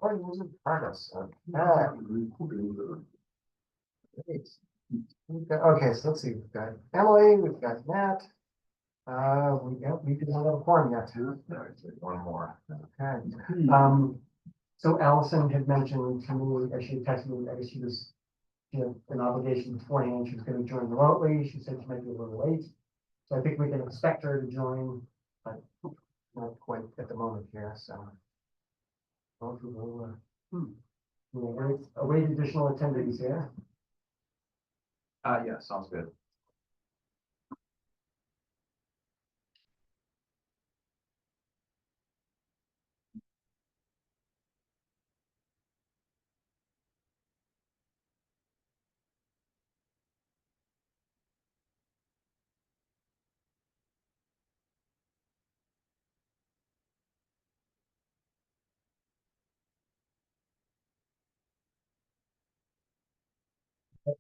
Recording is in progress. Okay, so let's see. We've got Emily, we've got Matt. We didn't have a forum yet. One more. Okay. So Allison had mentioned to me as she texted me, I guess she had an obligation beforehand. She was going to join remotely. She said she might be a little late. So I think we can expect her to join, but not quite at the moment here. So hopefully we'll await additional attendees here. Yeah, sounds good.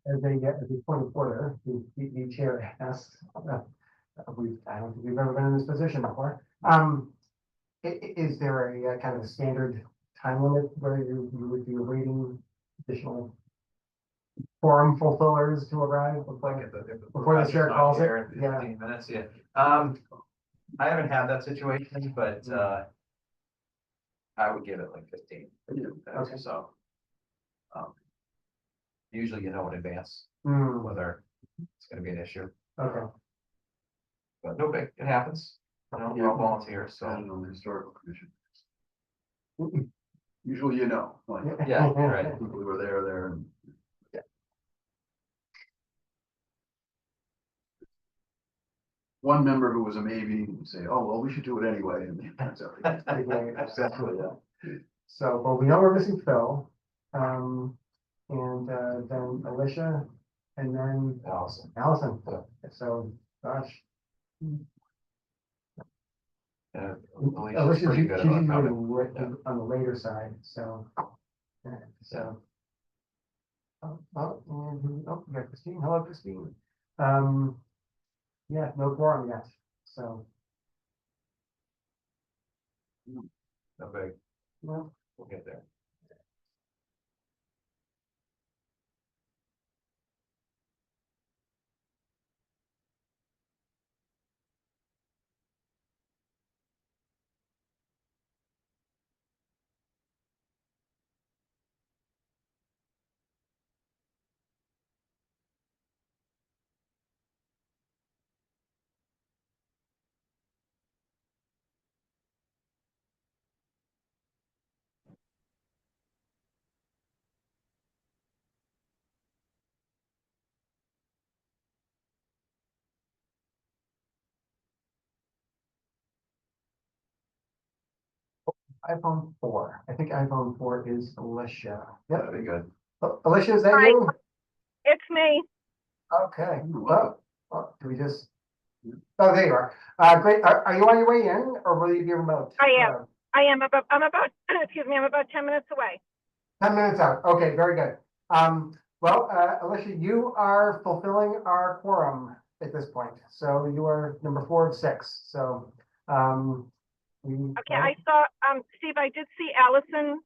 As a point of order, the chair asked, I don't think we've ever been in this position before. Is there a kind of a standard time limit where you would be awaiting additional forum fulfillers to arrive before the chair calls it? Yeah. 15 minutes, yeah. I haven't had that situation, but I would give it like 15 minutes or so. Usually you know in advance whether it's going to be an issue. Okay. But no big, it happens. We're all volunteers, so. And on the historical commission. Usually, you know, like, Yeah, right. people who are there, and one member who was a maybe would say, "Oh, well, we should do it anyway," and it turns out. Exactly. So, well, we know we're missing Phil, and then Alicia, and then Allison. So, gosh. Alicia's pretty good she's about usually coming. on the later side, so. We got Christine. Hello, Christine. Yeah, no quorum yet, so. No big. Well, We'll get there. iPhone 4. I think iPhone 4 is Alicia. Yep. That'd be good. Alicia, is that Hi. you? It's me. Okay. Well, do we just? Oh, there you are. Great. Are you on your way in, or will you be remote? I am. I'm about excuse me, I'm about 10 minutes away. 10 minutes out. Okay, very good. Well, Alicia, you are fulfilling our quorum at this point. So you are number 4 of 6. So Okay, I saw Steve, I did see Allison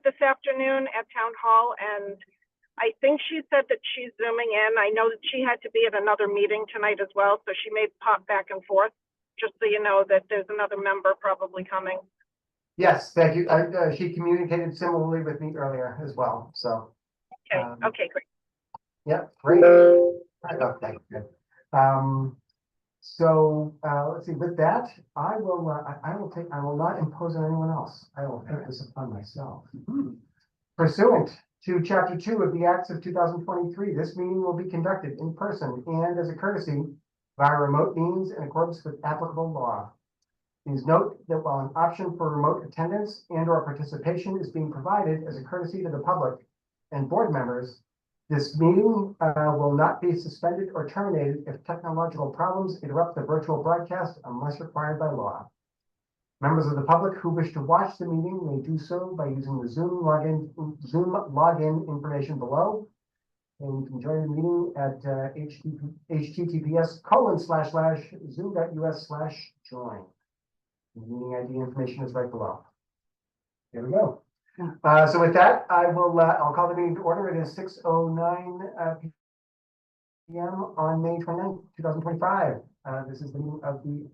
this afternoon at Town Hall, and I think she said that she's zooming in. I know that she had to be at another meeting tonight as well, so she may pop back and forth, just so you know that there's another member probably coming. Yes, thank you. She communicated similarly with me earlier as well. So Okay, okay, great. Yep, great. Okay, good. So let's see. With that, I will not impose on anyone else. I will take this upon myself. Pursuant to Chapter 2 of the Acts of 2023, this meeting will be conducted in person and as a courtesy via remote means in accordance with applicable law. Please note that while an option for remote attendance and/or participation is being provided as a courtesy to the public and board members, this meeting will not be suspended or terminated if technological problems interrupt the virtual broadcast unless required by law. Members of the public who wish to watch the meeting may do so by using the Zoom login information below. And you can join the meeting at https://zoom.us/join. The meeting ID information is right below. There we go. So with that, I'll call the meeting to order. It is 6:09 p.m. on May 29th, 2025. This is the meeting of the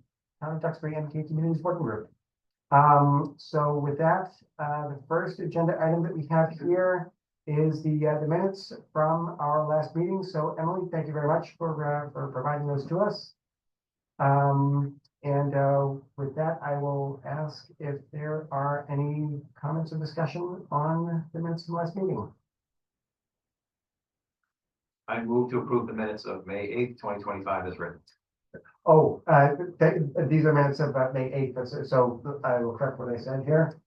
Town of Duxbury MBTA Communities Working Group. So with that, the first agenda item that we have here is the minutes from our last meeting. So Emily, thank you very much for providing those to us. With that, I will ask if there are any comments or discussion on the minutes from last meeting. I move to approve the minutes of May 8th, 2025 as written. Oh, these are minutes of May 8th, so I will correct what I said here.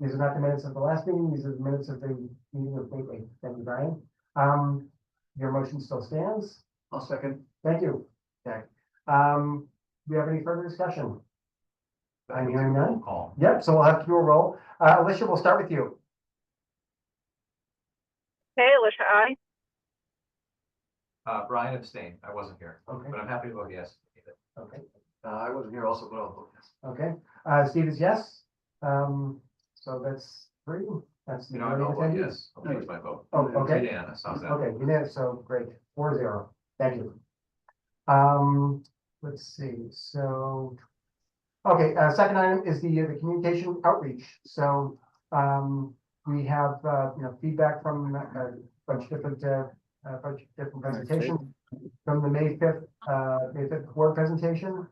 These are not the minutes of the last meeting, these are the minutes of the meeting of May 8th. Thank you, Brian. Your motion still stands. I'll second. Thank you. Okay. Do you have any further discussion? I'm hearing none. Call. Yep, so we'll have to do a roll. Alicia, we'll start with you. Okay, Alicia, aye. Brian abstained. I wasn't here, Okay. but I'm happy to vote yes. Okay. I wasn't here also, but I'll vote yes. Okay. Steve is yes. So that's 3. That's the You know, I'll vote majority of yes. I'll change my vote. Oh, okay. Unanimous. How's that? Okay, unanimous, so great, 4-0, thank you. Let's see, so, okay, second item is the communication outreach. So, we have, feedback from a bunch of different presentations from the May 5th board presentation.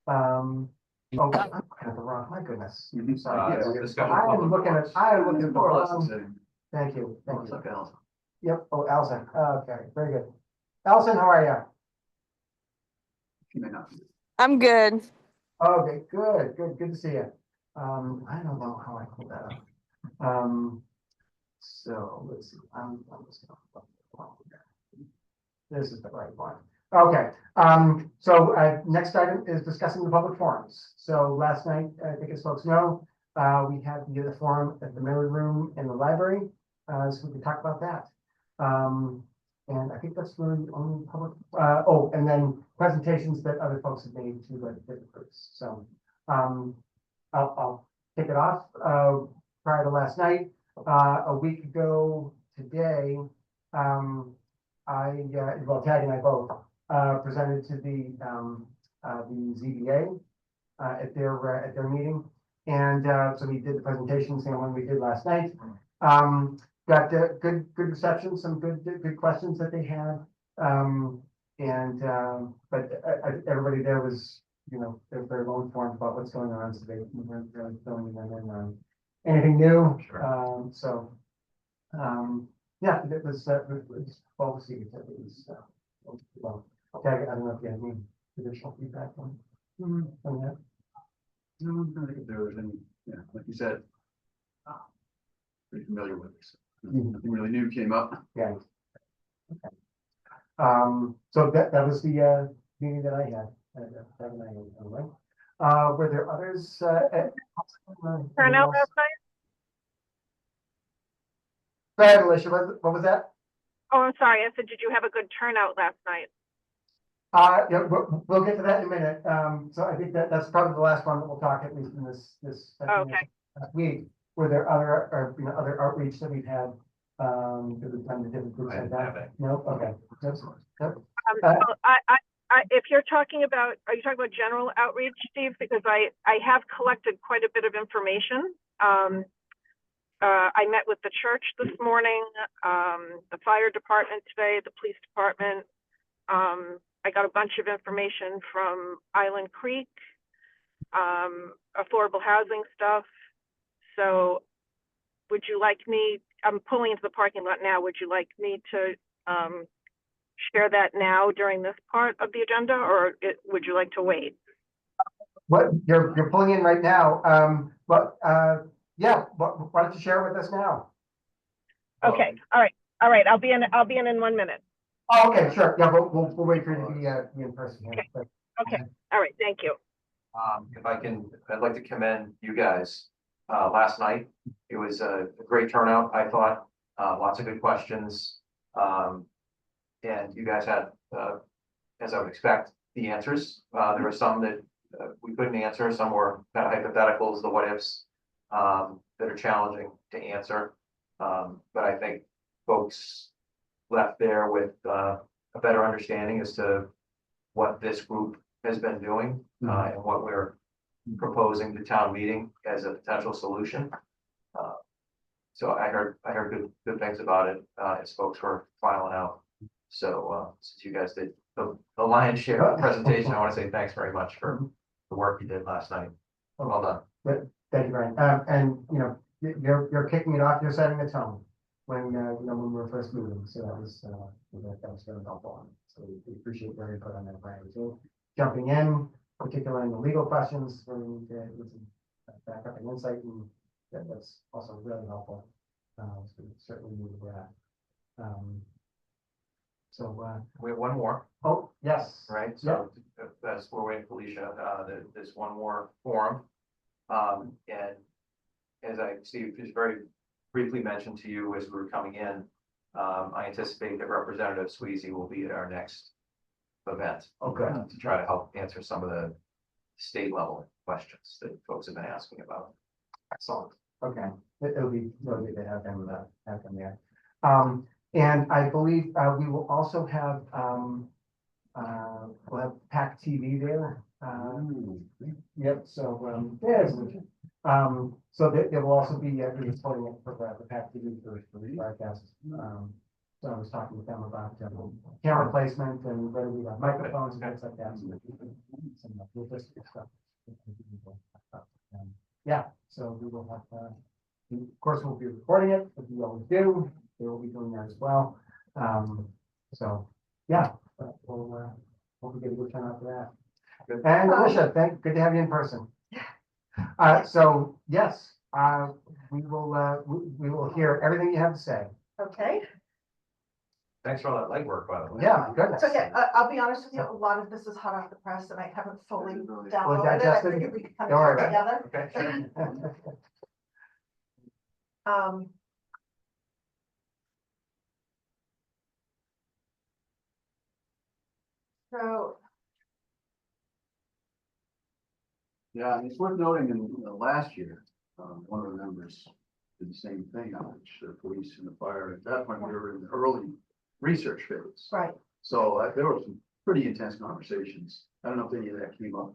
Oh, I'm looking at the wrong, my goodness, sorry. it's Yes. discussion I am public looking at the More or less the wrong, same. thank you, thank It's you. like Allison. Yep, oh, Allison, okay, very good. Allison, how are you? She may not be. I'm good. Okay, good to see you. I don't know how I pulled that up. So let's see, I'm just gonna. This is the right one. Okay, so next item is discussing the public forums. So last night, I think as folks know, we had the forum at the Miller Room in the library, so we can talk about that. And I think that's really the only public, and then presentations that other folks have made to different groups. So I'll kick it off. Prior to last night, a week ago today, Tag and I both presented to the ZBA at their meeting, and so we did the presentation, same one we did last night. Got good reception, some good questions that they had, but everybody there was, they're very well informed about what's going on, so they weren't really filling them in on anything new. Sure. Yeah, it was well received. It was well. Okay, I don't know if you have any additional feedback on that. No, I think if there was any, like you said, pretty familiar with this. Nothing really new came up. Yeah. Okay. So that was the meeting that I had. Were there others? Turnout last night? Go ahead, Alicia. What was that? Oh, I'm sorry. I said, did you have a good turnout last night? Yeah, we'll get to that in a minute. So I think that's probably the last one that we'll talk, at least in this Okay. week. Were there other outreach that we've had? That we've done to different groups like that? No. Okay. If you're talking about, are you talking about general outreach, Steve? Because I have collected quite a bit of information. I met with the church this morning, the fire department today, the police department. I got a bunch of information from Island Creek, affordable housing stuff. So would you like me, I'm pulling into the parking lot now, would you like me to share that now during this part of the agenda, or would you like to wait? What you're pulling in right now, yeah, why don't you share it with us now? Okay, all right, I'll be in 1 minute. Oh, okay, sure, yeah, we'll wait for you to be in person here. Okay. Okay, all right, thank you. If I can, I'd like to commend you guys. Last night, it was a great turnout, I thought, lots of good questions. And you guys had, as I would expect, the answers. There were some that we couldn't answer, some were kind of hypotheticals, the what ifs. that are challenging to answer. But I think folks left there with a better understanding as to what this group has been doing and what we're proposing to town meeting as a potential solution. So I heard good things about it as folks were filing out. So since you guys did the lion's share of the presentation, I want to say thanks very much for the work you did last night. Well done. Thank you, Brian. And you know, you're kicking it off. You're setting the tone when when we were first moving. So that was very helpful. So we appreciate your input on that, Brian. So jumping in, particularly in the legal questions, with some backup and insight, and that's also really helpful. So we certainly needed that. We have one more, Oh, yes. right? So that's we're waiting for Alicia. There's one more forum. And as Steve just very briefly mentioned to you as we were coming in, I anticipate that Representative Sweezy will be at our next event. Okay. To try to help answer some of the state level questions that folks have been asking about. Excellent. Okay. It'll be lovely to have them there. And I believe we will also have we'll have PAC TV there. Yep. So so there will also be reporting it for the PAC TV for the broadcast. So I was talking with them about camera placement and whether we have microphones and things like that. So some logistic stuff. Yeah. So we will have. Of course, we'll be recording it, as we always do. They will be doing that as well. So yeah, we'll get a good turnout for that. And Alicia, good to have you in person. So yes, we will hear everything you have to say. Okay, Thanks for all that legwork, by the way. Yeah, my goodness. it's okay. I'll be honest with you, a lot of this is hot off the press and I haven't fully downloaded it. I digested? figured we could kind Don't worry of put it about together. Okay, sure. So, Yeah, and it's worth noting in last year, one of the members did the same thing, which the police and the fire, at that point, we were in the early research phase. right, So there were some pretty intense conversations. I don't know if any of that came up.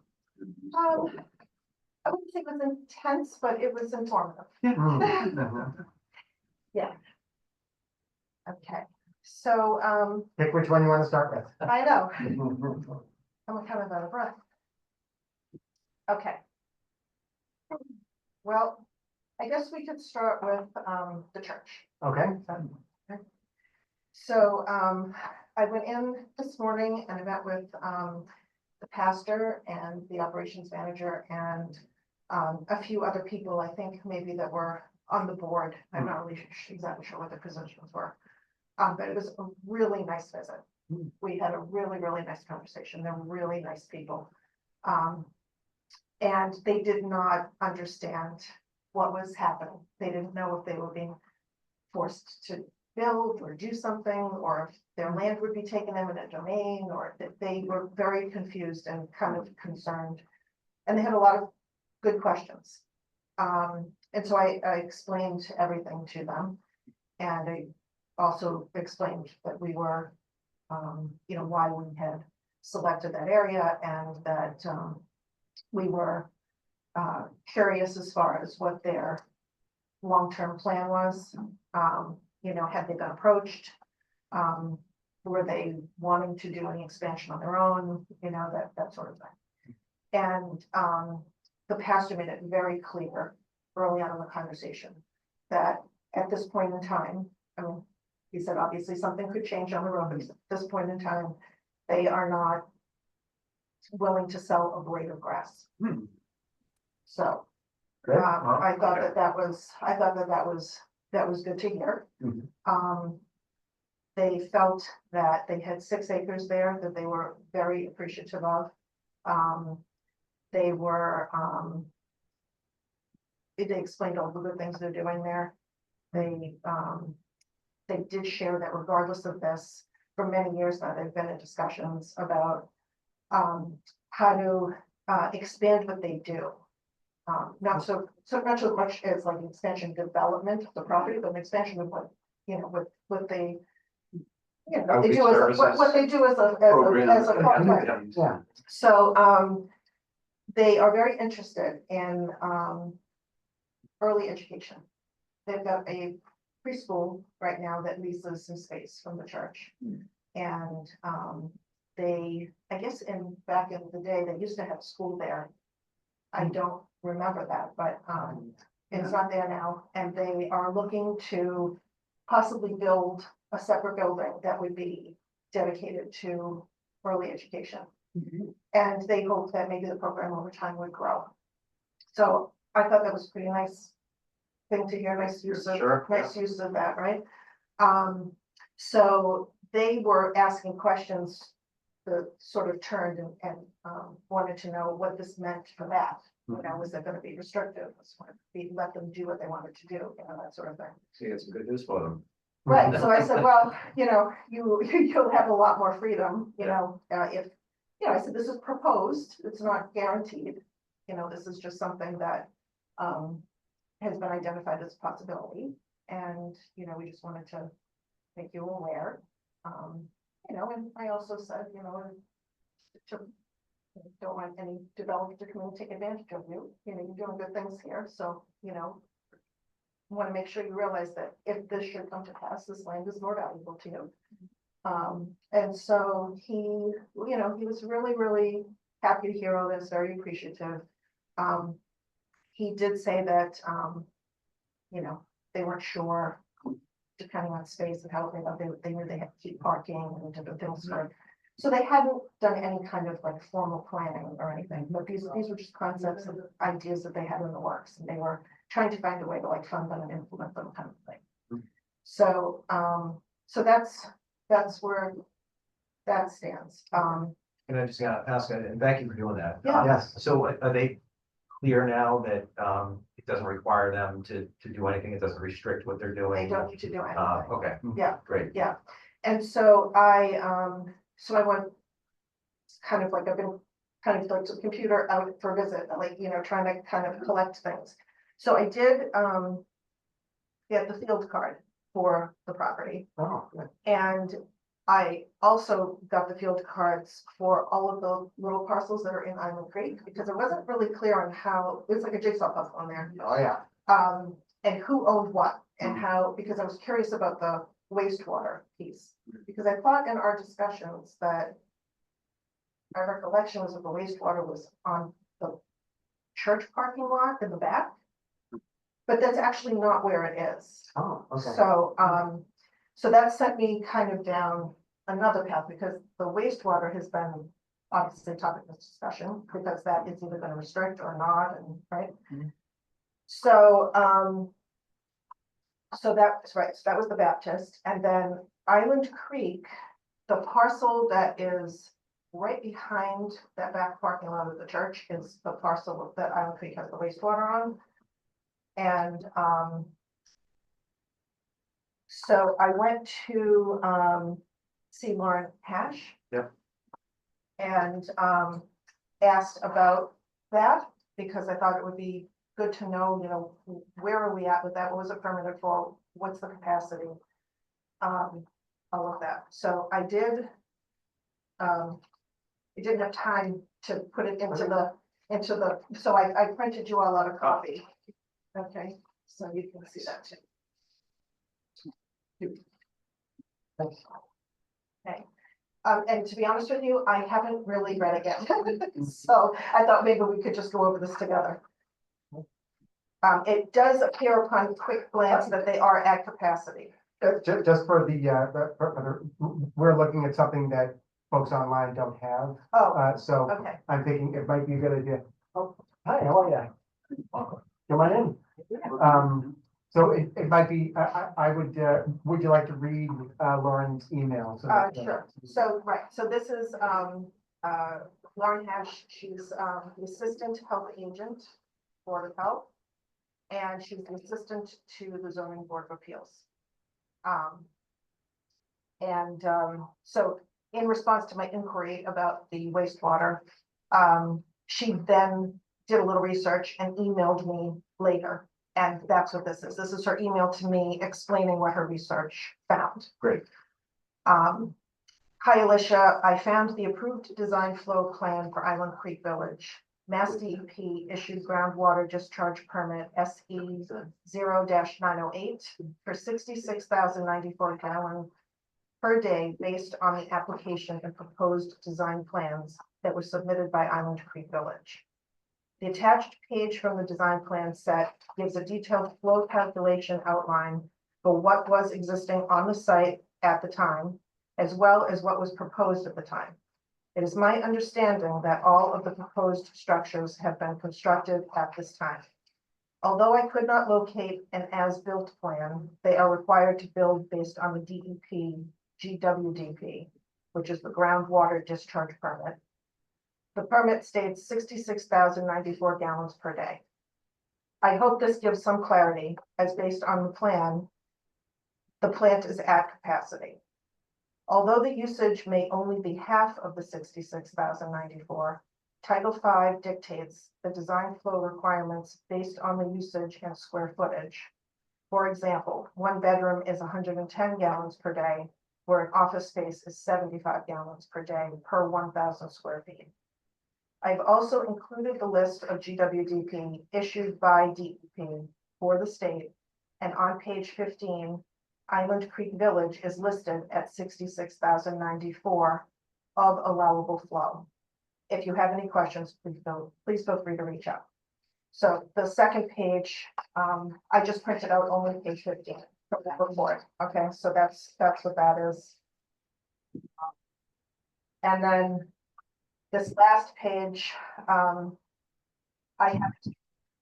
I wouldn't say it was intense, but it was informative. Yeah. Okay, so, Pick which one you want to start with. I know, I'm kind of out of breath. Okay. Well, I guess we could start with, the church. Okay. So, I went in this morning and I met with, the pastor and the operations manager and, a few other people, I think maybe that were on the board. I'm not really exactly sure what the positions were. But it was a really nice visit. We had a really, really nice conversation. They're really nice people. And they did not understand what was happening. They didn't know if they were being forced to build or do something, or if their land would be taken eminent domain, or that they were very confused and kind of concerned. And they had a lot of good questions. And so I explained everything to them. And I also explained that we were, why we had selected that area and that we were curious as far as what their long-term plan was. Had they been approached? Were they wanting to do any expansion on their own? That sort of thing. And the pastor made it very clear early on in the conversation that at this point in time, he said, obviously something could change on the road, but at this point in time, they are not willing to sell a blade of grass. So Good. I thought that was good to hear. They felt that they had 6 acres there that they were very appreciative of. They explained all the good things they're doing there. They did share that regardless of this, for many years now, they've been in discussions about how to expand what they do. not so much as like an expansion development of the property, but an expansion of what, what they. What they do as what they do as a Program. Yeah. So, they are very interested in, early education. They've got a preschool right now that leases some space from the church. And, I guess back in the day, they used to have school there. I don't remember that, but, it's not there now, and they are looking to possibly build a separate building that would be dedicated to early education. And they hope that maybe the program over time would grow. So I thought that was a pretty nice thing to hear, nice use of that, right? So they were asking questions that sort of turned and wanted to know what this meant for that. Was it gonna be restrictive? Was it gonna be let them do what they wanted to do, that sort of thing. See, it's some good news for them. Right, so I said, well, you'll have a lot more freedom, if, I said, this is proposed, it's not guaranteed. This is just something that, has been identified as a possibility, and, we just wanted to make you aware. And I also said, don't want any developer to come and take advantage of you, you're doing good things here, so, want to make sure you realize that if this should come to pass, this land is more valuable to you. And so he was really, really happy to hear all this, very appreciative. He did say that, they weren't sure, depending on space and how they knew they had to keep parking and different things. So they hadn't done any kind of like formal planning or anything, but these were just concepts and ideas that they had in the works, and they were trying to find a way to like fund them and implement them, kind of thing. So, so that's where that stands. And I just gotta ask, and thank you for doing that. Yeah. Yes. So are they clear now that it doesn't require them to do anything? It doesn't restrict what they're doing? They don't need to do anything. Okay. Yeah. Great. Yeah. And so I went kind of like, I've been kind of like the computer out for a visit, like, trying to kind of collect things. So I did get the field card for the property. Oh, good. And I also got the field cards for all of the little parcels that are in Island Creek, because it wasn't really clear on how, it was like a jigsaw puzzle on there. Oh, yeah. And who owned what and how, because I was curious about the wastewater piece. Because I thought in our discussions that my recollection was that the wastewater was on the church parking lot in the back. But that's actually not where it is. Oh, okay. So, so that sent me kind of down another path, because the wastewater has been obviously a topic of discussion, because that is either going to restrict or not, and right. So, so that's right. So that was the Baptist, and then Island Creek, the parcel that is right behind that back parking lot of the church is the parcel that Island Creek has the wastewater on. And so I went to see Lauren Hash. Yep. And asked about that, because I thought it would be good to know, where are we at with that? What was it permitted for? What's the capacity? All of that. So I did. I didn't have time to put it into the, so I printed you all out a copy. Okay, so you can see that too. Okay, and to be honest with you, I haven't really read it yet. So I thought maybe we could just go over this together. It does appear upon quick glance that they are at capacity. Just for we're looking at something that folks online don't have. Oh, So okay. I'm thinking it might be a good idea. Oh, hi, how are you? Come on in. So it might be, I would you like to read Lauren's email? So that, Sure. So, right, so this is Lauren Hash. She's the Assistant Health Agent, Board of Health, and she's the Assistant to the Zoning Board of Appeals. So in response to my inquiry about the wastewater, she then did a little research and emailed me later. And that's what this is. This is her email to me explaining what her research found. Great. Hi, Alicia. I found the approved design flow plan for Island Creek Village. Mass DEP issued groundwater discharge permit SE 0-908 for 66,094 gallons per day based on the application and proposed design plans that were submitted by Island Creek Village. The attached page from the design plan set gives a detailed flow calculation outline for what was existing on the site at the time, as well as what was proposed at the time. It is my understanding that all of the proposed structures have been constructed at this time. Although I could not locate an as-built plan, they are required to build based on the DEP GWDP, which is the groundwater discharge permit. The permit states 66,094 gallons per day. I hope this gives some clarity, as based on the plan, the plant is at capacity. Although the usage may only be half of the 66,094, Title V dictates the design flow requirements based on the usage and square footage. For example, one bedroom is 110 gallons per day, where an office space is 75 gallons per day per 1,000 square feet. I've also included the list of GWDP issued by DEP for the state, and on page 15, Island Creek Village is listed at 66,094 of allowable flow. If you have any questions, please feel free to reach out. So the second page, I just printed out only page 15 from that report. Okay, so that's what that is. And then this last page, I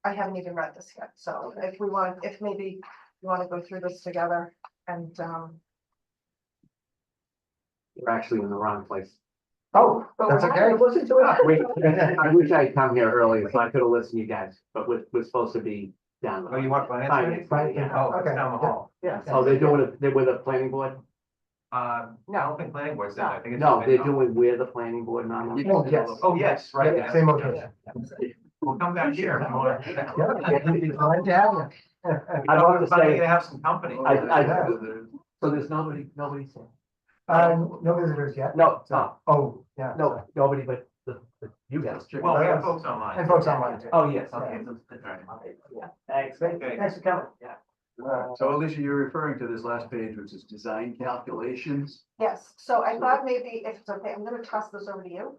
haven't even read this yet. So if maybe you want to go through this together and You're actually in the wrong place. Oh, that's okay. listen to it. I wish I'd come here earlier so I could have listened to you guys, but we're supposed to be down. the Oh, you want finance? Finance, Right, yeah. Oh, it's Okay. down the hall. Yeah, so they're doing it, they're with the planning board? No, I don't think planning board's there. I think it's. No, they're doing where the planning board, not. Oh, yes. Oh, yes, right. Yeah, same location. We'll come back here. if you want. Yeah, glad to have you. I'd love to Funny say, to have some company. so there's nobody saying? No visitors yet. No, Oh, yeah. no, nobody but you guys. Well, we have folks online. And folks online too. Oh, yes, okay. Yeah. Thanks. Okay. Thanks for coming. Yeah. So Alicia, you're referring to this last page, which is design calculations. Yes, so I thought maybe if it's okay, I'm gonna toss this over to you,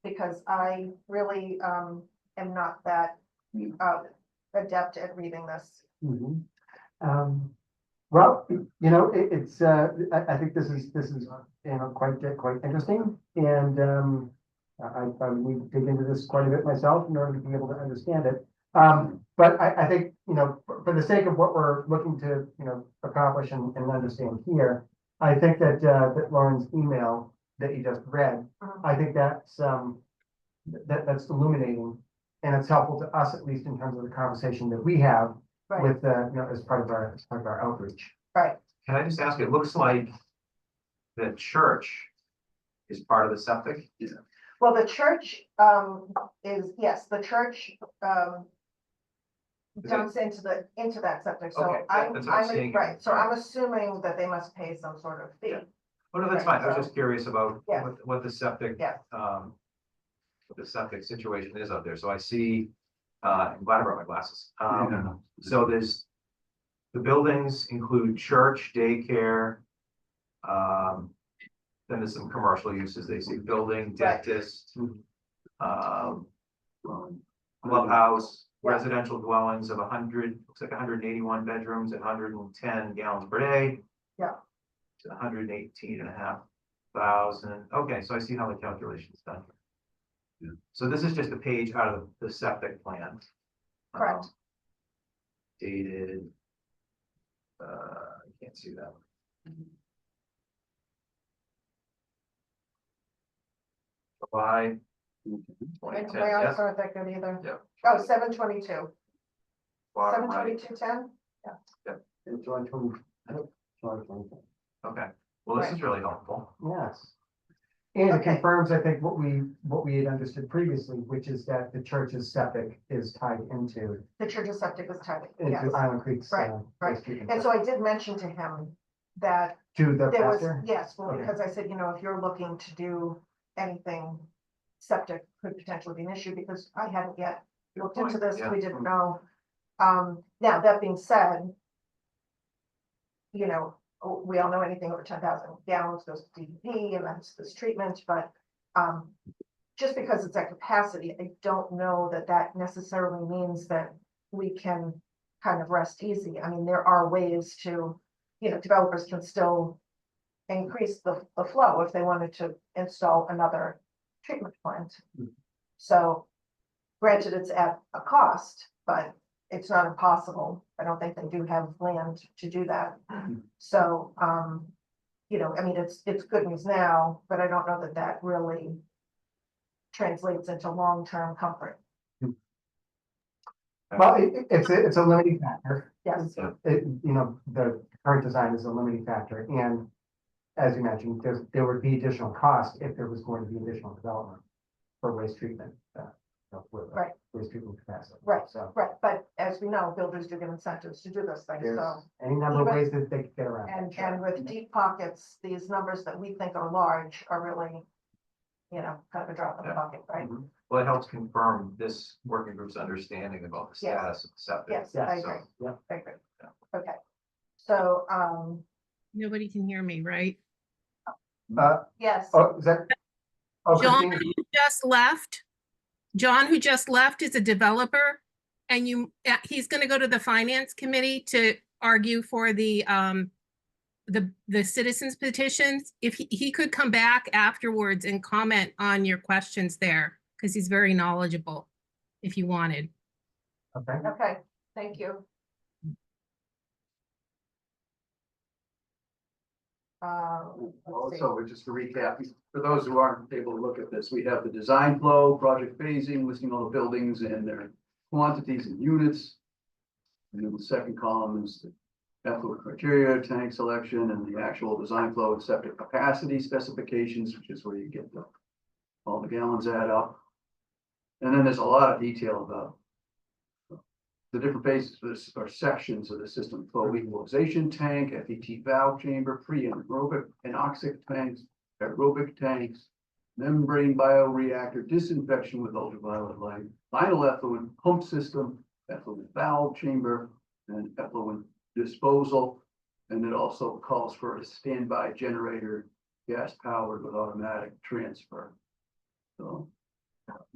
because I really am not that adept at reading this. Mhm. Well, you know, it's, I think this is, you know, quite interesting, and I need to dig into this quite a bit myself in order to be able to understand it. But I think, you know, for the sake of what we're looking to, you know, accomplish and understand here, I think that Lauren's email that you just read, I think that's illuminating, and it's helpful to us, at least in terms of the conversation that we have Right, with, you know, as part of our outreach. right. Can I just ask, it looks like the church is part of the septic? Well, the church is, yes, the church dumps into that septic, so Okay, I'm, that's what I'm seeing. right, so I'm assuming that they must pay some sort of fee. Oh, no, that's fine. I was just curious about Yeah. what the septic, Yeah. what the septic situation is out there. So I see, I'm glad I brought my glasses. Yeah. So the buildings include church, daycare. Then there's some commercial uses. They see building, Right. dentist, clubhouse, Yeah. residential dwellings of 100, looks like 181 bedrooms and 110 gallons per day. Yeah. To 118,500. Okay, so I see how the calculation is done. Yeah. So this is just a page out of the septic plan. Correct. Dated. I can't see that. July And 2010, my eyes yes. aren't that good either. Yeah. Oh, 7/22, Bottom right. 7/22/10, July 20, July 20. Okay, well, this is really helpful. Yes. And it Okay. confirms, I think, what we had understood previously, which is that the church's septic is tied into The church's septic was tied, yes. Island Creek's. Right, right. waste treatment And so I did mention to him that To the there was, pastor? yes, well, Okay. because I said, if you're looking to do anything, septic could potentially be an issue, because I hadn't yet looked into point, this, yeah. we didn't know. Now, that being said, we all know anything over 10,000 gallons goes to DEP, and that's this treatment, but just because it's at capacity, I don't know that that necessarily means that we can kind of rest easy. I mean, there are ways to, developers can still increase the flow if they wanted to install another treatment plant. So granted, it's at a cost, but it's not impossible. I don't think they do have land to do that. So, I mean, it's good news now, but I don't know that that really translates into long-term comfort. Well, it's a limiting factor. Yes, The current design is a limiting factor, and as you mentioned, there would be additional cost if there was going to be additional development for waste treatment. With Right. waste treatment capacity. Right. So right. But as we know, builders do get incentives to do those things, there's so. any number of even- ways that they could get around. it, And, sure. and with deep pockets, these numbers that we think are large are really, kind of a drop in the Yeah. bucket, right? Well, it helps confirm this working group's understanding about the Yes. status of the septic. Yes, Yeah, I so- agree. Yeah. I agree. Yeah. Okay. So, Nobody can hear me, right? yes, Oh, is that? Oh, John, Christine, who just left, John, who just left, is a developer, and he's gonna go to the finance committee to argue for the citizens petitions. If he could come back afterwards and comment on your questions there, because he's very knowledgeable, if you wanted. okay. okay, thank you. Let's see. Also, just to recap, for those who aren't able to look at this, we have the design flow, project phasing, listing all the buildings and their quantities and units. And then the second column is the effluent criteria, tank selection, and the actual design flow and septic capacity specifications, which is where you get all the gallons add up. And then there's a lot of detail about the different phases or sections of the system: flow equalization tank, FET valve chamber, pre-anaerobic anoxic tanks, aerobic tanks, membrane bioreactor, disinfection with ultraviolet light, final effluent pump system, effluent valve chamber, and effluent disposal. And it also calls for a standby generator, gas powered with automatic transfer. So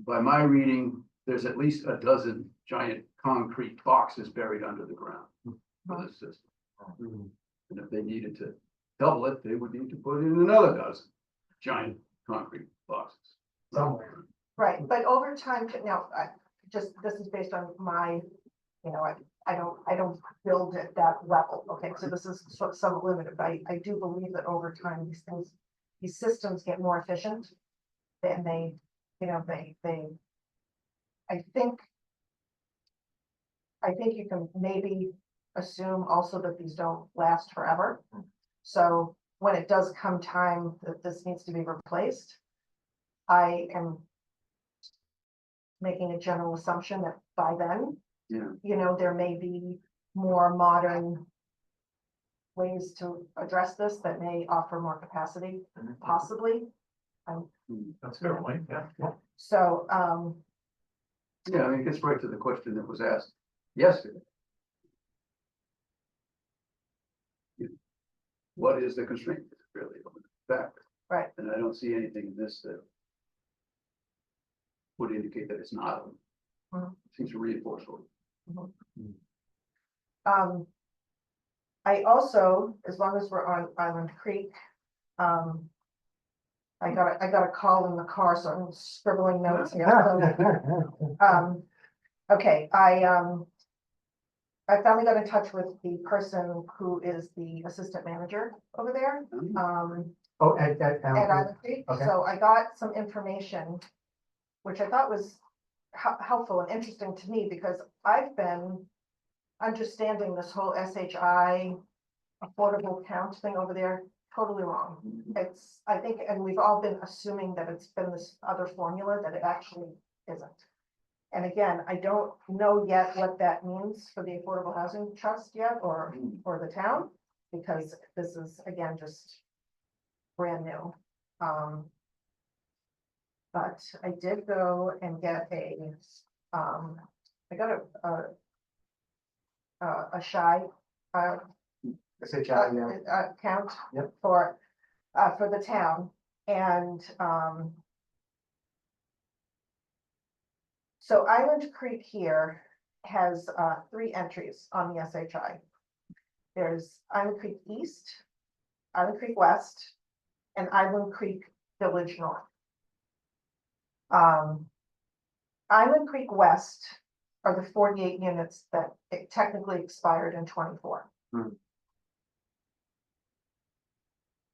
by my reading, there's at least a dozen giant concrete boxes buried under the ground for this system. Mhm. And if they needed to double it, they would need to put in another dozen giant concrete boxes. Somewhere. Right, but over time, now, this is based on my, I don't build at that level, okay, so this is somewhat limited, but I do believe that over time, these systems get more efficient. And they, I think you can maybe assume also that these don't last forever. So when it does come time that this needs to be replaced, I am making a general assumption that by then, Yeah. there may be more modern ways to address this that may offer more capacity, possibly. That's a fair point, yeah. So, Yeah, I mean, it gets right to the question that was asked yesterday. What is the constraint? It's really a limiting factor. Right. And I don't see anything in this that would indicate that it's not. Mhm. Seems to reinforce what. I also, as long as we're on Island Creek, I got a call in the car, so I'm scribbling notes here. So, okay, I finally got in touch with the person who is the assistant manager over there, Oh, at at Island Creek. Okay. So I got some information, which I thought was helpful and interesting to me, because I've been understanding this whole SHI affordable count thing over there totally wrong. It's, I think, and we've all been assuming that it's been this other formula that it actually isn't. And again, I don't know yet what that means for the Affordable Housing Trust yet, or the town, because this is, again, just brand new. But I did go and get I got a shy, SHI, yeah. count Yep. for the town, and so Island Creek here has 3 entries on the SHI. There's Island Creek East, Island Creek West, and Island Creek Village North. Island Creek West are the 48 units that it technically expired in 24. Hmm.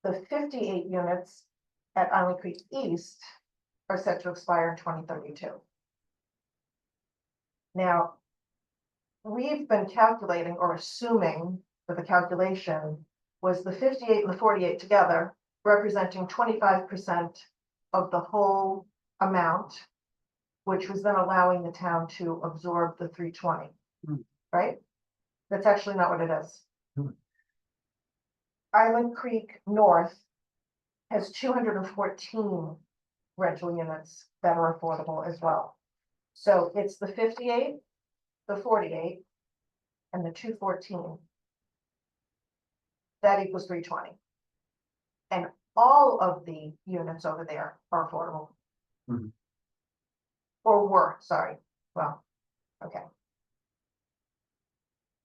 The 58 units at Island Creek East are set to expire in 2032. Now, we've been calculating or assuming that the calculation was the 58 and the 48 together, representing 25% of the whole amount, which was then allowing the town to absorb the 320, right? That's actually not what it is. Island Creek North has 214 rental units that are affordable as well. So it's the 58, the 48, and the 214. That equals 320. And all of the units over there are affordable. Mhm. Or were, sorry. Well, okay.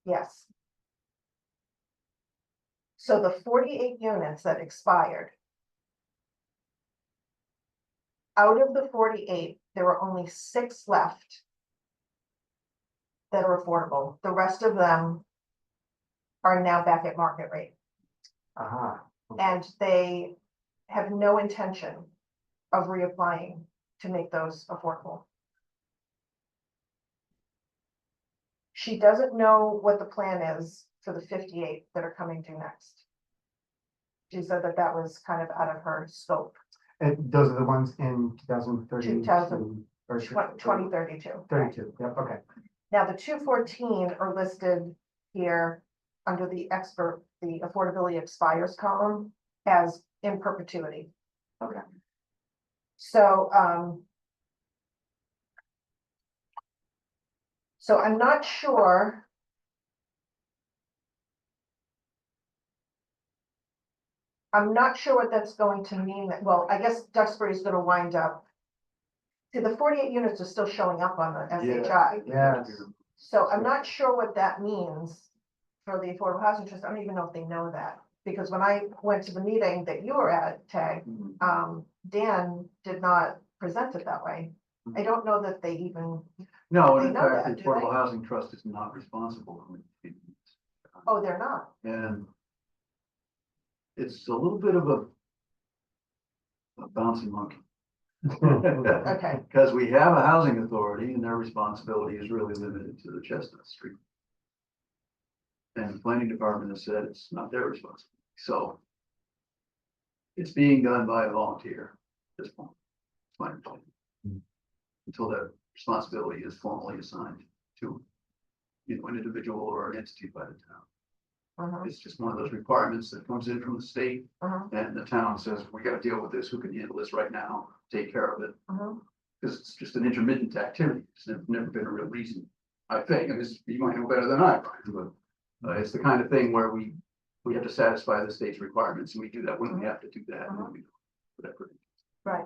Yes. So the 48 units that expired, out of the 48, there were only 6 left that are affordable. The rest of them are now back at market rate. Uh-huh. And they have no intention of reapplying to make those affordable. She doesn't know what the plan is for the 58 that are coming due next. She said that that was kind of out of her scope. And those are the ones in 2030. 2032. 32, yep, okay. Now, the 214 are listed here under the affordability expires column as in perpetuity. Okay. So, so I'm not sure. I'm not sure what that's going to mean. Well, I guess Duxbury is going to wind up. See, the 48 units are still showing up on the SHI. Yes. So I'm not sure what that means for the Affordable Housing Trust. I don't even know if they know that. Because when I went to the meeting that you were at, Tag, Dan did not present it that way. I don't know that they even, No, They and in know fact, that, the do Affordable they? Housing Trust is not responsible for it. oh, they're not. And it's a little bit of a bouncing monkey. Okay. Because we have a housing authority and their responsibility is really limited to the Chestnut Street. And the planning department has said it's not their responsibility, so. It's being done by a volunteer at this point, it's my understanding. Until that responsibility is formally assigned to, an individual or an entity by the town. It's just one of those requirements that comes in from the state, and the town says, we gotta deal with this, who can handle this right now, take care of it. Because it's just an intermittent activity, it's never been a real reason, I think, and this, you might know better than I, Brian, but it's the kind of thing where we have to satisfy the state's requirements, and we do that when we have to do that. And we, whatever. Right.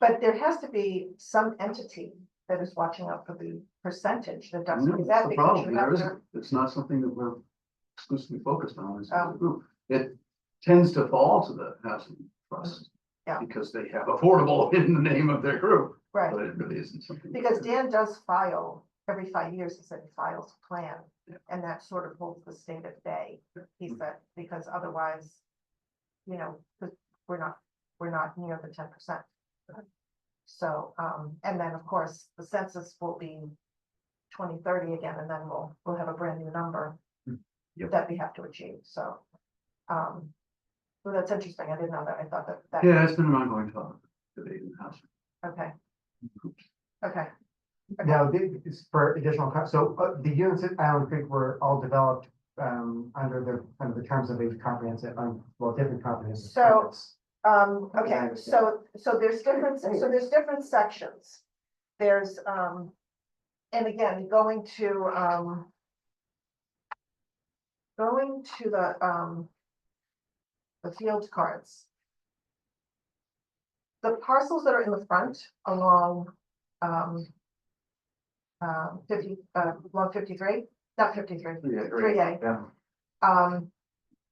But there has to be some entity that is watching out for the percentage that does. No, Is that's that the because problem, you there have isn't, to? it's not something that we're exclusively focused on as Oh. a group. It tends to fall to the housing trust. Yeah. Because they have affordable in the name of their group, Right, but it really isn't something. because Dan does file, every 5 years, he said he files a plan. Yeah. And that sort of holds the state at bay, he said, because otherwise, we're not near the 10%. So, and then of course, the census will be 2030 again, and then we'll have a brand new number Yep. that we have to achieve, so. Well, that's interesting. I didn't know that. I thought that. Yeah, it's been an ongoing topic, debate in the house. Okay. Okay. Now, this for additional, so the units at Island Creek were all developed under the, kind of the terms of a comprehensive, well, different comprehensive. So, permits. Okay, so there's different sections. There's, and again, going to the field cards. The parcels that are in the front along, 53, not 53, Yeah, 3A. Yeah.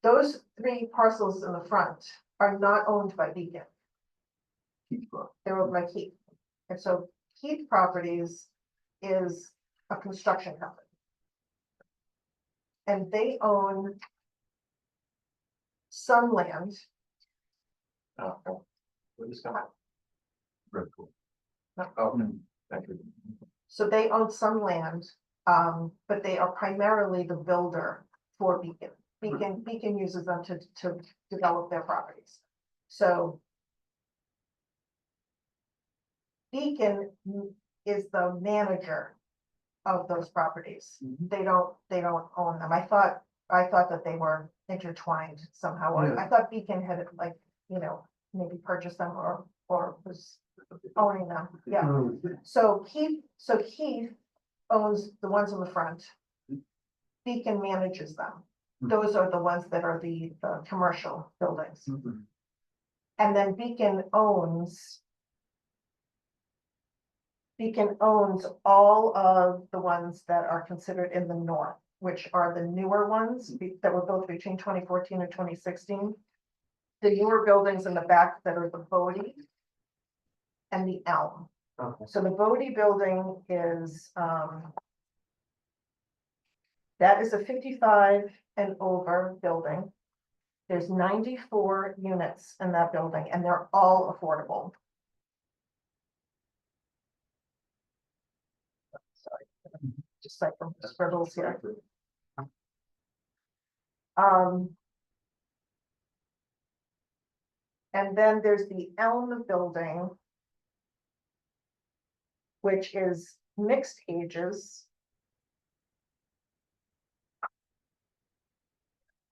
Those 3 parcels in the front are not owned by Beacon. They're owned by Keith. And so Keith Properties is a construction company. And they own some land. Oh, what is that? Very cool. Oh, thank you. So they own some land, but they are primarily the builder for Beacon. Beacon uses them to develop their properties. So Beacon is the manager of those properties. They don't own them. I thought that they were intertwined somehow. Or Yeah. I thought Beacon had like, maybe purchased them or was owning them. Yeah. So Keith owns the ones in the front. Beacon manages them. Those are the ones that are the commercial buildings. And then Beacon owns all of the ones that are considered in the north, which are the newer ones that were built between 2014 and 2016. The newer buildings in the back that are the Bodie and the Elm. Okay. So the Bodie building is, that is a 55 and over building. There's 94 units in that building and they're all affordable. Sorry, just like from scribbles here. And then there's the Elm building, which is mixed ages.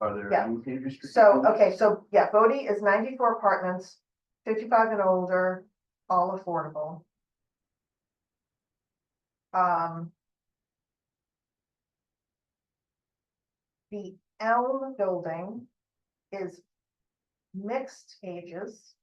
Are there Yeah. any age restrictions? So, okay, so yeah, Bodie is 94 apartments, 55 and older, all affordable. The Elm building is mixed ages.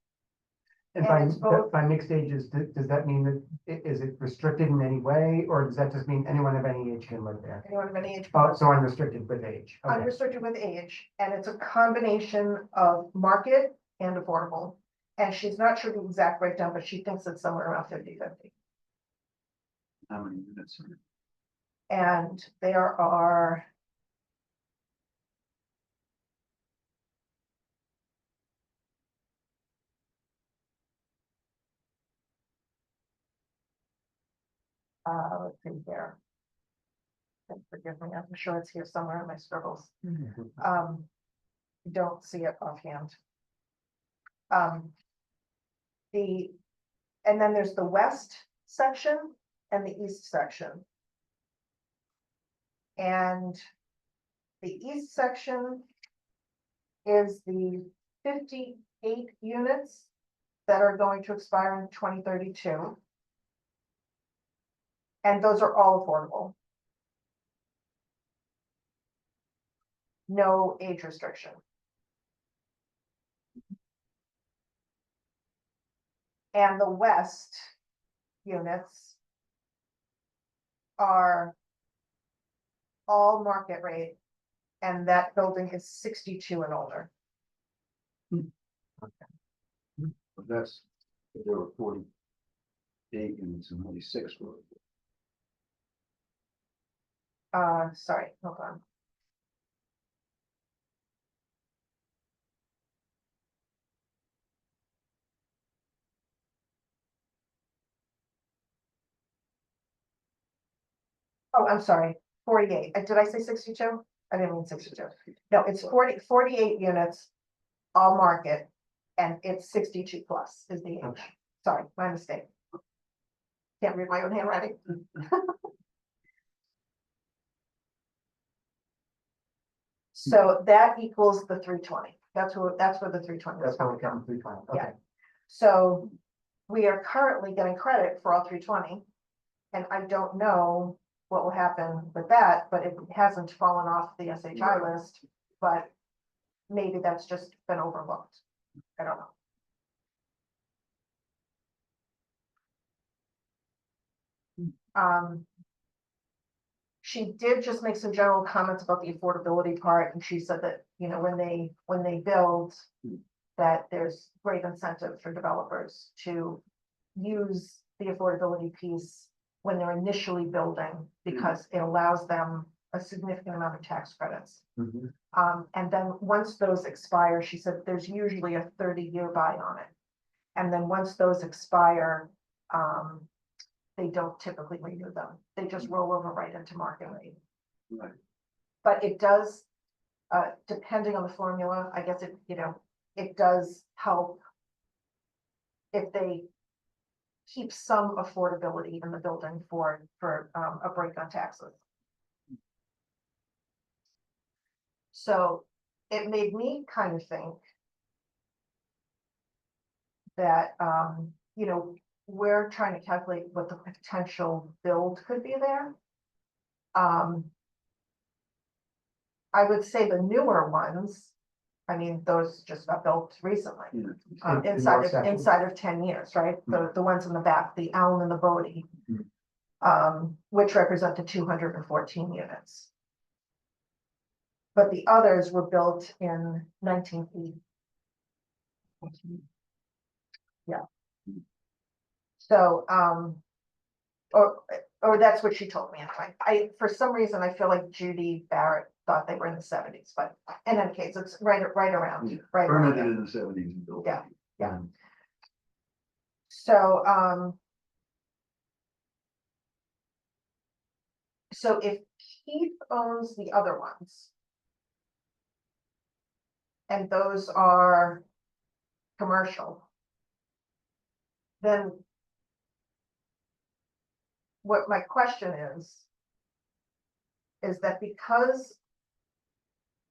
And And it's both- by mixed ages, does that mean that, is it restricted in any way, or does that just mean anyone of any age can live there? Anyone of any age? Oh, so unrestricted with age. Okay. Unrestricted with age, and it's a combination of market and affordable. And she's not sure the exact breakdown, but she thinks it's somewhere around 50-50. How many units? And there are. Let's see here. Forgive me, I'm sure it's here somewhere in my scribbles. Don't see it offhand. And then there's the west section and the east section. And the east section is the 58 units that are going to expire in 2032. And those are all affordable. No age restriction. And the west units are all market rate, and that building is 62 and older. But that's, there were 48 units and only 6 were. Sorry, hold on. Oh, I'm sorry, 48. Did I say 62? I didn't mean 62. No, it's 48 units, all market, and it's 62 plus is the age. Okay. Sorry, my mistake. Can't read my own handwriting. So that equals the 320. That's where the 320 is That's where coming we're from. coming 320. Yeah. Okay. So we are currently getting credit for all 320. And I don't know what will happen with that, but it hasn't fallen off the SHI list, but maybe that's just been overlooked. I don't know. She did just make some general comments about the affordability part, and she said that, you know, when they build, that there's great incentive for developers to use the affordability piece when they're initially building, because it allows them a significant amount of tax credits. Mhm. And then once those expire, she said there's usually a 30-year buy on it. And then once those expire, they don't typically renew them. They just roll over right into market rate. Right. But it does, depending on the formula, I guess it, you know, it does help if they keep some affordability in the building for a break on taxes. So it made me kind of think that, you know, we're trying to calculate what the potential build could be there. I would say the newer ones, I mean, those just got built recently, Yeah. In your inside section. of 10 years, right? The ones in the back, the Allen and the Bodie, Mhm. which represent the 214 units. But the others were built in 1980. Yeah. So, or that's what she told me anyway. For some reason, I feel like Judy Barrett thought they were in the 70s, but in any case, it's right around, Yeah. right around Permitted there. in the 70s and built. Yeah. Yeah. So, so if Keith owns the other ones, and those are commercial, then what my question is that because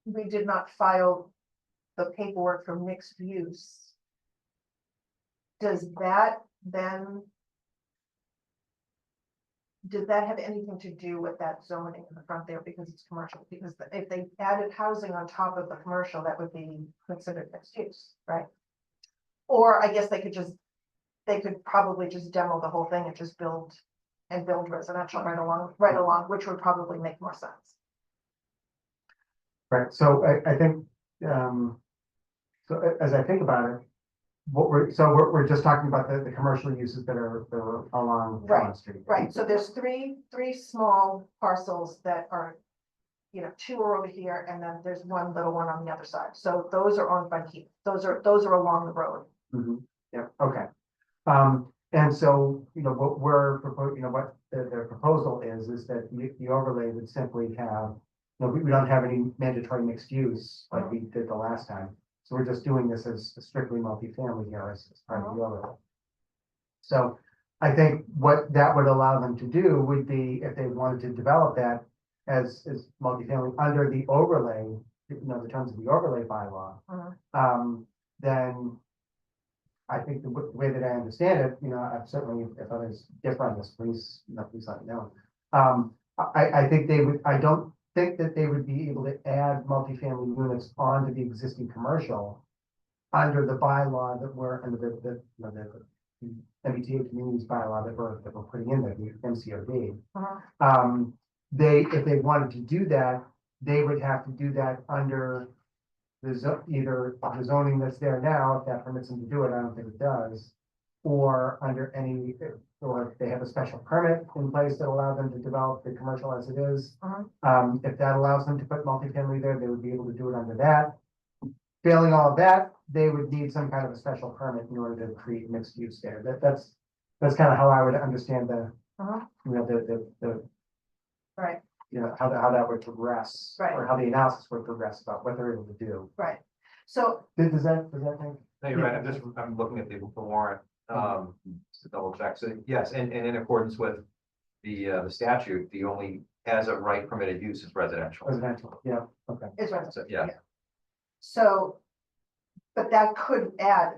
we did not file the paperwork for mixed use, does that have anything to do with that zoning in the front there because it's commercial? Because if they added housing on top of the commercial, that would be considered mixed use, right? Or I guess they could probably just demo the whole thing and just build residential right along, which would probably make more sense. Right, so I think, so as I think about it, we're just talking about the commercial uses that are along Right, Tremont Street. Right, so there's three small parcels that are, you know, two are over here, and then there's one little one on the other side. So those are owned by Keith. Those are along the road. Mhm. Yeah, okay. And so, you know, what we're proposing, you know, what the proposal is that the overlay would simply have, you know, we don't have any mandatory mixed use like we did the last time. So we're just doing this as strictly multifamily here as part of the overlay. So I think what that would allow them to do would be, if they wanted to develop that as multifamily under the overlay, you know, the terms of the overlay bylaw, then I think the way that I understand it, you know, I've certainly, if others differ on this, please let me know. I think I don't think that they would be able to add multifamily units onto the existing commercial under the bylaw that we're under the MBTA Communities bylaw that we're putting in there, the MCOD. If they wanted to do that, they would have to do that under either the zoning that's there now, if that permits them to do it. I don't think it does, or under or if they have a special permit in place that allows them to develop the commercial as it is. If that allows them to put multifamily there, they would be able to do it under that. Failing all of that, they would need some kind of a special permit in order to create mixed use there. That's kind of how I would understand the, you know, the Right. You know, how that would progress, Right. or how the analysis would progress about what they're able to do. Right. So, Does that make? No, you're right, I'm looking at the warrant, just to double check, so yes, and in accordance with the statute, the only as a right permitted use is residential. Residential, yeah, okay. it's right. So, yeah, So, but that could add,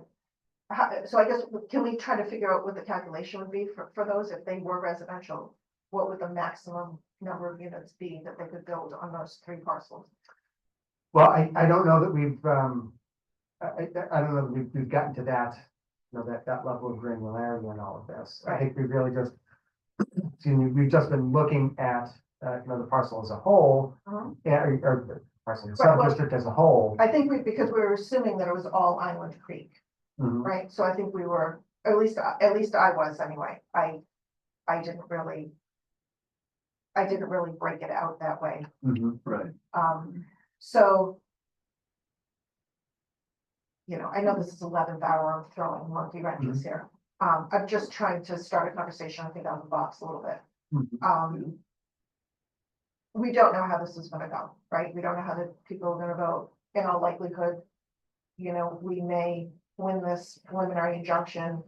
so I guess, can we try to figure out what the calculation would be for those if they were residential? What would the maximum number of units be that they could build on those 3 parcels? Well, I don't know that we've, I don't know that we've gotten to that, you know, that level of granularity in all of this. I think we've really just, excuse me, we've just been looking at, you know, the parcel as a whole, or the parcel, the sub-district as a whole. I think because we were assuming that it was all Island Creek, Mhm. right? So I think we were, at least I was anyway. I didn't really break it out that way. Mhm. Right. So, you know, I know this is 11th hour, I'm throwing monkey wrenches here. I'm just trying to start a conversation, I think, out of the box a little bit. Mhm. We don't know how this is gonna go, right? We don't know how the people are gonna vote. In all likelihood, you know, we may win this preliminary injunction.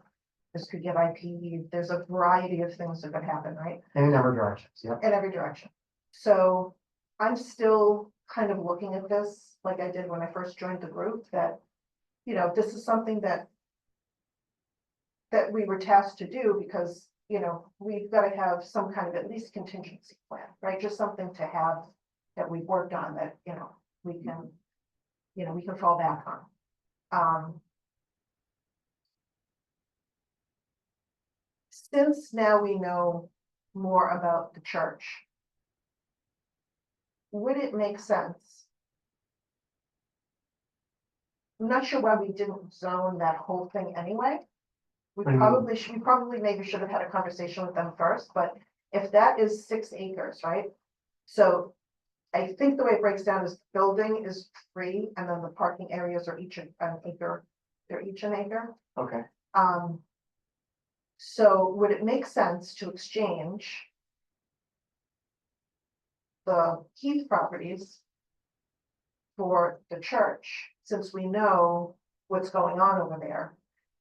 This could get IP, there's a variety of things that could happen, right? In a number of directions, yeah. In every direction. So I'm still kind of looking at this like I did when I first joined the group, that, you know, this is something that we were tasked to do because, you know, we've got to have some kind of at least contingency plan, right? Just something to have that we've worked on that, you know, we can fall back on. Since now we know more about the church, would it make sense? I'm not sure why we didn't zone that whole thing anyway. We What do you mean? probably maybe should have had a conversation with them first, but if that is 6 acres, right? So I think the way it breaks down is building is free and then the parking areas are each an acre. They're each an acre. Okay. So would it make sense to exchange the Heath properties for the church, since we know what's going on over there?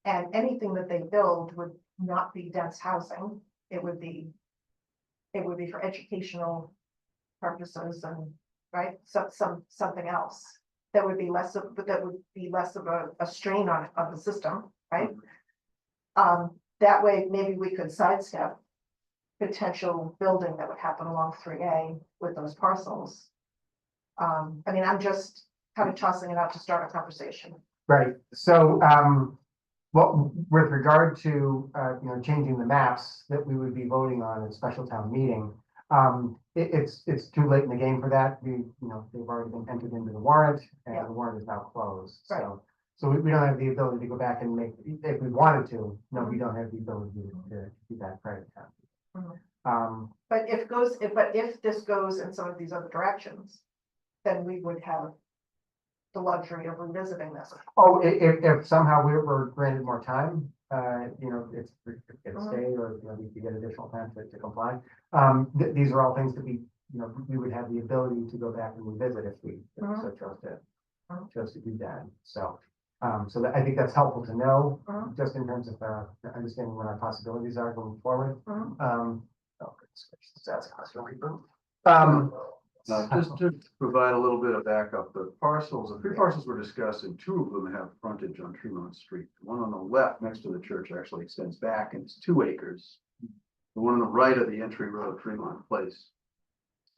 And anything that they build would not be dense housing. It would be for educational purposes and, right, something else that would be less of a strain on the system, right? That way, maybe we could sidestep potential building that would happen along 3A with those parcels. I mean, I'm just kind of tossing it out to start a conversation. Right, so, well, with regard to, you know, changing the maps that we would be voting on in a special town meeting, it's too late in the game for that. You know, they've already been entered into the warrant and Yeah. the warrant is now closed, Right. So we don't have the ability to go back and make, if we wanted to, no, we don't have the ability to do that prior to town. But if this goes in some of these other directions, then we would have the luxury of revisiting this. Oh, if somehow we're granted more time, you know, it's a Mhm. stay or, you know, we could get additional time to comply. These are all things that we, you know, we would have the ability to go back and revisit if we Mhm. so chose to, Mhm. do that. So, so I think that's helpful to know, Mhm. just in terms of, understanding what our possibilities are going forward. Mhm. Oh, goodness gracious, that's a question reboot. Just to provide a little bit of backup, the 3 parcels we're discussing, 2 of them have frontage on Tremont Street. The one on the left next to the church actually extends back and it's 2 acres. The one on the right of the entry road, Tremont Place,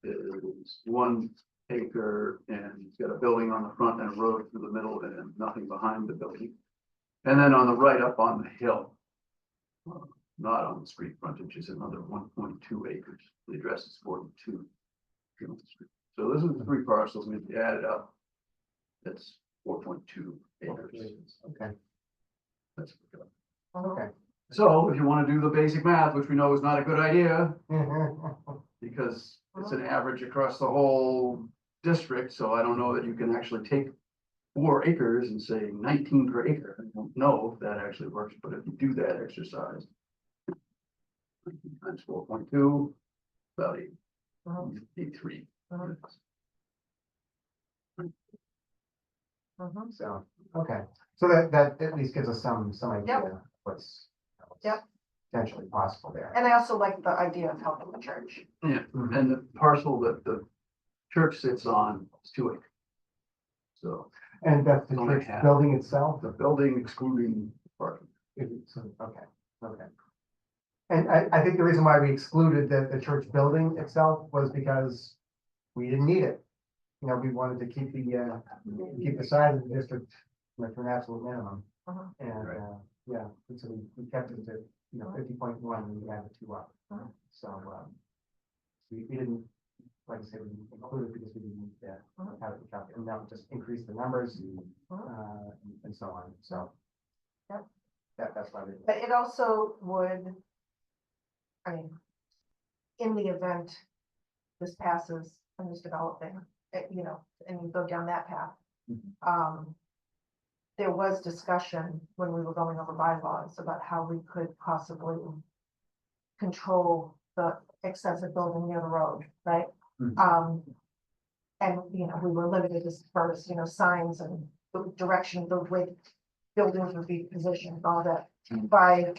is 1 acre and it's got a building on the front and a road through the middle and nothing behind the building. And then on the right up on the hill, not on the street frontage, is another 1.2 acres. The address is 42. So those are the 3 parcels, and if you add it up, that's 4.2 acres. Okay, That's good. okay. So if you want to do the basic math, which we know is not a good idea, because it's an average across the whole district, so I don't know that you can actually take 4 acres and say 19 per acre. I don't know if that actually works, but if you do that exercise, 19 times 4.2, about 83. Mhm. So, okay, so that at least gives us some idea what's Yep. potentially possible there. And I also like the idea of helping the church. Yeah, Mhm. and the parcel that the church sits on is 2 acres. So And that's the Only church half. building itself? the building excluding parking. Okay, okay. And I think the reason why we excluded the church building itself was because we didn't need it. You know, we wanted to keep the size of the district, you know, to an absolute minimum. Mhm. And, yeah, and so we kept it to, 50.1 and we added 2 up. Mhm. So, we didn't, like I said, we didn't include it because we didn't need to have it calculated, and that would just increase the numbers, and so on, so. Yep. That's why we. But it also would, I mean, in the event this passes and is developing, you know, and you go down that path. There was discussion when we were going over bylaws about how we could possibly control the excessive building near the road, right? Mhm. And, we were limited as far as, signs and the direction, the way buildings would be positioned, all that. By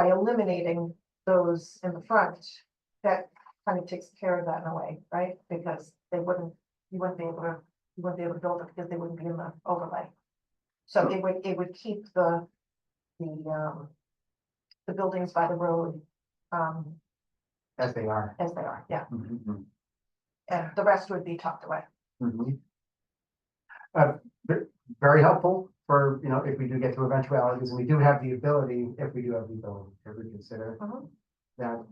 eliminating those in the front, that kind of takes care of that in a way, right? Because you wouldn't be able to build it because they wouldn't be in the overlay. So it would keep the buildings by the road, As they are. as they are, yeah, Mhm. and the rest would be tucked away. Mhm. Very helpful for, if we do get to eventualities, and we do have the ability, if we do have the ability to reconsider Mhm. that,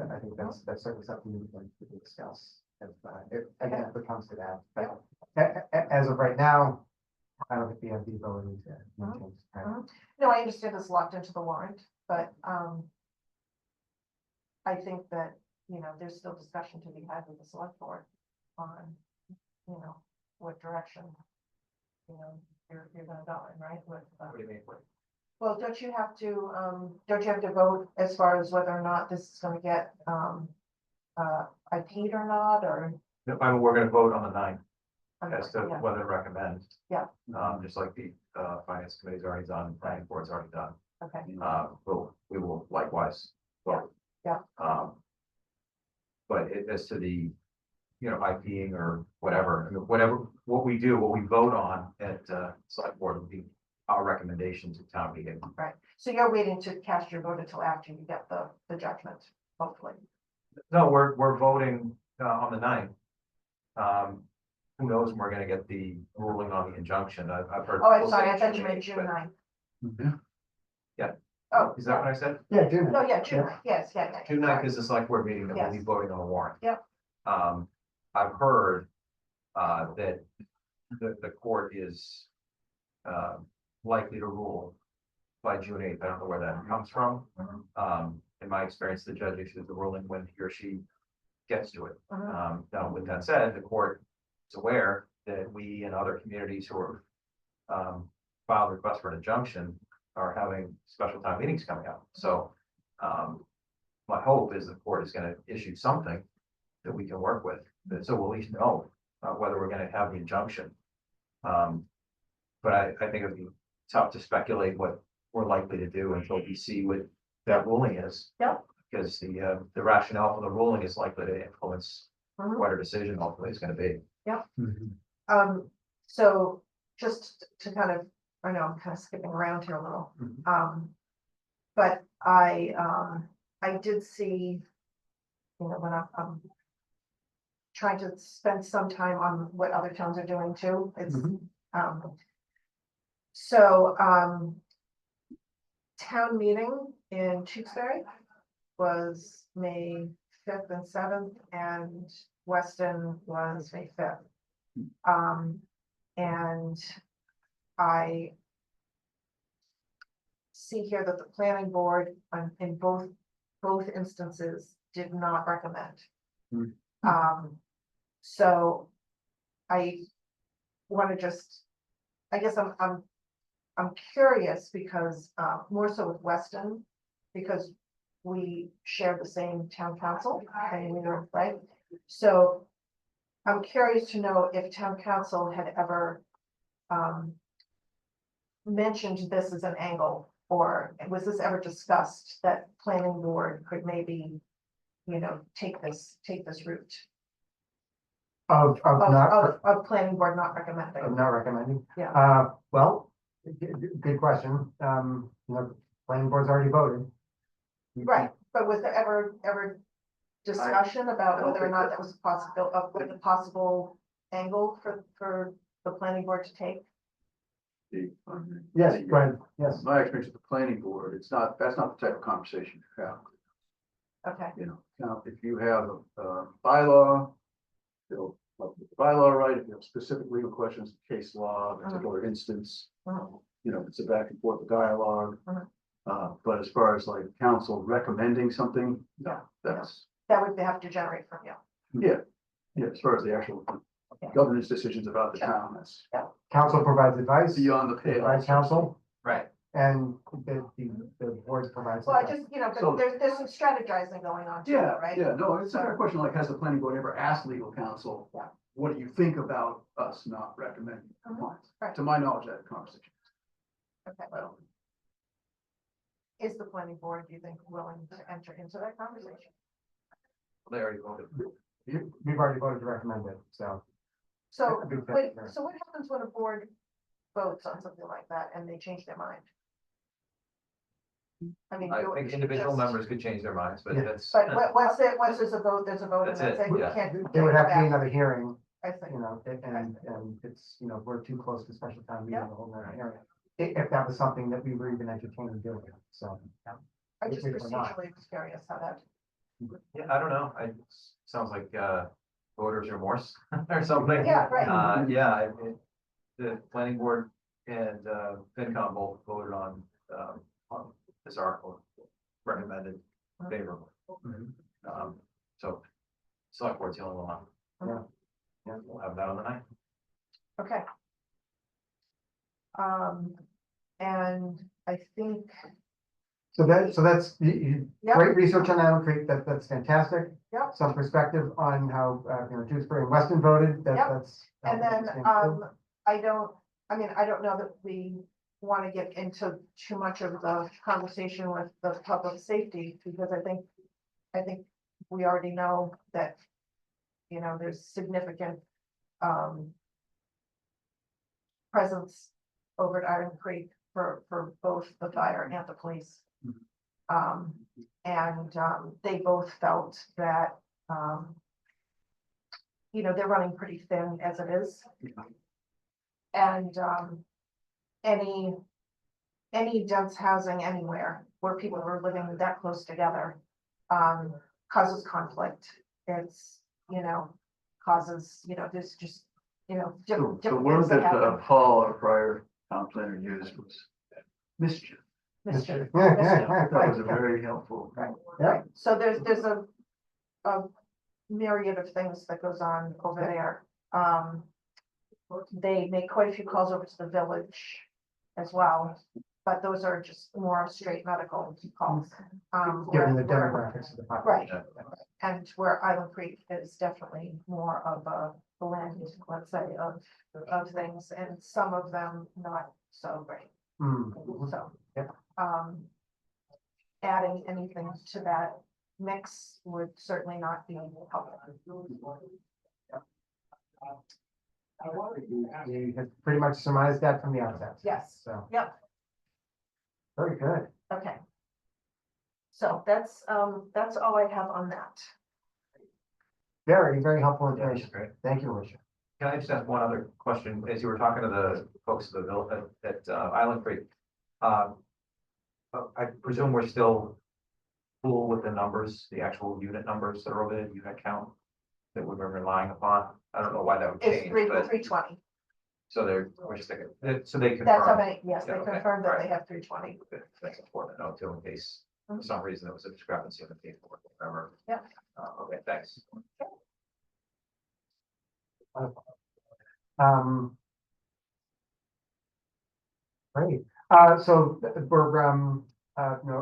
I think that's certainly something we can discuss. If it comes to that, but as of right now, I don't think we have the ability to change. Right? No, I understand it's locked into the warrant, but, I think that, there's still discussion to be had with the select board on, what direction, you're gonna go in, right? With, What do you mean? well, don't you have to vote as far as whether or not this is gonna get, IP'd or not, or? No, we're gonna vote on the 9th as to Yeah. whether to recommend. Yeah. Just like the, finance committee's already done, planning board's already done. Okay, We will likewise vote. Yeah. But as to the, IPing or whatever, what we vote on at, select board will be our recommendation to town meeting. right, so you're waiting to cast your vote until after you get the judgment, hopefully. No, we're voting, on the 9th. Who knows when we're gonna get the ruling on the injunction? I've heard. Oh, I'm people sorry, say I thought you meant June June 8th, 9th. Yeah. Oh, but is that what I said? Yeah, June. no, yeah, June 9th, yes, yeah. June 9th is the select board meeting that we'll be Yes. voting on the warrant. Yep. I've heard, that the court is, likely to rule by June 8th. I don't know where that comes from. In my experience, the judge issues the ruling when he or she gets to it. Now, with that said, the court is aware that we and other communities who are, filed requests for an injunction are having special town meetings coming up. So, my hope is the court is gonna issue something that we can work with, so we'll at least know, whether we're gonna have the injunction. But I think it'd be tough to speculate what we're likely to do until we see what that ruling is. Yep. Because the rationale for the ruling is likely to influence Mhm. what our decision ultimately is gonna be. So just to kind of, I know I'm kind of skipping around here a little. But I did see, when I'm trying to spend some time on what other towns are doing too, it's, town meeting in Tewksbury was May 5th and 7th, and Weston was May 5th. And I see here that the planning board in both instances did not recommend. So I want to just, I guess I'm curious because, more so with Weston, because we share the same town council, and we were, right? So I'm curious to know if town council had ever mentioned this as an angle, or was this ever discussed that planning board could maybe, take this route Of not, of planning board not recommending? of not recommending? Yeah. Well, good question. Planning board's already voted. Right, but was there ever discussion about whether or not that was a possible angle for the planning board to take? Yes, go ahead, yes. My experience with the planning board, that's not the type of conversation you have. Okay, Now, if you have a bylaw, they'll look at the bylaw, right? If you have specific legal questions, case law, particular instance, Mhm. It's a back and forth dialogue. Mhm. But as far as like council recommending something, Yeah. that's, that would have to generate from you. yeah, as far as the actual governance decisions about the town, that's Council provides advice. beyond the pale. Advice council, Right. and the board provides. Well, I advice. just, So- but there's some strategizing going on too, Yeah, right? yeah, no, it's a fair question, like, has the planning board ever asked legal counsel? Yeah. What do you think about us not recommending compliance? Right. To my knowledge, that conversation. Okay. I don't. Is the planning board, do you think, willing to enter into that conversation? They already voted. We've already voted to recommend it, so. So, I think but, that's- so what happens when a board votes on something like that and they change their mind? I mean. I do it think individual just- members could change their minds, but Yeah. that's. But once there's a vote, there's a vote, and That's that's it, it, you yeah. can't. There would have to be back. another hearing, I think, and it's, we're too close to special time meeting, Yeah. the whole nother hearing. If that was something that we were even entertaining doing, so. I just If we're not. procedurally was curious how that. Yeah, I don't know. Sounds like, voters remorse or something. Yeah, right. The planning board and, FinCom both voted on this article, recommended favorable. Mhm. So select board's the only one. Yeah. Yeah, we'll have that on the night. Okay. And I think, So that's, yeah, great research on Island Creek, that's fantastic. Yep. Some perspective on how, Dewsbury and Weston voted, Yep. that's. and then, that's I don't know that we want to get into too much of the conversation with the public safety, because I think we already know that, there's significant, presence over at Iron Creek for both the fire and the police. They both felt that, they're running pretty thin as it is. And, any dense housing anywhere where people are living that close together, causes conflict. It's, causes, there's just, So different the things word that that happen. Paul, our prior town planner, used was mischief. Mischief. That was a very helpful. Right, Yeah. right. So there's a myriad of things that goes on over there. They make quite a few calls over to the village as well, but those are just more straight medical calls. Given the where- demographics of the Right, population. and where Island Creek is definitely more of a blend, let's say, of things, and some of them not so great. Mm. So, Yep. adding anything to that mix would certainly not be helpful. You have pretty much surmised that from the outset. Yes, So, yep, very good. okay. So that's all I have on that. Very, very helpful Yeah, that's information. great. Thank you, Alicia. Can I just ask one other question? As you were talking to the folks at the village at Island Creek, I presume we're still cool with the numbers, the actual unit numbers that are over there, unit count that we've been relying upon. I don't know why that would It's change, three but 320. so we're sticking, so they That's how confirm. many, yes, they Yeah, okay, confirmed that they right. have 320. That's important to know too, in case for some reason there was a discrepancy in the paperwork, or whatever. Yeah. Okay, thanks. Great. So we're,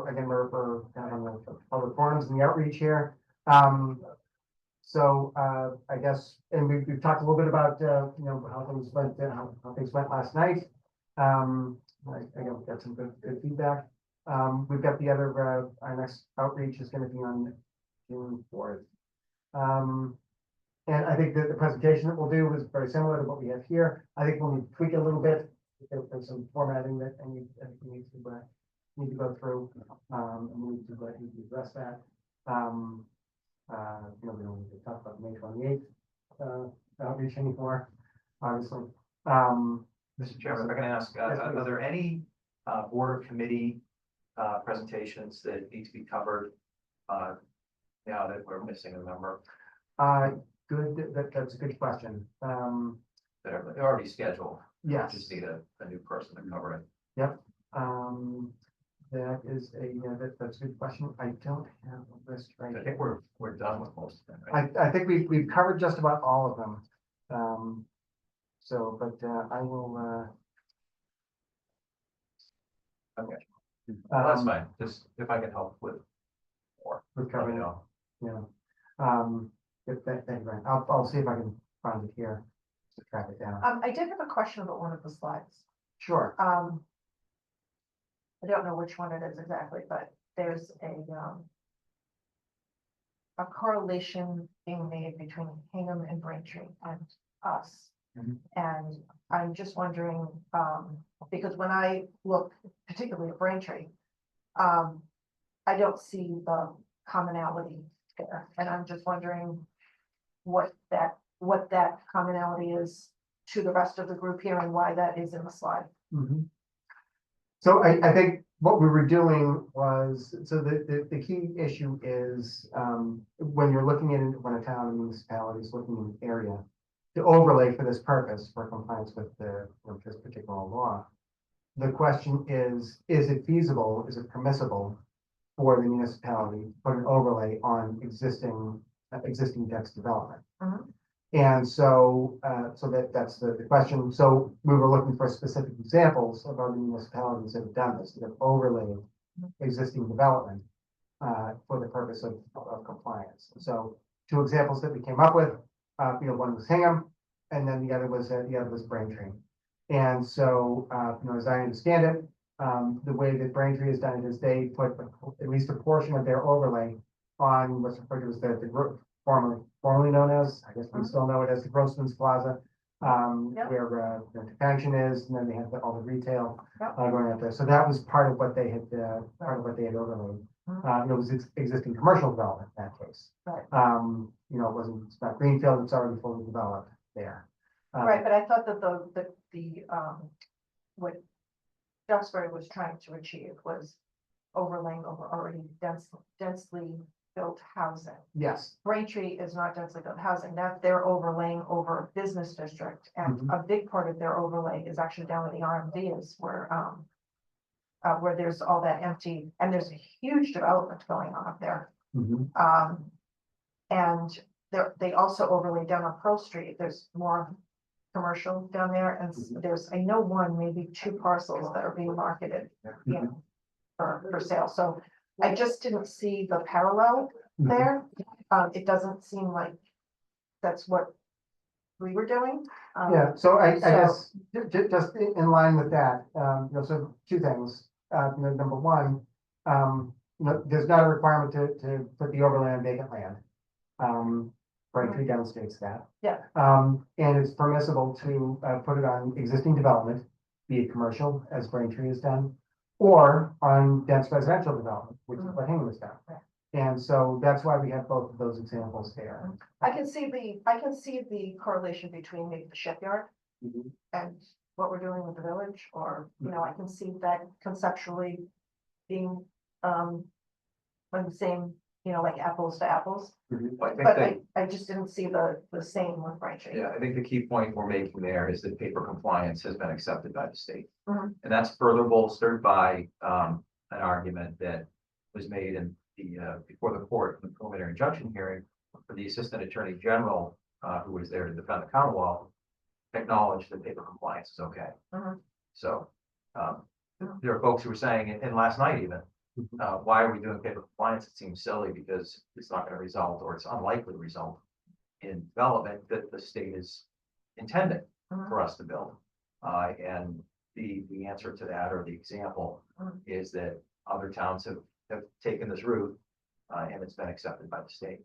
again, we're kind of on the public forums and the outreach here. So I guess and we've talked a little bit about, how things went, how things went last night. I got some good feedback. We've got the other, our next outreach is gonna be on June 4th. And I think that the presentation that we'll do is very similar to what we have here. I think we'll need to tweak it a little bit. There's some formatting that I need to go through, and we need to address that. We don't need to talk about May 28th, outreach anymore, obviously. Mr. Chairman, if I can ask, are there any board or committee presentations that need to be covered now that we're missing a member Good, that's a good question. that are they're already scheduled? Yes. Just need a new person to cover it. Yep. That is that's a good question. I don't have a list right I here. think we're done with most of them, right? I think we've covered just about all of them. I will, Okay. Well, that's fine. Just if I can help with more. with Let me covering, know. thank you, Brian. I'll see if I can find it here to track it down. I did have a question about one of the slides. Sure. I don't know which one it is exactly, but there's a correlation being made between Hingham and Braintree and us. Mhm. And I'm just wondering, because when I look particularly at Braintree, I don't see the commonality there, and I'm just wondering what that commonality is to the rest of the group here and why that is in the slide. Mhm. So I think what we were doing was, so the key issue is, when you're looking at, when a town or municipality is looking in an area to overlay for this purpose, for compliance with this particular law, the question is it feasible, is it permissible for the municipality to put an overlay on existing dense development? Mhm. And so, that's the question. So we were looking for specific examples of other municipalities that have done this, that have overlaid existing development for the purpose of compliance. So two examples that we came up with, one was Hingham, and then the other was Braintree. And so, as I understand it, the way that Braintree has done it is they put at least a portion of their overlay on what's referred to as the group, formerly known as, I guess we still know it as the Grossman's Plaza, Yep. where the function is, and then they have all the retail Yep. going out there. So that was part of what they had overlaid. Mhm. It was existing commercial development in that case. Right. It's not greenfield, it's already fully developed there. Right, but I thought that what Duxbury was trying to achieve was overlaying over already densely built housing. Yes. Braintree is not densely built housing, that they're overlaying over a business district, and a big part of their overlay is actually down at the RMVs where there's all that empty, and there's a huge development going on up there. And they also overlay down on Pearl Street, there's more commercial down there, and there's, I know maybe two parcels that are being marketed, for sale, so I just didn't see the parallel there. It doesn't seem like that's what we were doing. Yeah, so I guess, just in line with that, so two things. Number one, there's not a requirement to put the overlay on vacant land. Braintree demonstrates that. Yeah. And it's permissible to put it on existing development, be it commercial, as Braintree has done, or on dense residential development, which is what Hingham has done. Right. And so that's why we have both of those examples there. I can see the correlation between maybe the shipyard and what we're doing with the village, or, I can see that conceptually being, on the same, like apples to apples. I think But that, I just didn't see the same with Braintree. yeah, I think the key point we're making there is that paper compliance has been accepted by the state. Mhm. And that's further bolstered by an argument that was made in before the court in the preliminary injunction hearing for the Assistant Attorney General, who was there to defend the Commonwealth, acknowledged that paper compliance is okay. Mhm. So there are folks who were saying, and last night even, why are we doing paper compliance? It seems silly because it's not going to result, or it's unlikely to result in development that the state is intending Mhm. for us to build. And the answer to that, or the example, Mhm. is that other towns have taken this route, and it's been accepted by the state.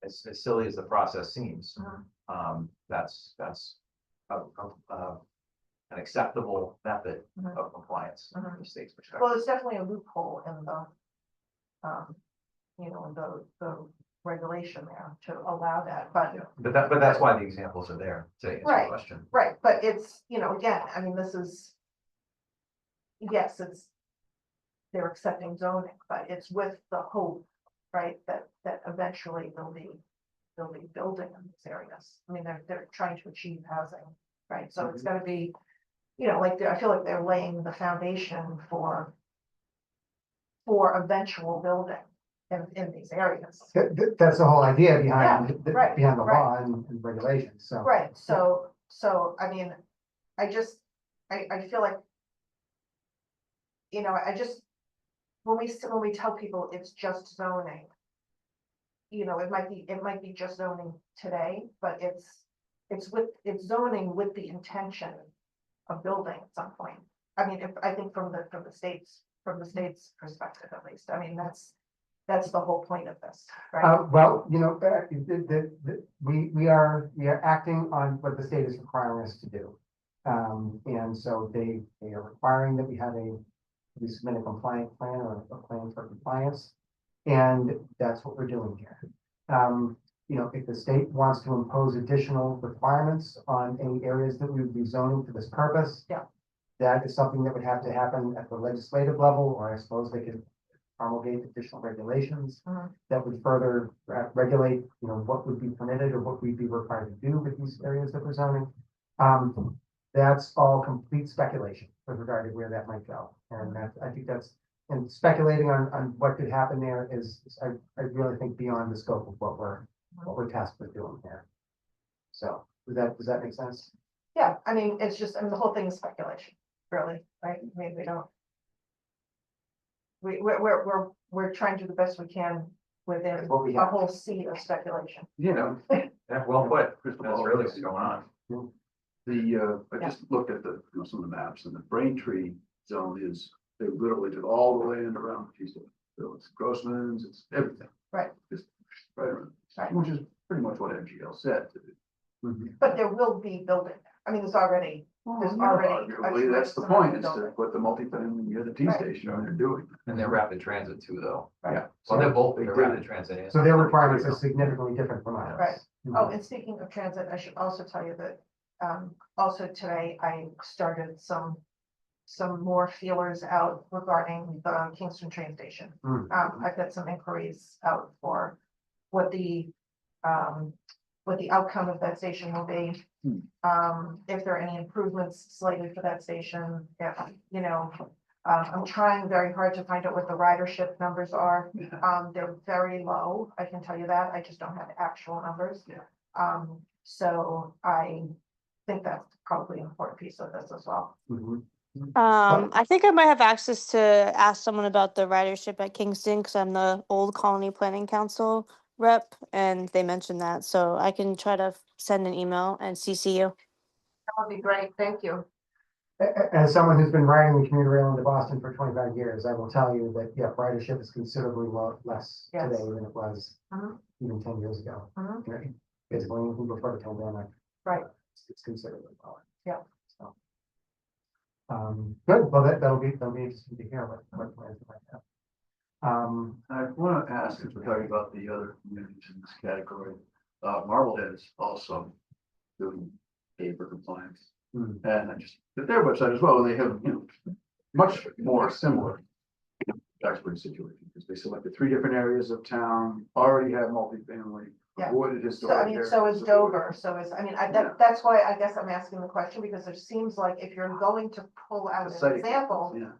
As silly as the process seems, that's an acceptable method Mhm. of compliance Mhm. from the state's perspective. Well, there's definitely a loophole in the, you know, the regulation there to allow that, but. Yeah, but that's why the examples are there, to answer your Right. question. Right, but it's, you know, again, I mean, this is. Yes, they're accepting zoning, but it's with the hope, right, that eventually they'll be building in these areas. I mean, they're trying to achieve housing, right, so it's gonna be, you know, like, I feel like they're laying the foundation for eventual building in these areas. That's the whole idea behind, Yeah, right, behind the right. law and regulations, so. Right, so, I mean, I feel like. You know, when we tell people it's just zoning. You know, it might be just zoning today, but it's zoning with the intention of building at some point. I mean, I think from the state's perspective at least, I mean, that's the whole point of this, right? Well, you know, we are acting on what the state is requiring us to do. And so they are requiring that we submit a compliant plan or a plan for compliance. And that's what we're doing here. You know, if the state wants to impose additional requirements on any areas that we would be zoning for this purpose. Yeah. That is something that would have to happen at the legislative level, or I suppose they could promulgate additional regulations. Mhm. That would further regulate, you know, what would be permitted or what we'd be required to do with these areas that we're zoning. That's all complete speculation with regard to where that might go. And I think and speculating on what could happen there is, I really think, beyond the scope of what we're tasked with doing here. So does that make sense? Yeah, I mean, it's just, I mean, the whole thing is speculation, really, right? I mean, we're trying to do the best we can within What we a have. whole sea of speculation. You know, Yeah, well put. Crystal That's ball. really what's going on. I just looked at some of the maps, and the Braintree zone they literally took all the land around the piece of it. So it's Grossman's, it's everything. Right. Just right around, Right. which is pretty much what MGL said to do. But there will be building. I mean, there's already. There's already. Arguably, that's the point, is to put the multifamily near the T Right. station, and they're doing. And they're rapid transit too, though. Right. Yeah. So they're both, They they're did. rapid transit. and- So their requirements are significantly different from ours. Right. Mhm. Oh, and speaking of transit, I should also tell you that, also today I started some more feelers out regarding the Kingston train station. Mm. I've got some inquiries out for what the outcome of that station will be. If there are any improvements slated for that station, if, you know, I'm trying very hard to find out what the ridership numbers are. They're very low, I can tell you that. I just don't have actual numbers. Yeah. So I think that's probably an important piece of this as well. Mhm. I think I might have access to ask someone about the ridership at Kingston because I'm the old Colony Planning Council rep, and they mentioned that, so I can try to send an email and CC you. That would be great, thank you. As someone who's been riding the commuter rail into Boston for 25 years, I will tell you that, yeah, ridership is considerably less Yes. today than it was Mhm. even 10 years ago. Mhm. Right? Basically, even before the pandemic. Right. It's considerably lower. Yeah. So. Good, well, that'll be interesting to hear what plans you might have. I want to ask, if we're talking about the other communities in this category, Marblehead is also doing paper compliance. Hmm. And I just did their website as well, and they have, you know, much more similar Duxbury situation, because they selected 3 different areas of town, already have multifamily, Yeah. avoided So I historic mean, areas. so is avoided- Dover, so is, I mean, that's why I guess I'm asking the question, because it seems like if you're going to pull out The an site- example, Yeah.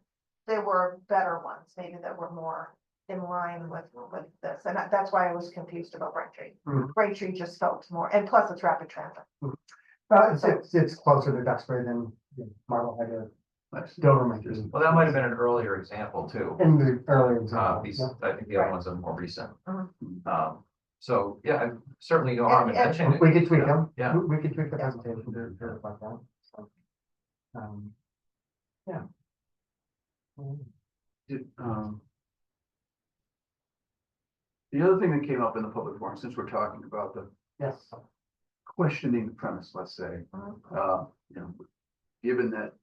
there were better ones, maybe that were more in line with this, and that's why I was confused about Braintree. Mhm. Braintree just felt more, and plus it's rapid transit. It's closer to Duxbury than Marblehead or Nice. Dover might be. Well, that might have been an earlier example too. In the earlier example. These, yeah. I think the other ones are more recent. Mhm. So, yeah, I certainly no harm in And- mentioning it. We could tweak them. Yeah. We could tweak the presentation to reflect that. So, yeah. Did, the other thing that came up in the public forum, since we're talking about the Yes. questioning the premise, let's say, Mhm. you know, given that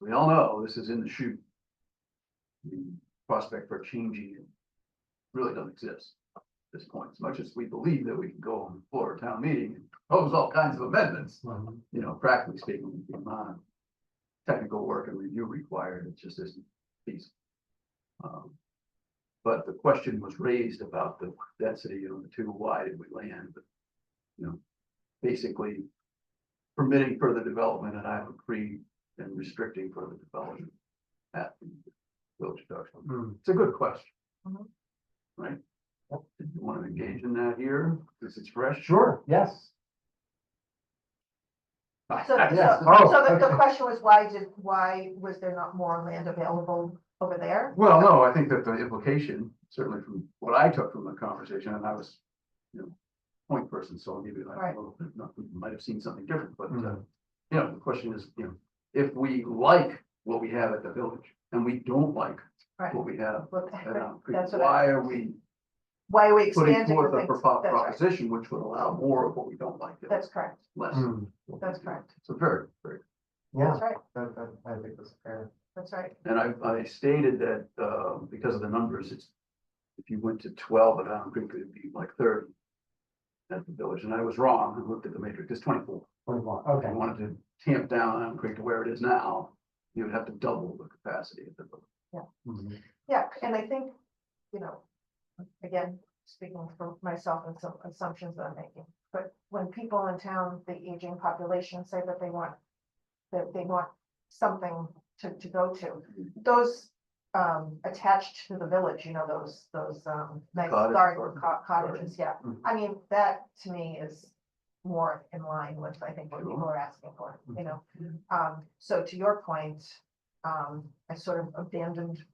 we all know this is in the chute, the prospect for changing it really doesn't exist at this point, as much as we believe that we can go on the floor of town meeting and propose all kinds of amendments. You know, practically speaking, the amount of technical work and review required, it just isn't feasible. But the question was raised about the density of the two, why did we land? But, you know, basically permitting further development at Iowa Creek and restricting further development at the village production. Mm. It's a good question. Mhm. Right? Did you want to engage in that here? Because it's fresh. Sure, yes. So, Yes. so, Oh, so the okay. question was, why was there not more land available over there? Well, no, I think that the implication, certainly from what I took from the conversation, and I was, you know, point person, so maybe I Right. might have seen something different, but, Mhm. you know, the question is, you know, if we like what we have at the village and we don't like Right. what we have What- at Elm Creek, That's what why are we Why are we putting expanding forth the a things? That's right. proposition which would allow more of what we don't like, That's correct. less? Mm. That's correct. So very, very. Yeah, That's right. I think that's fair. That's right. And I stated that, because of the numbers, it's, if you went to 12 at Elm Creek, it'd be like 30 at the village, and I was wrong. I looked at the matrix, it's 24. 21, If okay. you wanted to tamp down Elm Creek to where it is now, you would have to double the capacity of the village. Mhm. Yeah, and I think, you know, again, speaking for myself and some assumptions that I'm making, but when people in town, the aging population say that they want something to go to, those attached to the village, you know, those nice Cottage garden garden. cottages, yeah. Mhm. I mean, that to me is more in line with, I think, what people Sure. are asking for, you know? So to your point, I sort of abandoned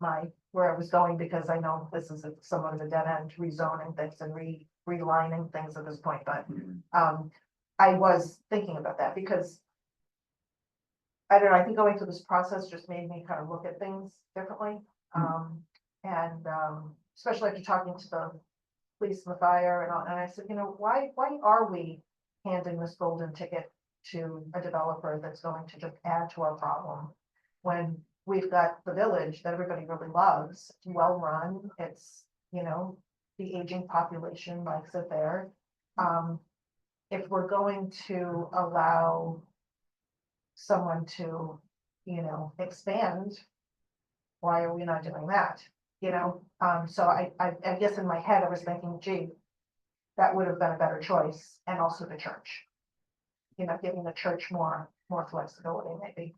where I was going because I know this is somewhat of a dead end, rezoning things and relining things at this point, but I was thinking about that because I don't know, I think going through this process just made me kind of look at things differently. And especially after talking to the police and the fire and all, and I said, you know, why are we handing this golden ticket to a developer that's going to just add to our problem? When we've got the village that everybody really loves, it's well-run, it's, you know, the aging population likes it there. If we're going to allow someone to, you know, expand, why are we not doing that? You know, so I guess in my head, I was thinking, gee, that would have been a better choice, and also the church. You know, giving the church more flexibility, maybe.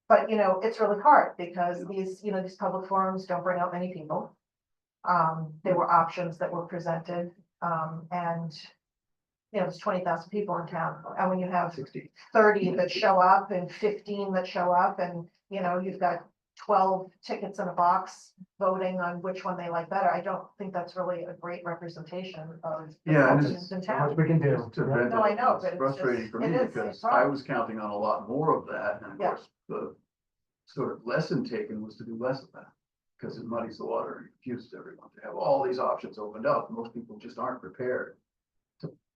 But, you know, it's really hard because these public forums don't bring out many people. There were options that were presented, and you know, there's 20,000 people in town, and when you have 30 that show up and 15 that show up, and you know, you've got 12 tickets in a box voting on which one they like better, I don't think that's really a great representation of the Yeah, and functions in How much town. we can do. To vent No, I know, it's but it's frustrating just- for me it is, because it's hard. I was counting on a lot more of that, and of Yeah. course, the sort of lesson taken was to do less of that. Because it muddies the water and confuses everyone to have all these options opened up. Most people just aren't prepared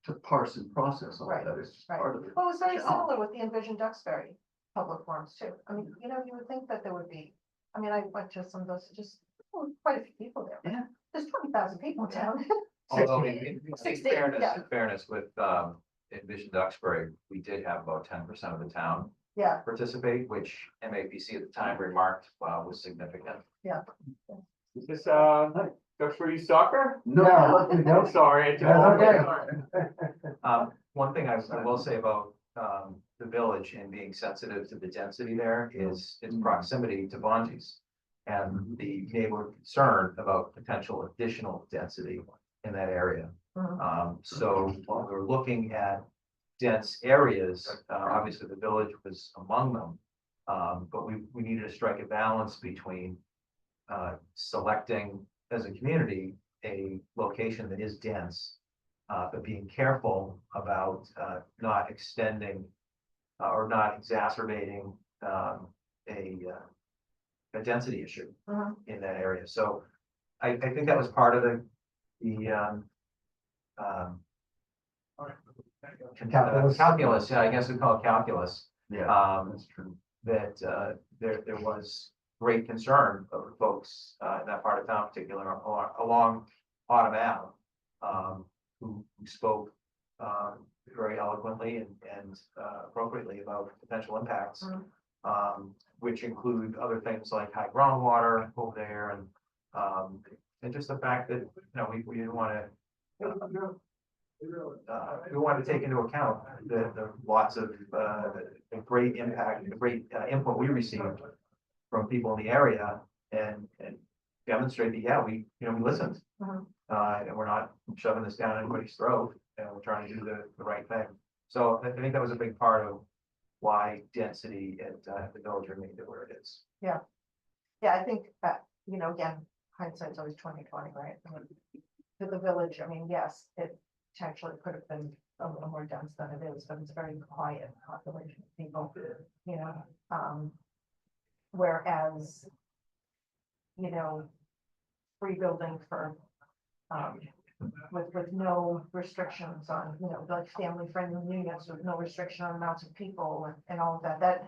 to parse and process all Right, that. It's just right. part of it. Well, it was very challenge. similar with the Envision Duxbury public forums too. I mean, you know, you would think that there would be, I mean, I went to some of those, just quite a few people there. Yeah. There's 20,000 people in town. Although in 16, in fairness with, Envision Duxbury, we did have about 10% of the town Yeah, participate, which MAPC at the time remarked, was significant. Is this, Duxbury soccer? No, I'm no. sorry. One thing I will say about, the village and being sensitive to the density there is its proximity to Bonji's. And the neighborhood concern about potential additional density in that area. So while we're looking at dense areas, obviously the village was among them. But we needed to strike a balance between selecting as a community a location that is dense, but being careful about not extending or not exacerbating a density issue Mhm. in that area. So I think that was part of the calculus. Yeah, I guess we call it calculus. Yeah, Um, that's true. that there was great concern of folks in that part of town, particularly along Autumn Ave, who spoke very eloquently and appropriately about potential impacts, which include other things like high groundwater over there and just the fact that, we didn't want to we wanted to take into account the lots of the great impact, the great input we received from people in the area and demonstrate that, yeah, we listened. Mhm. And we're not shoving this down anybody's throat, and we're trying to do the right thing. So I think that was a big part of why density at the village remained where it is. Yeah, I think, again, hindsight's always 20/20, right? I mean, to the village, I mean, yes, it potentially could have been a little more dense than it is, but it's a very quiet population of people, whereas, free building for, with no restrictions on, like family friendly units with no restriction on amounts of people and all of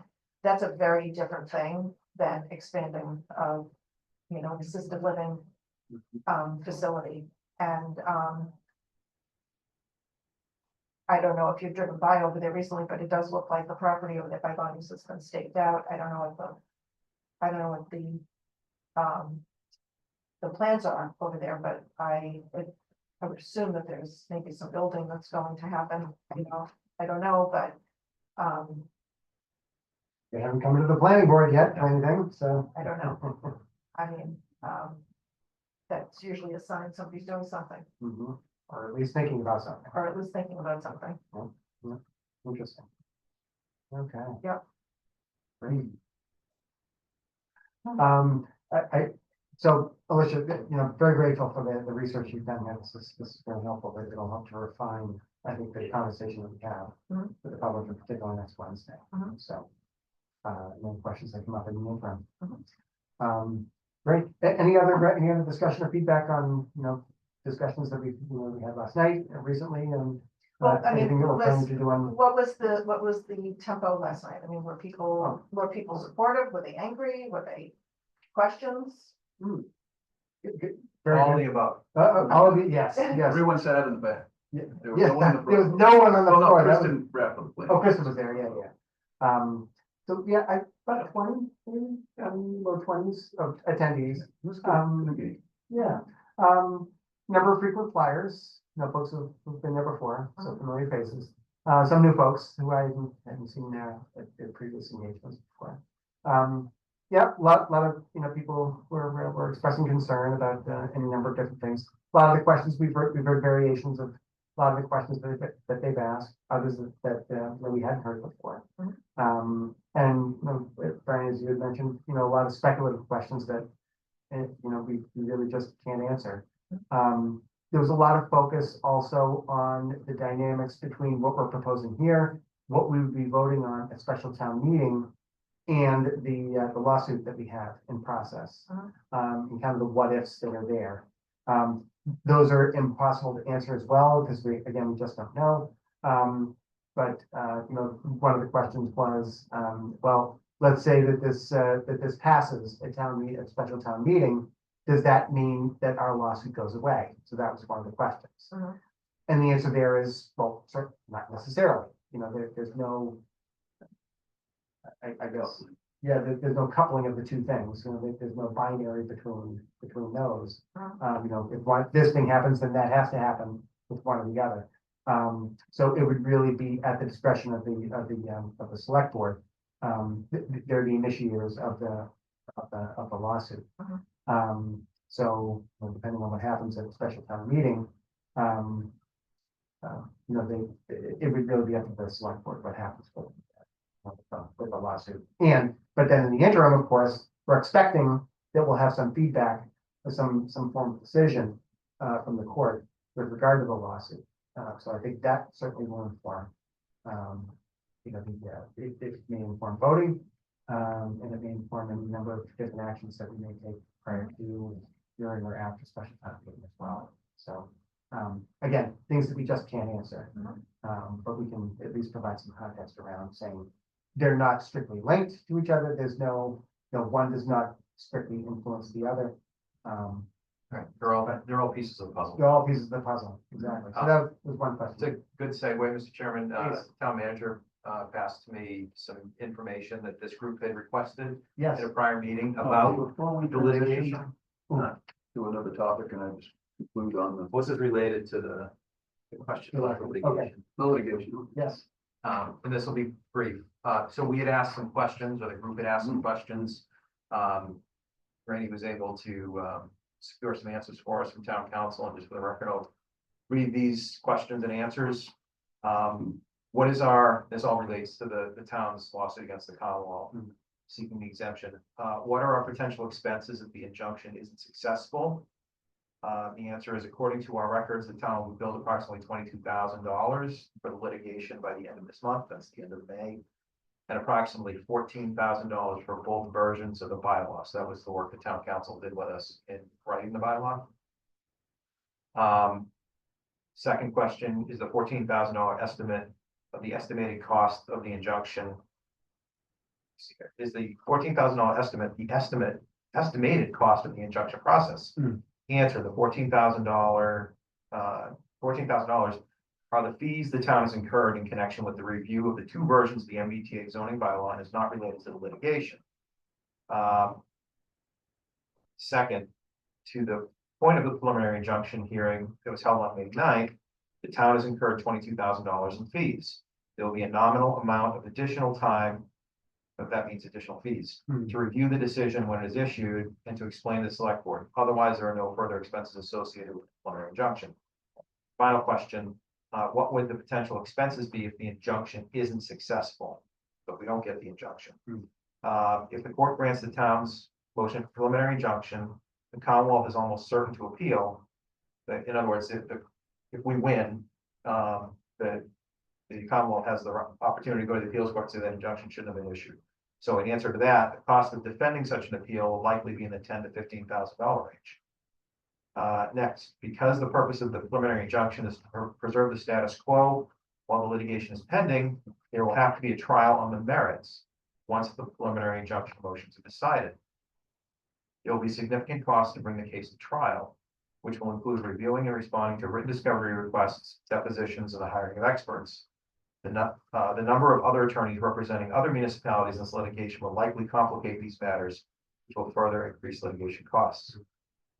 that's a very different thing than expanding of, an assisted living facility. And I don't know if you've driven by over there recently, but it does look like the property over there by Bonnie's has been staked out. I don't know what the plans are over there, but I would assume that there's maybe some building that's going to happen, I don't know, but They haven't come to the planning board yet or anything, so. I don't know. I mean, that's usually a sign somebody's doing something, Mhm. Or at least thinking about something. or at least thinking about something. Interesting. Okay. Yep. Great. So Alicia, very grateful for the research you've done. This is very helpful, but it'll help to refine, I think, the conversation that we have Mhm. with the public, in particular next Wednesday. Mhm. So, any questions that come up in the interim. Mhm. Great. Any other discussion or feedback on, discussions that we had last night, recently, and Well, I mean, anything that we're planning to do on? what was the tempo last night? I mean, were people supportive? Were they angry? Were they questions? Very All good. the above. All of it, yes, yes. Everyone sat in the back. Yeah. There was Yes, no one in the there was front. no one on the Well, no, floor. That was- Kristen wrapped on the plane. Oh, Kristen was there, yeah. So, yeah, about 20, maybe, low 20s of attendees. Who's Yeah. Number of frequent flyers, folks who've been there before, so familiar faces. Some new folks who I hadn't seen there at their previous engagements before. Yeah, a lot of, people were expressing concern about any number of different things. A lot of the questions we've heard variations of a lot of the questions that they've asked, others that we hadn't heard before. And Brian, as you had mentioned, a lot of speculative questions that we really just can't answer. There was a lot of focus also on the dynamics between what we're proposing here, what we would be voting on at special town meeting, and the lawsuit that we have in process, and kind of the what ifs that are there. Those are impossible to answer as well, because we just don't know. But one of the questions was, well, let's say that this passes a special town meeting, does that mean that our lawsuit goes away? So that was one of the questions. And the answer there is, well, certainly not necessarily. There's no, I guess, there's no coupling of the two things. There's no binary between those. If this thing happens, then that has to happen with one or the other. So it would really be at the discretion of the select board. They're the initiators of the lawsuit. So depending on what happens at a special town meeting, it would really be up to the select board what happens with the lawsuit. But then in the interim, of course, we're expecting that we'll have some feedback or some form of decision from the court with regard to the lawsuit. So I think that certainly will inform, it may inform voting, and it may inform any number of different actions that we may take prior to, during, or after special town meeting as well. So, again, things that we just can't answer, but we can at least provide some context around saying they're not strictly linked to each other. There's no, one does not strictly influence the other. Right, they're all pieces of the puzzle. They're all pieces of the puzzle, exactly. So that was one It's question. a good segue, Mr. Chairman. Please. Town manager passed to me some information that this group had requested Yes. at a prior meeting about Before we the litigation. to another topic, and I just conclude on What's this related to the question about the litigation? the litigation. Yes. And this will be brief. So we had asked some questions, or the group had asked some questions. Randy was able to secure some answers for us from town council, and just for the record, I'll read these questions and answers. What is this all relates to the town's lawsuit against the Commonwealth, seeking the exemption. What are our potential expenses if the injunction isn't successful? The answer is, according to our records, the town will build approximately $22,000 for the litigation by the end of this month. That's the end of May. And approximately $14,000 for both versions of the bylaw. So that was the work the town council did with us in writing the bylaw. Second question is the $14,000 estimate of the estimated cost of the injunction. Is the $14,000 estimate the estimated cost of the injunction process? Answer: the $14,000 are the fees the town has incurred in connection with the review of the two versions of the MBTA zoning bylaw, and is not related to the litigation. Second, to the point of the preliminary injunction hearing that was held on May 9th, the town has incurred $22,000 in fees. There will be a nominal amount of additional time, but that means additional fees, to review the decision when it is issued and to explain to the select board. Otherwise, there are no further expenses associated with the preliminary injunction. Final question. What would the potential expenses be if the injunction isn't successful, but we don't get the injunction? If the court grants the town's motion for preliminary injunction, the Commonwealth is almost certain to appeal. In other words, if we win, the Commonwealth has the opportunity to go to the appeals court, so that injunction shouldn't have been issued. So in answer to that, the cost of defending such an appeal will likely be in the $10,000 to $15,000 range. Next, because the purpose of the preliminary injunction is to preserve the status quo while the litigation is pending, there will have to be a trial on the merits once the preliminary injunction motions are decided. There will be significant costs to bring the case to trial, which will include reviewing and responding to written discovery requests, depositions, and the hiring of experts. The number of other attorneys representing other municipalities in this litigation will likely complicate these matters, which will further increase litigation costs.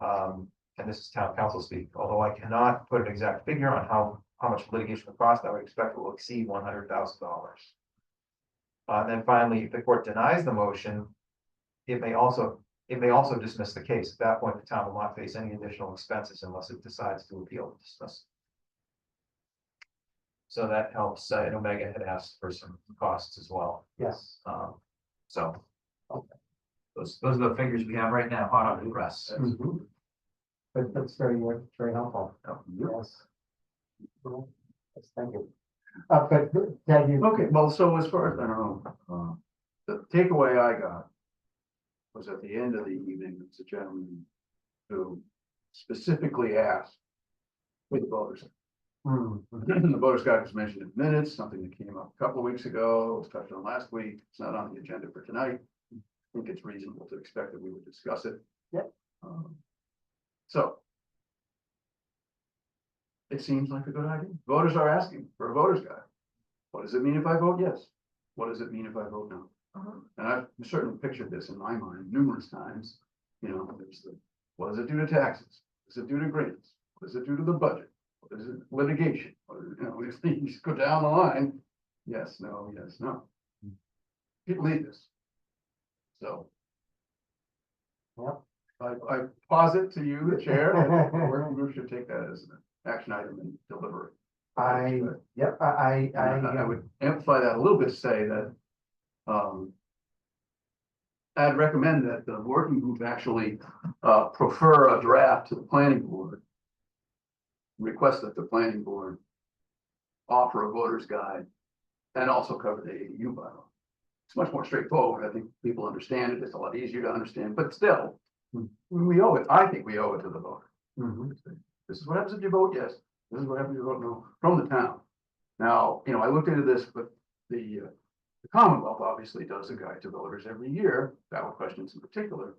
And this is town council speak. Although I cannot put an exact figure on how much litigation will cost, I would expect it will exceed $100,000. And then finally, if the court denies the motion, it may also dismiss the case. At that point, the town will not face any additional expenses unless it decides to appeal and dismiss. So that helps. And Omega had asked for some costs as well. Yes. So those are the figures we have right now, hot off the press. But that's very helpful. Yes. Yes, thank you. But thank you. Okay, well, so as far as, I don't know, the takeaway I got was at the end of the evening, there was a gentleman who specifically asked for the voters. The voters guide was mentioned in minutes, something that came up a couple of weeks ago, it was touched on last week, it's not on the agenda for tonight. I think it's reasonable to expect that we would discuss it. Yep. So it seems like a good idea. Voters are asking for a voter's guide. What does it mean if I vote yes? What does it mean if I vote no? And I've certainly pictured this in my mind numerous times. You know, there's what does it do to taxes? What does it do to grants? What does it do to the budget? What is it? Litigation? These things go down the line. Yes, no, yes, no. People need this. So. Yep. I posit to you, the chair, that the working group should take that as an action item and deliver it. I would amplify that a little bit to say that I'd recommend that the working group actually prefer a draft to the planning board request that the planning board offer a voter's guide and also cover the ADU bylaw. It's much more straightforward. I think people understand it. It's a lot easier to understand, but still, we owe it. I think we owe it to the voter. This is what happens if you vote yes. This is what happens if you vote no, from the town. Now, I looked into this, but the Commonwealth obviously does a guide to voters every year, ballot questions in particular.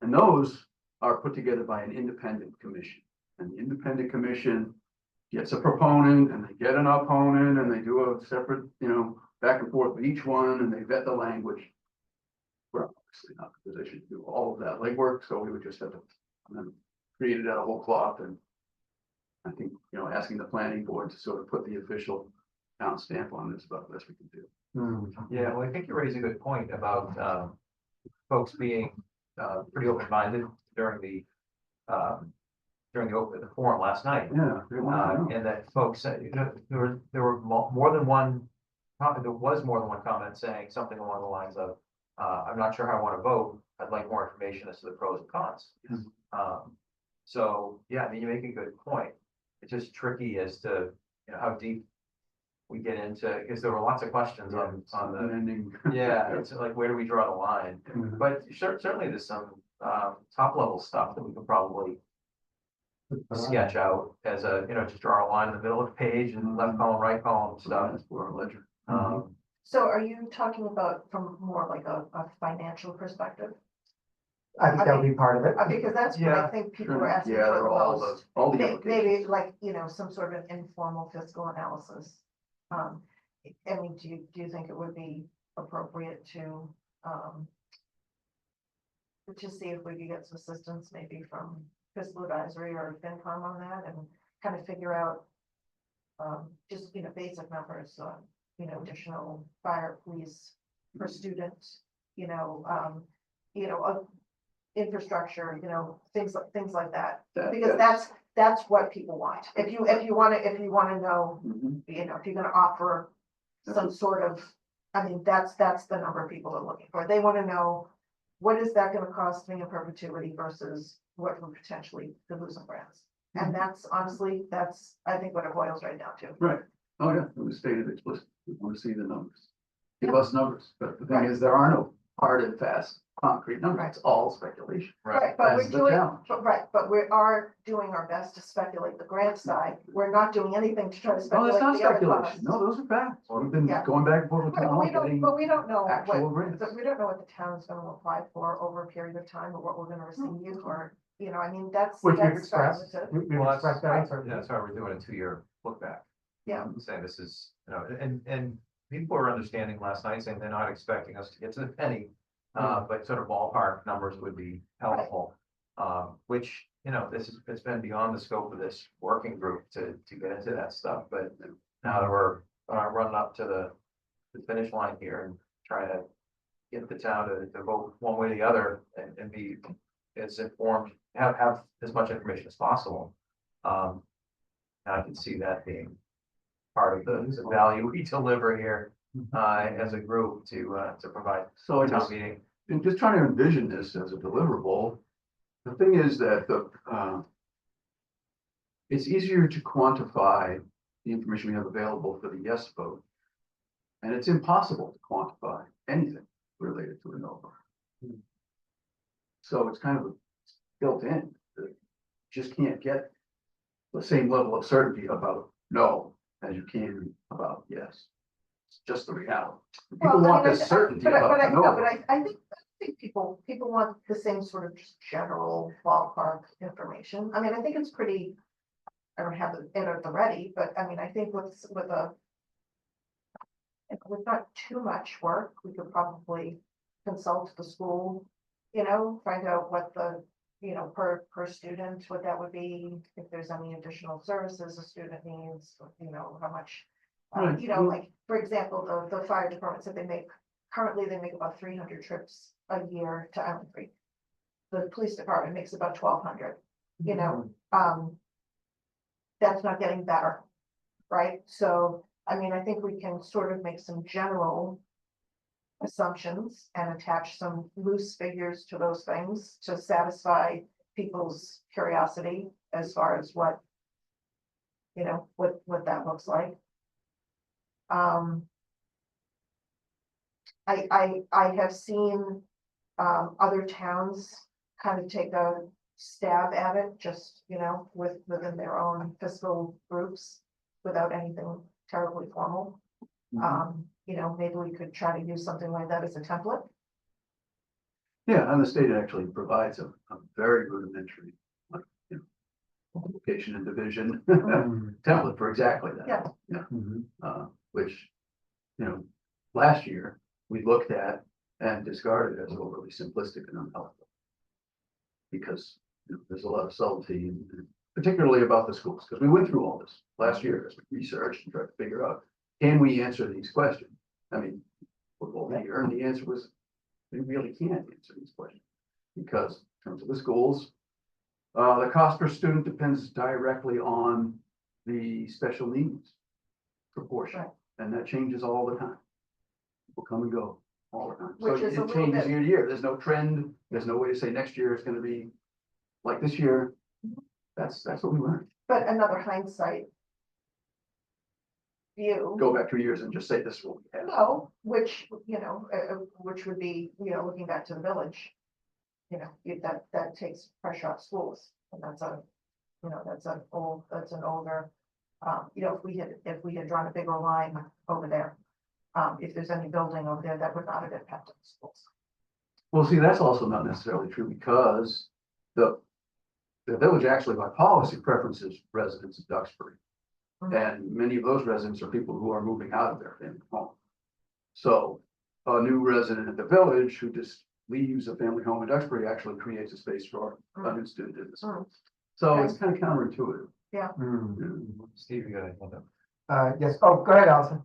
And those are put together by an independent commission. And the independent commission gets a proponent and they get an opponent and they do a separate, back and forth with each one and they vet the language. We're obviously not in a position to do all of that legwork, so we would just have to create it out of whole cloth. And I think, asking the planning board to sort of put the official town stamp on this is about the best we can do. Yeah, well, I think you raise a good point about folks being pretty open-minded during the forum last night. Yeah. They want to know. And that folks said, there were more than one comment, there was more than one comment saying something along the lines of, I'm not sure how I want to vote. I'd like more information as to the pros and cons. So, yeah, I mean, you make a good point. It's just tricky as to, how deep we get into, because there were lots of questions on the, ending. yeah, it's like, where do we draw the line? But certainly there's some top level stuff that we could probably sketch out as a, just draw a line in the middle of the page and left column, right column stuff. That's for our ledger. So are you talking about from more like a financial perspective? I think that would be part of it. Because that's what I think people were asking Yeah, for they're the all most. all the Maybe like, some sort of informal fiscal analysis. I mean, do you think it would be appropriate to see if we could get some assistance maybe from fiscal advisory or FinCom on that and kind of figure out just, basic numbers on, additional fire, police per student, infrastructure, things like that. Because that's what people want. If you want to know, if you're gonna offer some sort of, I mean, that's the number people are looking for. They want to know, what is that gonna cost me in perpetuity versus what would potentially the losing grants? And that's honestly, I think what it boils right down to. Right. Oh, yeah, it was stated explicitly. We want to see the numbers. Give us numbers. But the thing is, there are no hard and fast concrete numbers. It's all speculation. Right, but we're That's the doing, challenge. but we are doing our best to speculate the grant side. We're not doing anything to try to No, speculate that's not the other speculation. costs. No, those are facts. We've been Yeah. going back and forth with But town, we getting don't know actual grants. we don't know what the town is gonna apply for over a period of time or what we're gonna receive or, I mean, that's. Which we've that's expressed, speculative. we've Well, expressed that. yeah, uncertainty. that's why we're doing a 2-year look back. Yeah. Saying this is, and people were understanding last night, saying they're not expecting us to get to the penny. But sort of ballpark numbers would be helpful. Which, it's been beyond the scope of this working group to get into that stuff, but now that we're running up to the finish line here and trying to get the town to vote one way or the other and be as informed, have as much information as possible. I can see that being part of the value we deliver here, as a group to provide So I town just, meeting. in just trying to envision this as a deliverable, the thing is that it's easier to quantify the information we have available for the yes vote. And it's impossible to quantify anything related to a no vote. So it's kind of built in, that you just can't get the same level of certainty about no as you can about yes. It's just the reality. People Well, I want mean, this certainty but about no. I think people want the same sort of just general ballpark information. I mean, I think it's pretty, I don't have it at the ready, but I mean, I think with not too much work, we could probably consult the school, find out what the, per student, what that would be, if there's any additional services a student needs, how much. Right. Like, for example, the fire department said currently they make about 300 trips a year to Island Creek. The police department makes about 1,200, that's not getting better, right? So, I mean, I think we can sort of make some general assumptions and attach some loose figures to those things to satisfy people's curiosity as far as what you know, what that looks like. I have seen, other towns kind of take a stab at it, just, you know, within their own fiscal groups, without anything terribly formal. You know, maybe we could try to use something like that as a template. Yeah, and the state actually provides a very rudimentary, like, you know, multiplication and division template for exactly that. Yeah. Which, you know, last year we looked at and discarded as overly simplistic and unhelpful. Because, you know, there's a lot of subtlety, particularly about the schools, because we went through all this last year as we researched and tried to figure out, can we answer these questions? I mean, we're both here, and the answer was, we really can't answer these questions. Because in terms of the schools, the cost per student depends directly on the special needs proportion, Right. and that changes all the time. People come and go all the time. Which So is a it little changes bit- year to year. There's no trend. There's no way to say next year is gonna be like this year. That's what we learned. But another hindsight view. Go back 2 years and just say this is what we have. No, which, you know, which would be, you know, looking back to the village. You know, that takes pressure off schools, and that's you know, that's an older, you know, if we had drawn a bigger line over there. If there's any building over there, that would not have impacted the schools. Well, see, that's also not necessarily true because the village actually by policy preferences residents of Duxbury. And many of those residents are people who are moving out of their family home. So a new resident at the village who just leaves a family home in Duxbury actually creates a space for a new student in the school. So it's kind of counterintuitive. Steve, you got anything? Yes, oh, go ahead, Allison.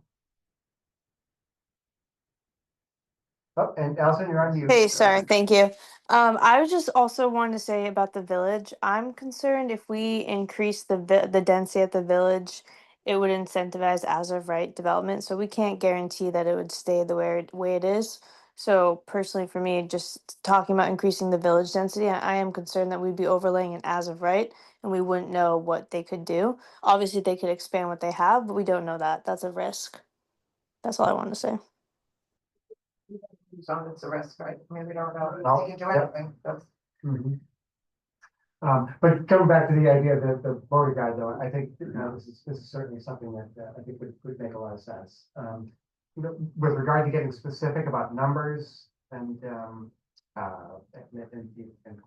Oh, and Allison, you're on mute. Hey, sorry, thank you. I was just also wanting to say about the village. I'm concerned if we increase the density at the village, it would incentivize as of right development. So we can't guarantee that it would stay the way it is. So personally, for me, just talking about increasing the village density, I am concerned that we'd be overlaying an as of right, and we wouldn't know what they could do. Obviously, they could expand what they have, but we don't know that. That's a risk. That's all I wanted to say. So it's a risk, right? I mean, we don't know if Well, they can do yep. anything. That's But coming back to the idea of the voter guide, though, I think, you know, this is certainly something that I think would make a lot of sense. You know, with regard to getting specific about numbers and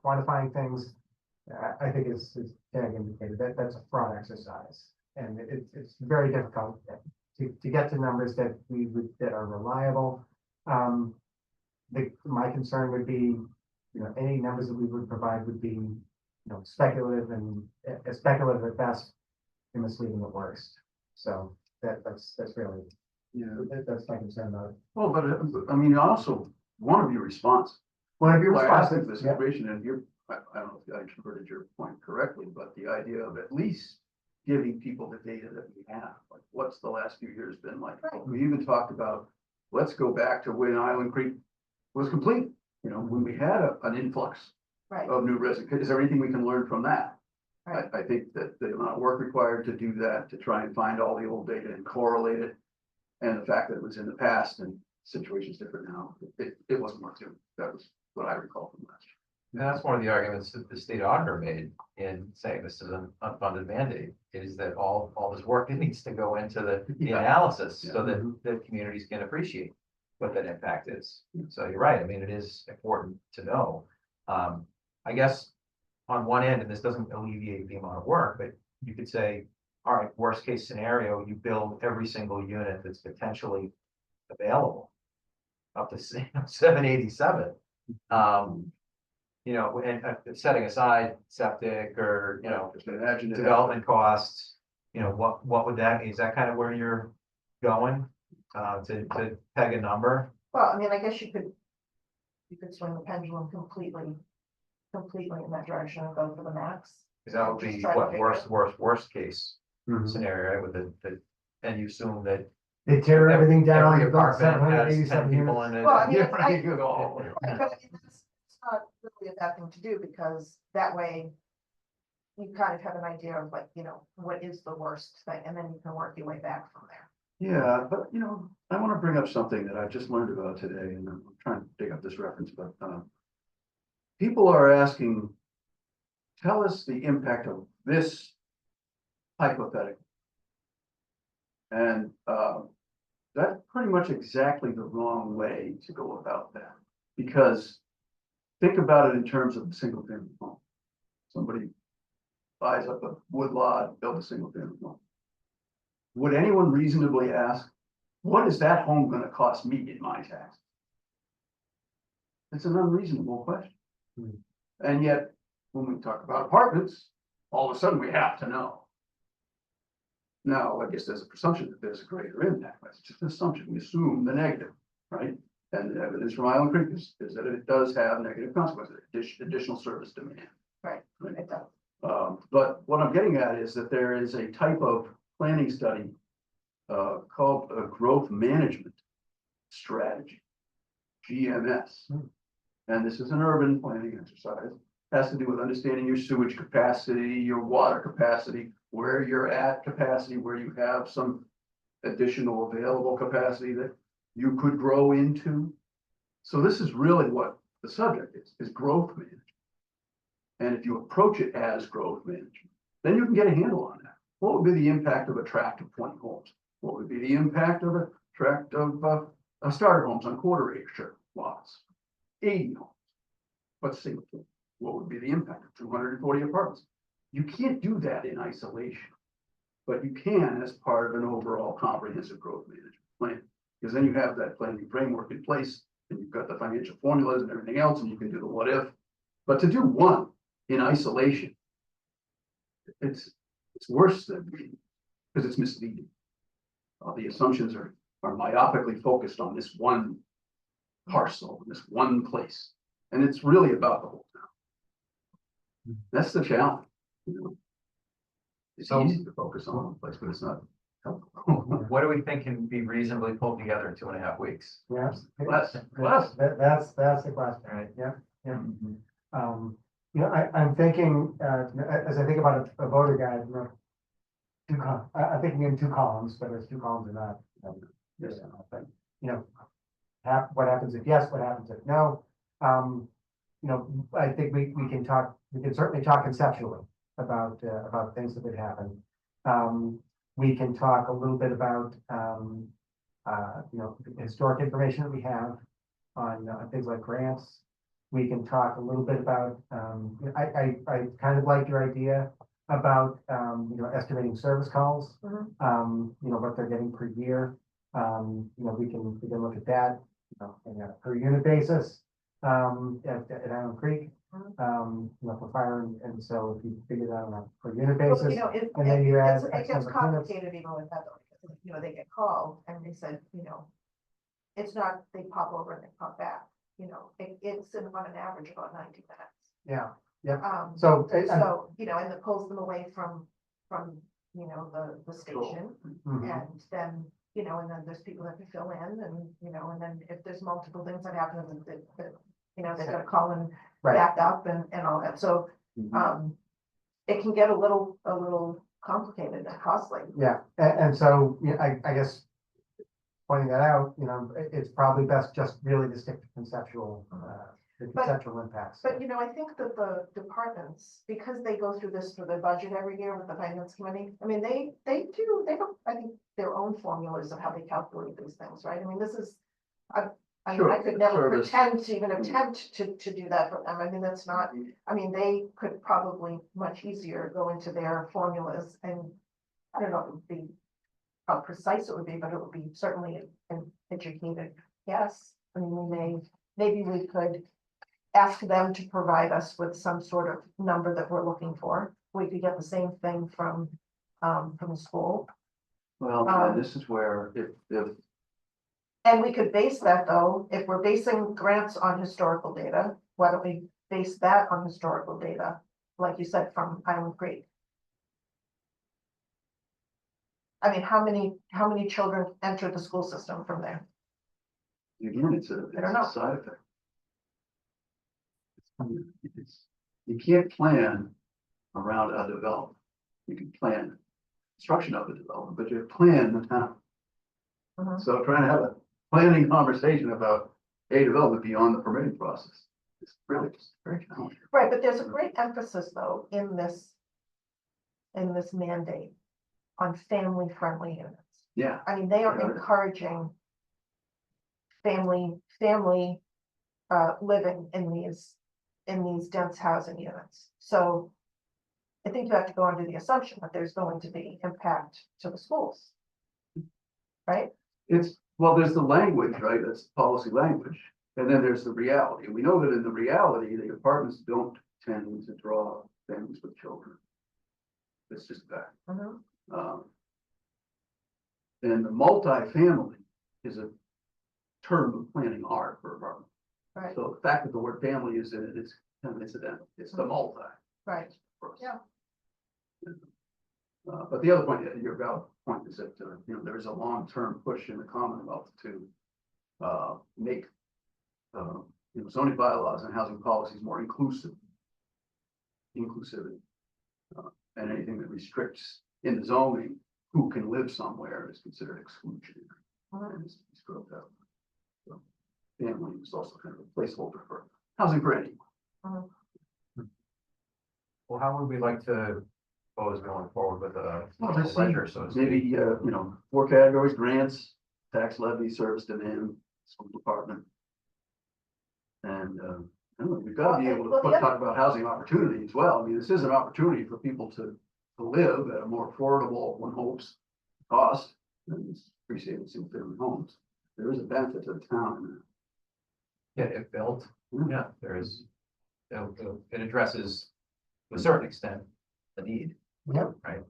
quantifying things, I think as Jag indicated, that's a fraud exercise, and it's very difficult to get to numbers that are reliable. My concern would be, you know, any numbers that we would provide would be, you know, speculative and speculative at best, and misleading at worst. So that's really, that's my concern about it. Well, but I mean, I also want to be responsive. One of your Well, I think responses, the situation, and I don't know if I interpreted your point correctly, but the idea of at least giving people the data that we have, like what's the last few years been like? Right. We even talked about, let's go back to when Island Creek was complete, you know, when we had an influx right. of new residents. Is there anything we can learn from that? Right. I think that the amount of work required to do that, to try and find all the old data and correlate it, and the fact that it was in the past and situation's different now, it wasn't worth doing. That was what I recall from last year. And that's one of the arguments that the state auditor made in saying this is an unfunded mandate, is that all this work needs to go into the Yeah. analysis so Yeah. that the communities can appreciate what that impact is. So you're right. I mean, it is important to know. I guess on one end, and this doesn't alleviate the amount of work, but you could say, all right, worst case scenario, you build every single unit that's potentially available up to 787. You know, and setting aside septic or, you know, Just imagine it development costs, you know, what would that, is that kind of where you're going? To peg a number? Well, I mean, I guess you could swing the pendulum completely in that direction and go for the max. Because that would Just be try to what, figure worst case scenario, right, with and you assume that They tear everything down. every and build apartment has 10 787 people units. in it. Well, I mean, Yeah, I- you go, oh, Right, but I mean, it's not really a bad thing to do, because that way you kind of have an idea of like, you know, what is the worst thing, and then you can work your way back from there. Yeah, but I want to bring up something that I just learned about today, and I'm trying to dig up this reference, but people are asking, tell us the impact of this hypothetical. And that's pretty much exactly the wrong way to go about that. Because think about it in terms of a single family home. Somebody buys up a wood lot, builds a single family home. Would anyone reasonably ask, what is that home gonna cost me in my tax? It's an unreasonable question. And yet, when we talk about apartments, all of a sudden we have to know. Now, I guess there's a presumption that there's a greater impact, but it's just an assumption. We assume the negative, right? And the evidence from Island Creek is that it does have negative consequences, additional service demand. Right. It does. But what I'm getting at is that there is a type of planning study called a growth management strategy, GMS. And this is an urban planning exercise. It has to do with understanding your sewage capacity, your water capacity, where you're at capacity, where you have some additional available capacity that you could grow into. So this is really what the subject is growth management. And if you approach it as growth management, then you can get a handle on that. What would be the impact of a tract of 20 homes? What would be the impact of a tract of starter homes on quarter acre lots? 80 homes. What's single family? What would be the impact of 240 apartments? You can't do that in isolation, but you can as part of an overall comprehensive growth management plan. Because then you have that planning framework in place, and you've got the financial formulas and everything else, and you can do the what if. But to do one in isolation, it's worse than because it's misleading. The assumptions are myopically focused on this one parcel, this one place, and it's really about the whole town. That's the challenge. It's So- easy to focus on one place, but it's not helpful. What do we think can be reasonably pulled together in 2.5 weeks? Yes. Less. That's the question, Right. yeah. I'm thinking, as I think about a voter guide, I'm thinking in 2 columns, whether it's 2 columns or not. Yes. But, what happens if yes, what happens if no? I think we can certainly talk conceptually about things that would happen. We can talk a little bit about, historic information that we have on things like grants. We can talk a little bit about, I kind of like your idea about, estimating service calls. What they're getting per year. We can look at that, on a per unit basis, at Island Creek. For fire, and so if you figure that on a per unit basis, and then you add it X gets number of units. complicated even with that, though, because, they get called and they said, it's not, they pop over and they pop back, it's on an average about 90 minutes. Yeah, So, so, and it pulls them away from, the station, mhm, and then, and then there's people that can fill in, and then if there's multiple things that happen, they gotta call and right, back up and all that, so, it can get a little complicated and costly. yeah, and so, I guess pointing that out, it's probably best just really to stick to conceptual, the conceptual impacts. But, I think that the departments, because they go through this for their budget every year with the finance committee, I mean, they have, I think, their own formulas of how they calculate these things, right? I mean, this is, I could never Service. pretend to even attempt to do that for them. I mean, that's not, I mean, they could probably much easier go into their formulas, and I don't know if it would be how precise it would be, but it would be certainly an educated guess. I mean, maybe we could ask them to provide us with some sort of number that we're looking for. We could get the same thing from the school. Well, and this is where if And we could base that, though, if we're basing grants on historical data, why don't we base that on historical data, like you said, from Island Creek? I mean, how many children enter the school system from there? again, it's I don't know. a side effect. You can't plan around a development. You can plan construction of the development, but you plan the town. Mhm. So trying to have a planning conversation about a development beyond the permitting process is really just very challenging. Right, but there's a great emphasis though in this mandate on family-friendly units. Yeah, I mean, they are Yeah. encouraging family, living in these dense housing units. So I think you have to go under the assumption that there's going to be impact to the schools. Right? well, there's the language, right? That's policy language. And then there's the reality. We know that in the reality, the apartments don't tend to draw families with children. It's just that. Mhm. And the multifamily is a term of planning art for apartment. Right, So the fact that the word family is in it, it's kind of incidental. It's the multi. right. For us. Yeah. But the other point, your valid point is that, there is a long-term push in the Commonwealth to make zoning bylaws and housing policies more inclusive. Inclusivity. And anything that restricts in the zoning who can live somewhere is considered exclusionary. Mhm. And it's scrubbed out. So family is also kind of a placeholder for housing for anyone. Well, how would we like to propose going forward with a Well, just ledger, so to speak? Maybe, 4 categories: grants, tax levy, service demand, school department. And, I don't know, we've got to be able Well, to talk about housing opportunity as well. I mean, this is an opportunity for people to live at a more affordable, one hopes, cost, than appreciated single family homes. There is a benefit to the town in that. Yeah, if built, Mhm. yeah, there is, it addresses to a certain extent the need, Yep. right?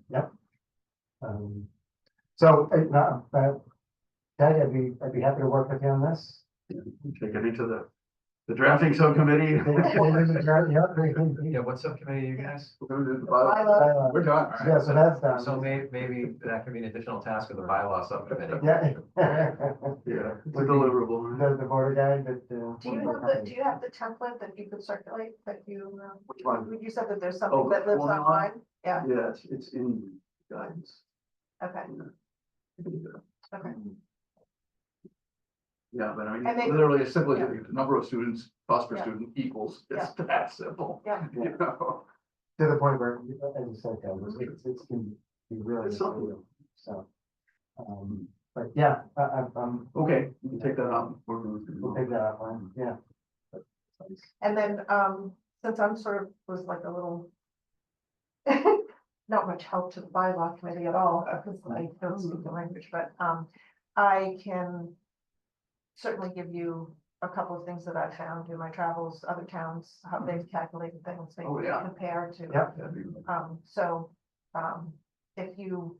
So, Ted, I'd be happy to work with you on this. Take it into the drafting subcommittee. Yeah, what subcommittee are you guys? We're done. Yeah, so that's done. So maybe that could be an additional task of the bylaw subcommittee. Yeah. Yeah, it's a deliverable. The voter guide that. Do you have the template that you could circulate that you, Which one? you said that there's Oh, something that lives formula? online? Yeah, Yeah, it's in guidance. okay, Yeah. okay. Yeah, but I And mean, they- literally as simple as yeah. the number of students, cost per Yeah. student equals, it's that simple. Yeah. You know? To the point where, as you said, it's can be really. It's something. misleading. So, but yeah, Okay, you can take that out. we'll take that offline, yeah. And then, since I'm sort of, was like a little not much help to the bylaw committee at all, because I don't speak the language, but, I can certainly give you a couple of things that I found in my travels, other towns, how they've calculated things, maybe Oh, yeah. compare to. Yep. So, if you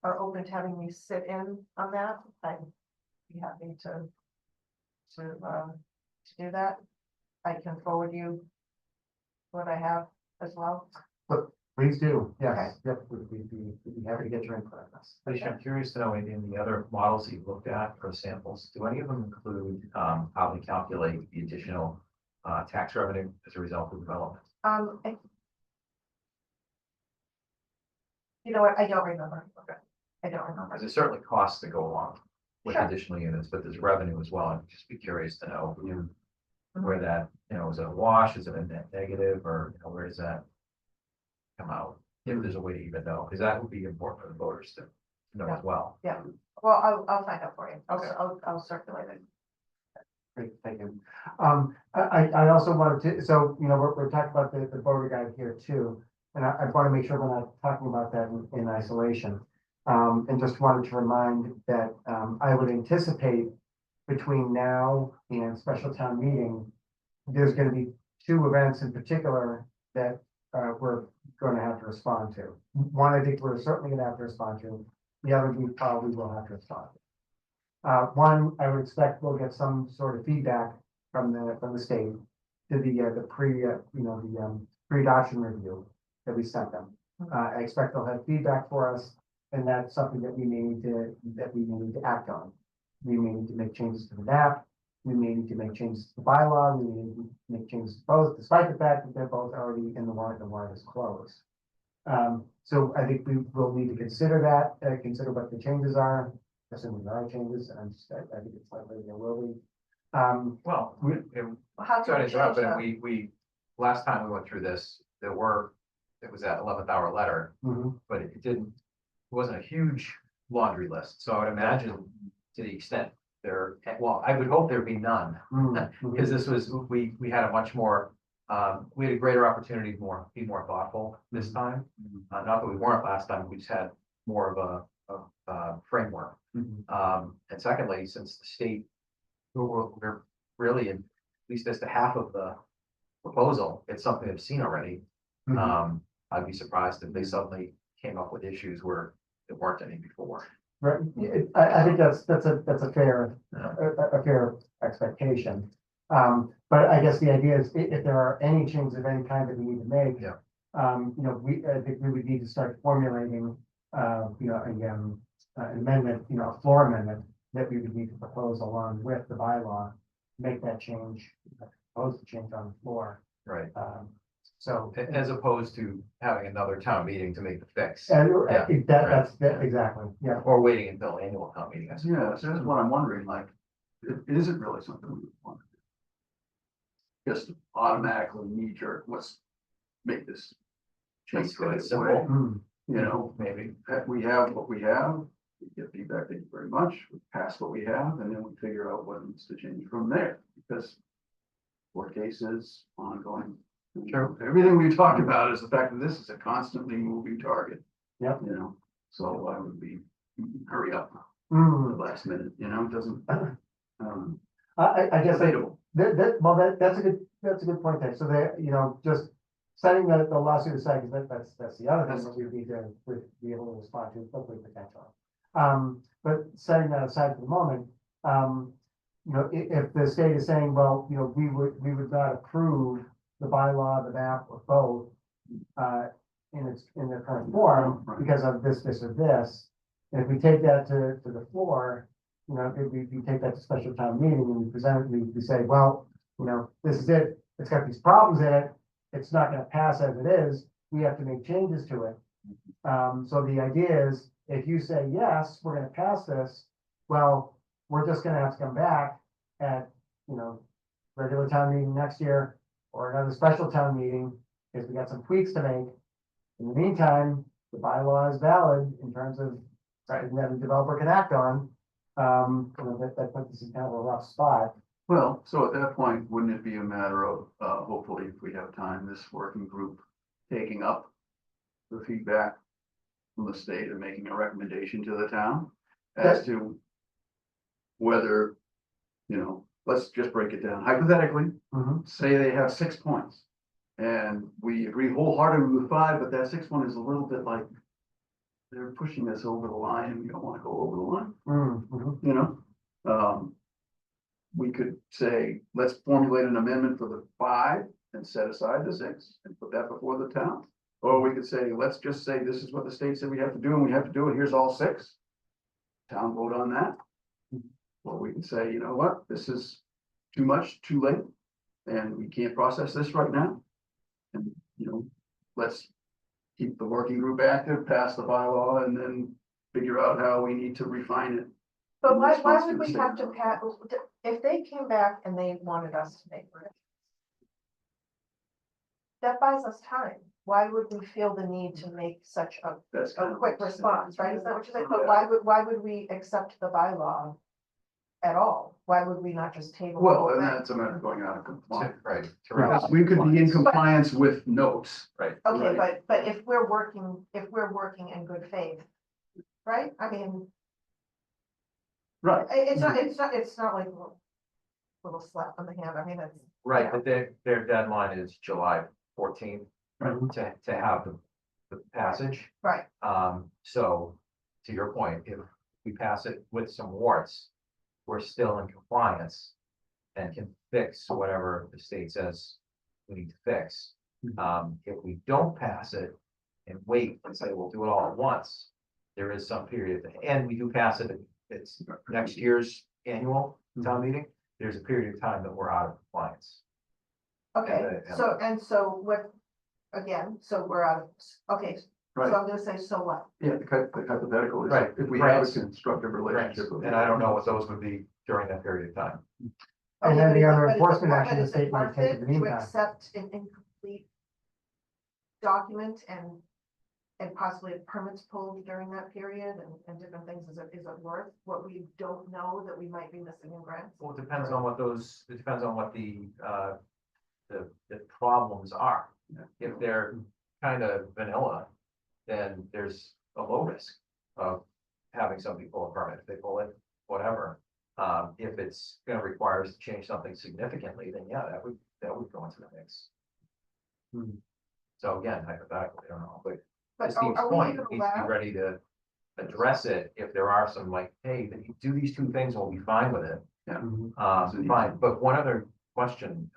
are open to having me sit in on that, I'd be happy to do that. I can forward you what I have as well. Please do, Okay. yes, yep, we'd be happy to get your input on this. Alicia, I'm curious to know, in the other models that you've looked at for samples, do any of them include, how they calculate the additional, tax revenue as a result of development? You know what, I don't remember. Okay. I don't remember. Because there's certainly costs that go along with Sure. additional units, but there's revenue as well. I'd just be curious to know Mm-hmm. where that, is it a wash, is it a net negative, or, where does that come out? If there's a way to even know, because that would be important for the voters to know as well. Yeah, well, I'll find out for you. Okay. I'll circulate it. Great, thank you. I also wanted to, so, we're talking about the voter guide here too. And I want to make sure we're not talking about that in isolation. And just wanted to remind that, I would anticipate between now and special town meeting, there's going to be 2 events in particular that, we're going to have to respond to. One, I think we're certainly going to have to respond to. The other, we probably will have to respond to. One, I would expect we'll get some sort of feedback from the state to the pre-adoption review that we sent them. I expect they'll have feedback for us, and that's something that we may need to act on. We may need to make changes to the map. We may need to make changes to the bylaw. We may need to make changes to both, despite the fact that they're both already in the warrant. The warrant is closed. So I think we will need to consider that, consider what the changes are, assuming there are changes, and I think it's likely there will be. Well, How sorry can to we interrupt, change but that? we, last time we went through this, it was that 11th hour letter, Mhm. but it wasn't a huge laundry list. So I would imagine to the extent well, I would hope there'd be none. Mhm. Because this was, we had a much more, we had a greater opportunity to be more thoughtful this time. Not that we weren't last time, we just had more of a framework. Mhm. And secondly, since the state, we're really, at least as to half of the proposal, it's something they've seen already. Mhm. I'd be surprised if they suddenly came up with issues where there weren't any before. Right, I think that's a fair, a fair expectation. But I guess the idea is if there are any changes of any kind that we need to make. Yeah. I think we would need to start formulating, an amendment, a floor amendment that we would need to propose along with the bylaw, make that change, propose the change on the floor. Right. So. As opposed to having another town meeting to make the fix. And Yeah, that's exactly, yeah. Or waiting until annual town meeting, I Yeah, suppose. so that's what I'm wondering, like, is it really something we want to do? Just automatically knee jerk, let's make this change Let's get it right simple. away, Mm. you know, Maybe. we have what we have, we get feedback, thank you very much, we pass what we have, and then we figure out what needs to change from there, because worst case is ongoing. Sure. Everything we talked about is the fact that this is a constantly moving target. Yep. You know, so I would be, hurry up, the Mm. last minute, you know, it doesn't. I guess Debatable. That's a good point there. So just setting the lawsuit aside, because that's the other thing that we need to be able to respond to, hopefully potentially. But setting that aside for the moment, if the state is saying, well, we would not approve the bylaw, the map, or both, in their current form Right. because of this, or this. And if we take that to the floor, if we take that to special town meeting and we present it, we say, well, this is it, it's got these problems in it, it's not gonna pass as it is, we have to make changes to it. So the idea is, if you say, yes, we're gonna pass this, well, we're just gonna have to come back at, regular town meeting next year, or another special town meeting, because we got some tweaks to make. In the meantime, the bylaw is valid in terms of, something that the developer can act on. That puts us in kind of a rough spot. Well, so at that point, wouldn't it be a matter of, hopefully, if we have time, this working group taking up the feedback from the state and making a recommendation to the town as to whether, let's just break it down hypothetically, Mhm. say they have 6 points. And we agree wholeheartedly with 5, but that 6th one is a little bit like they're pushing us over the line and we don't want to go over the line. Mhm. We could say, let's formulate an amendment for the 5 and set aside the 6 and put that before the town. Or we could say, let's just say this is what the state said we have to do and we have to do it, here's all 6. Town vote on that. Or we can say, you know what, this is too much, too late, and we can't process this right now. And, let's keep the working group active, pass the bylaw, and then figure out how we need to refine it. But in why response to would the we state. have to pass, if they came back and they wanted us to make it? That buys us time. Why would we feel the need to make such That's kind a of quick what I'm response, saying. right? Is that what you're saying? But why would we accept the bylaw at all? Why would we not just table? the Well, whole and thing? that's a matter of going out of compliance. Right. Because we could be in compliance with notes. Right. Okay, Right. but if we're working in good faith, right? I mean, Right. it's not like a little slap on the hand. I mean, it's. Right, but their deadline is July 14th Right. to have the passage. Right, So to your point, if we pass it with some warts, we're still in compliance and can fix whatever the state says we need to fix. If we don't pass it and wait and say we'll do it all at once, there is some period, and we do pass it, it's next year's annual town meeting, there's a period of time that we're out of compliance. okay, And so what, again, so we're out of, okay, Right, So I'm gonna say, so what? yeah, the hypothetical is Right, if we have a grants. constructive relationship. with And I don't know what those would be during that period of time. And then Okay, the but other is it- enforcement but action the is it state might worth take it in the to meantime. accept an incomplete document and possibly have permits pulled during that period and different things, is it worth what we don't know that we might be missing in grants? Well, it depends on what it depends on what the problems are. If they're kind of vanilla, then there's a low risk of having somebody pull a permit. If they pull it, whatever. If it's gonna require us to change something significantly, then yeah, that would go into the mix. So again, hypothetically, I don't know, but But to Steve's are we point, even we need to be allowed? ready to address it if there are some like, hey, if you do these two things, we'll be fine with it. Fine, but one other question,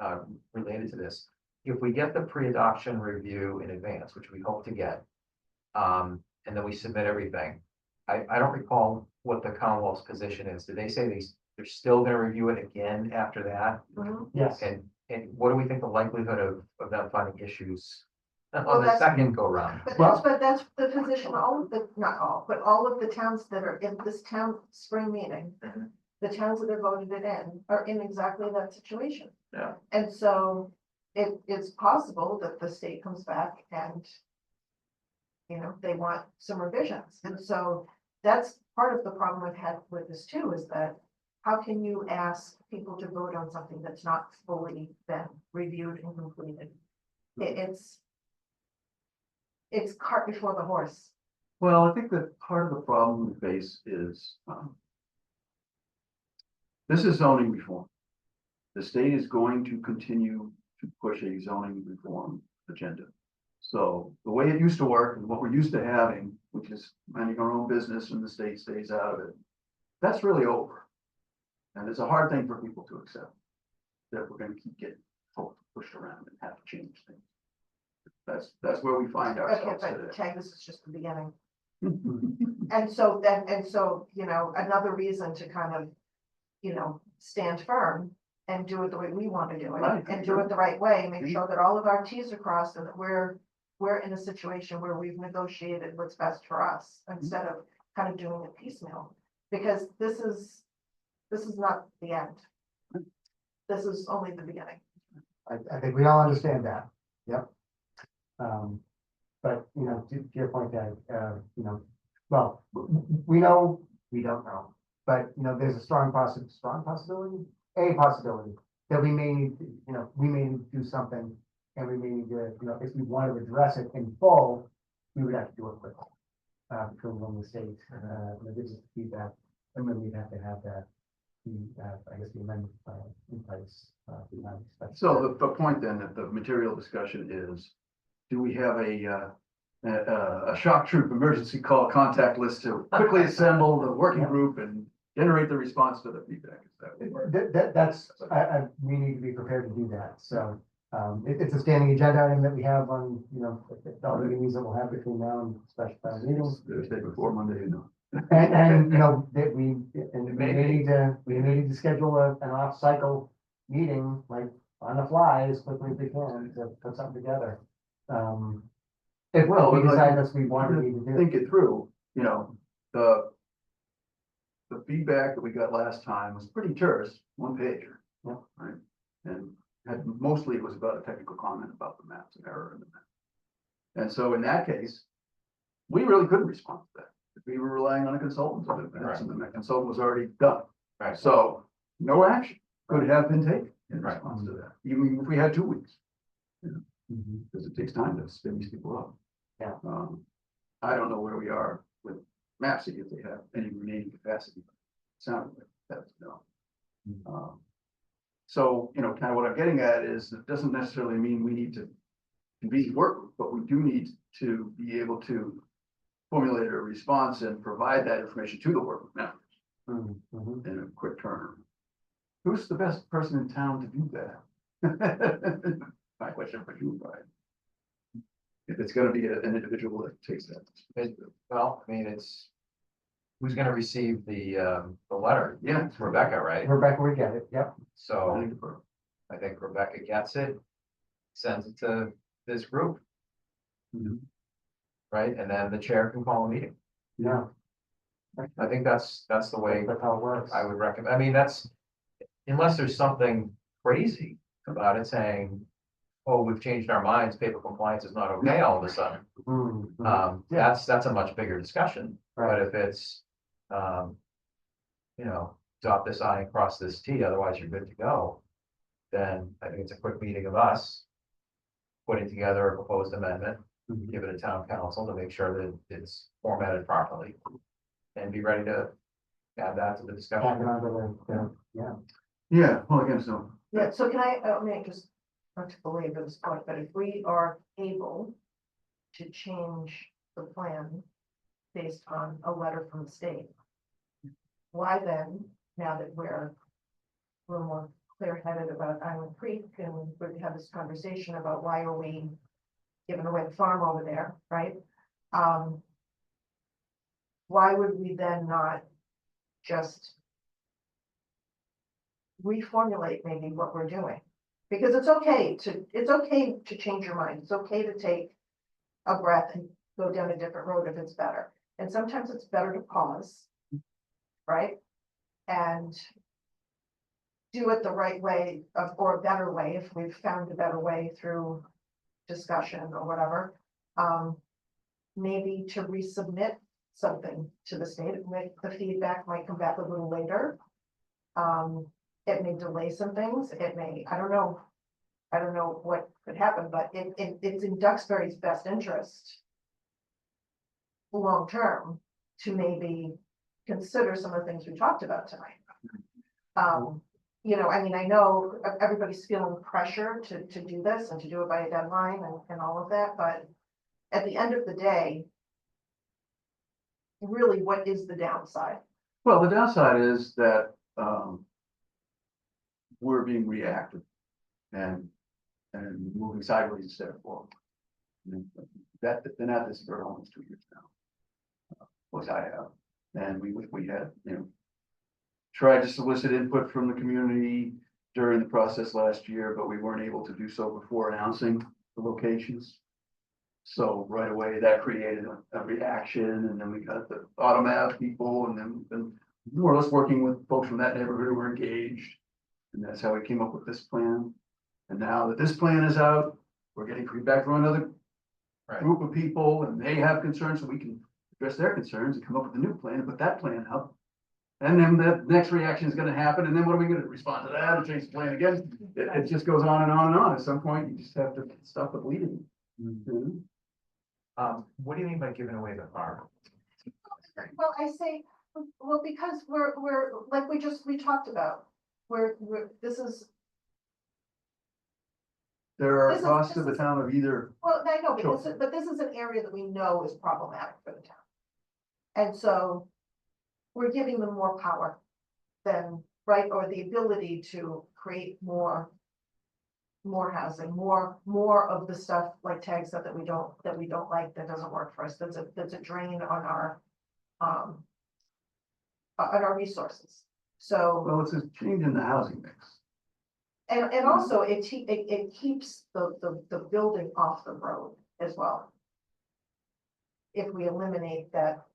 related to this. If we get the pre-adoption review in advance, which we hope to get, and then we submit everything, I don't recall what the Commonwealth's position is. Did they say they're still gonna review it again after that? Mhm. Yes. And what do we think the likelihood of them finding issues Well, on the that's- second go round? But that's the position, not all, but all of the towns that are in this town spring meeting, Mhm. the towns that have voted it in are in exactly that situation. Yeah. And so it's possible that the state comes back and, they want some revisions. And so that's part of the problem I've had with this too, is that how can you ask people to vote on something that's not fully been reviewed and completed? It's cart before the horse. Well, I think that part of the problem we face is, this is zoning reform. The state is going to continue to push a zoning reform agenda. So the way it used to work and what we're used to having, which is minding our own business and the state stays out of it, that's really over. And it's a hard thing for people to accept, that we're gonna keep getting pushed around and have to change things. That's where we find Okay, ourselves but today. Tag, this is just the beginning. And so another reason to kind of, stand firm and do it the way we want to do it Right. and do it the right way, make sure that all of our Ts are crossed and that we're in a situation where we've negotiated what's best for us instead of kind of doing it piecemeal. Because this is not the end. This is only the beginning. I think we all understand that, yep. But, to your point, that, well, we know, we don't know, but, there's a strong possibility that we may need, we may need to do something, and we may need to, if we want to address it in full, we would have to do it quickly. From the state, gives us feedback, and then we'd have to have that, I guess, the amendment in place. So the point then, that the material discussion is, do we have a shock troop emergency call contact list to quickly assemble the working group and generate the response to the feedback? Is that what we're- That's, we need to be prepared to do that, so, it's a standing agenda item that we have on, all the meetings that we'll have between now and special town meetings. Thursday before Monday, And, that we may need to schedule an off-cycle meeting, like, on the fly, as quickly as we can, to put something together. If Well, we but like- decide that's what we want to need to do. Think it through, the feedback that we got last time was pretty terse, one pager. Yeah. Right, and mostly it was about a technical comment about the maps, an error in the map. And so in that case, we really couldn't respond to that. We were relying on a consultant to do that, and the consultant was already done. Right. So no action could have been taken in Right. response to that, even if we had 2 weeks. Mhm. Because it takes time to spin these people up. Yeah. I don't know where we are with MAPC, if they have any remaining capacity. Sounded like that's no. So, kind of what I'm getting at is, it doesn't necessarily mean we need to convene work group, but we do need to be able to formulate a response and provide that information to the work group members Mhm. in a quick turn. Who's the best person in town to do that? My question for you, Brian. If it's gonna be an individual that takes that. Well, I mean, who's gonna receive the letter? Yeah. It's Rebecca, right? Rebecca, we get it, yep. So I think Rebecca gets it, sends it to this group. Mhm. right? And then the chair can call a meeting. Yeah. I think that's the way That's how it works. I would recommend. I mean, that's, unless there's something crazy about it saying, oh, we've changed our minds, paper compliance is not okay all of a sudden. Mhm. Yeah. That's a much bigger discussion. Right. But if it's, dot this I and cross this T, otherwise you're good to go. Then I think it's a quick meeting of us putting together a proposed amendment, Mhm. give it to town council to make sure that it's formatted properly. And be ready to add that to the Tack it discussion. onto yeah. Yeah, well, again, so, Yeah, so can I mean, just not to belabor this point, but if we are able to change the plan based on a letter from the state, why then, now that we're a little more clear-headed about Island Creek and we have this conversation about why are we giving away the farm over there, right? Why would we then not just reformulate maybe what we're doing? Because it's okay to change your mind. It's okay to take a breath and go down a different road if it's better. And sometimes it's better to pause, right? And do it the right way or a better way if we've found a better way through discussion or whatever. Maybe to resubmit something to the state. The feedback might come back a little later. It may delay some things. It may, I don't know what could happen, but it's in Duxbury's best interest long-term to maybe consider some of the things we talked about tonight. I mean, I know everybody's feeling pressure to do this and to do it by a deadline and all of that, but at the end of the day, really, what is the downside? well, the downside is that, we're being reactive and moving sideways instead of forward. And that, been at this for almost 2 years now. Was I have, and we had, tried to solicit input from the community during the process last year, but we weren't able to do so before announcing the locations. So right away, that created a reaction, and then we got the automatic people, and then we've been more or less working with folks from that neighborhood who were engaged. And that's how we came up with this plan. And now that this plan is out, we're getting feedback from another Right. group of people, and they have concerns, so we can address their concerns and come up with a new plan and put that plan out. And then the next reaction is gonna happen, and then what are we gonna do? Respond to that and change the plan again? It just goes on and on and on. At some point, you just have to stop the bleeding. Mhm. What do you mean by giving away the farm? Well, I say, well, because we're, like we talked about, this is, There are This is- costs to this the is- town of either, well, I know, Sure. but this is an area that we know is problematic for the town. And so we're giving them more power than, right, or the ability to create more housing, more of the stuff like tag stuff that we don't like, that doesn't work for us. That's a drain on our resources. So, well, it's a change in the housing mix. and also it keeps the building off the road as well. If we eliminate that,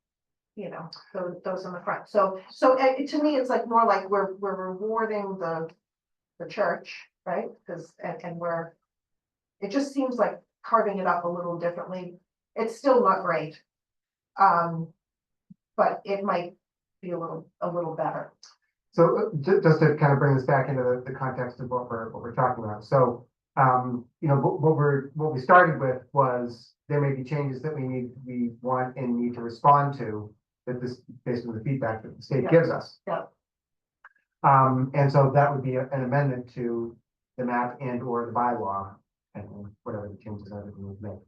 those in the front. So to me, it's like more like we're rewarding the church, right? Because, and it just seems like carving it up a little differently. It's still not great. But it might be a little better. So just to kind of bring this back into the context of what we're talking about. So, what we started with was there may be changes that we want and need to respond to, that this, based on the feedback that the state Yeah. gives us. Yeah. And so that would be an amendment to the map and or the bylaw and whatever the changes are that we would make.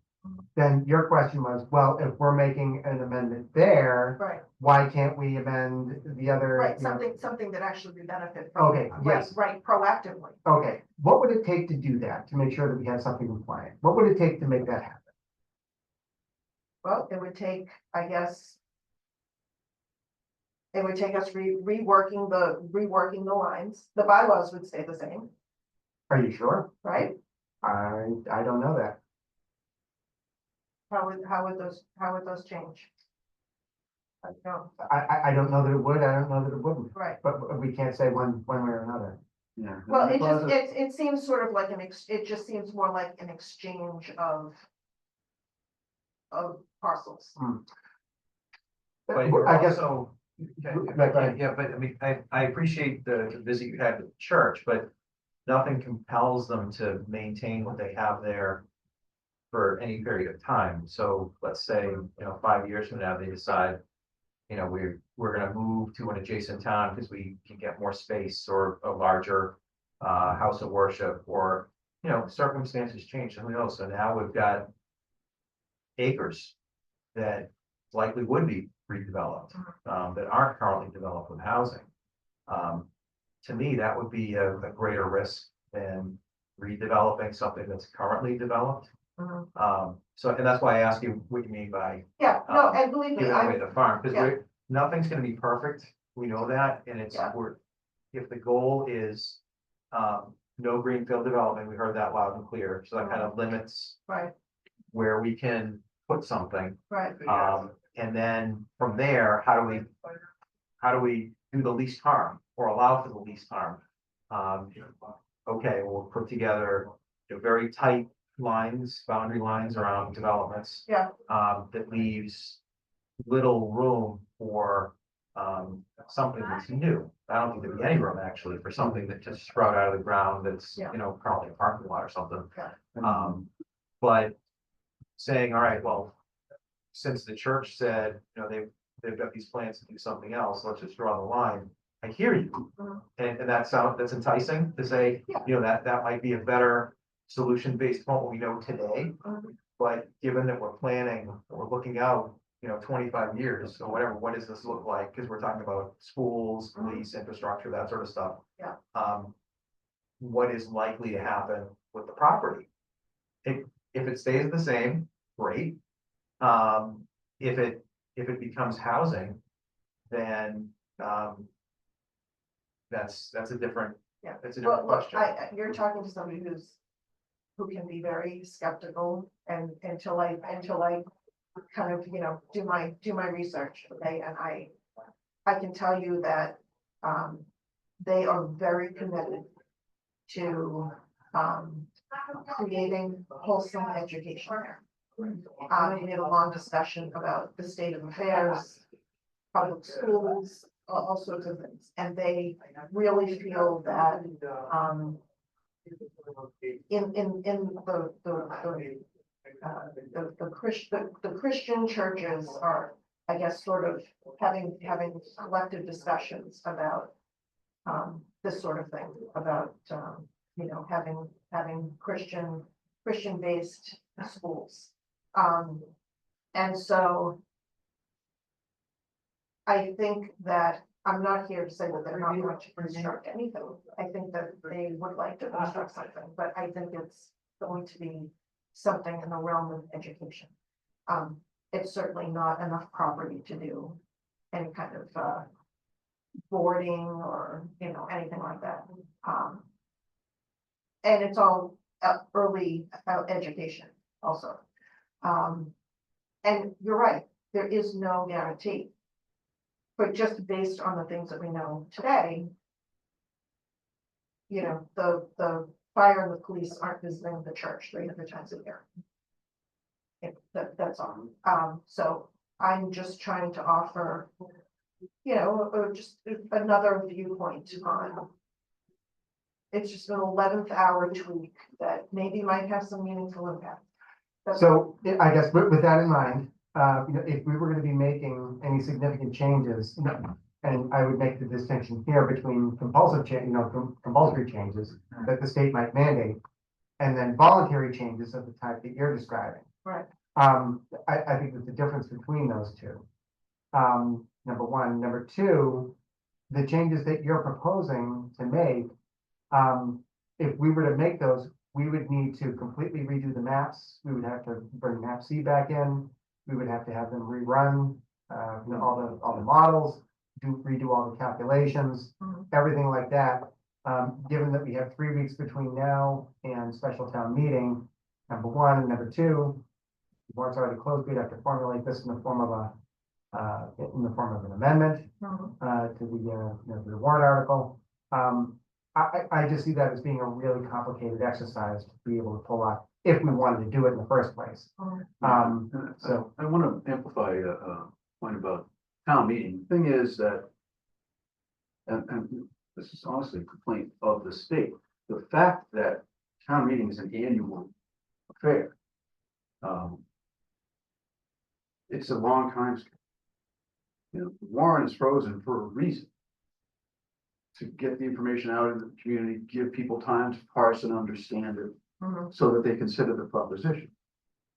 Then your question was, well, if we're making an amendment there, Right, why can't we amend the other? right, you know, something that actually we benefit from. Okay, Right, yes. right, proactively. Okay, what would it take to do that, to make sure that we have something compliant? What would it take to make that happen? Well, it would take, I guess. It would take us reworking the lines. The bylaws would stay the same, Are you sure? right? I don't know that. How would those change? I don't, I don't know that it would, I don't know that it wouldn't, right. but we can't say one way or another. Yeah. Well, The it just, clauses- it seems sort of like it just seems more like an exchange of parcels. But you're I guess, also, Right, right. yeah, but I mean, I appreciate the visit you had with the church, but nothing compels them to maintain what they have there for any period of time. So let's say, 5 years from now, they decide, we're gonna move to an adjacent town because we can get more space or a larger house of worship, or, circumstances change, who knows? So now we've got acres that likely would be redeveloped, that aren't currently developed with housing. To me, that would be a greater risk than redeveloping something that's currently developed. So, and that's why I ask you what you mean by Yeah, no, and believe me, giving away the farm, yeah. because nothing's gonna be perfect, we know that, and it's, Yeah. if the goal is, no greenfield development, we heard that loud and clear, so that kind of limits right, where we can put something. right, And then from there, how do we do the least harm or allow for the least harm? Okay, we'll put together very tight boundary lines around developments. yeah, That leaves little room for, something that's new. I don't think there'd be any room actually for something that just sprout out of the ground that's, Yeah. currently a parking lot or something. Yeah. But saying, all right, well, since the church said, they've got these plans to do something else, let's just draw the line. I hear you. Mhm. And that's enticing to say, Yeah. that might be a better solution based on what we know today. Mhm. But given that we're planning, we're looking out, 25 years or whatever, what does this look like? Because we're talking about schools, police, infrastructure, that sort of stuff. Yeah. What is likely to happen with the property? If it stays the same, great. If it becomes housing, then, that's a different, Yeah. that's a different Well, look, question. you're talking to somebody who can be very skeptical, and until I kind of, do my research, okay, and I can tell you that, they are very committed to, creating wholesome education there. We had a long discussion about the state of affairs, public schools, all sorts of things, and they really feel that, the Christian churches are, I guess, sort of having collective discussions about, this sort of thing, about, having Christian-based schools. And so I think that, I'm not here to say that they're not going to construct anything. I think that they would like to construct something, but I think it's going to be something in the realm of education. It's certainly not enough property to do any kind of, boarding or, anything like that. And it's all early education also. And you're right, there is no guarantee. But just based on the things that we know today, the fire and the police aren't visiting the church 300 times a year. That's all. So I'm just trying to offer, just another viewpoint on. It's just an 11th hour tweak that maybe might have some meaningful impact. So I guess with that in mind, if we were going to be making any significant changes, and I would make the distinction here between compulsory changes that the state might mandate, and then voluntary changes of the type that you're describing. Right. I think there's a difference between those two. Number one. Number two, the changes that you're proposing to make, if we were to make those, we would need to completely redo the maps. We would have to bring map C back in. We would have to have them rerun, all the models, redo all the calculations, everything like that. Given that we have 3 weeks between now and special town meeting, number one, and number two, warrant's already closed, we'd have to formulate this in the form of an amendment, to the warrant article. I just see that as being a really complicated exercise to be able to pull off if we wanted to do it in the first place. So, I want to amplify a point about town meeting. The thing is that, and this is honestly a complaint of the state, the fact that town meeting is an annual affair. It's a long time scale. You know, the warrant is frozen for a reason. To get the information out in the community, give people time to parse and understand it, so that they consider the proposition.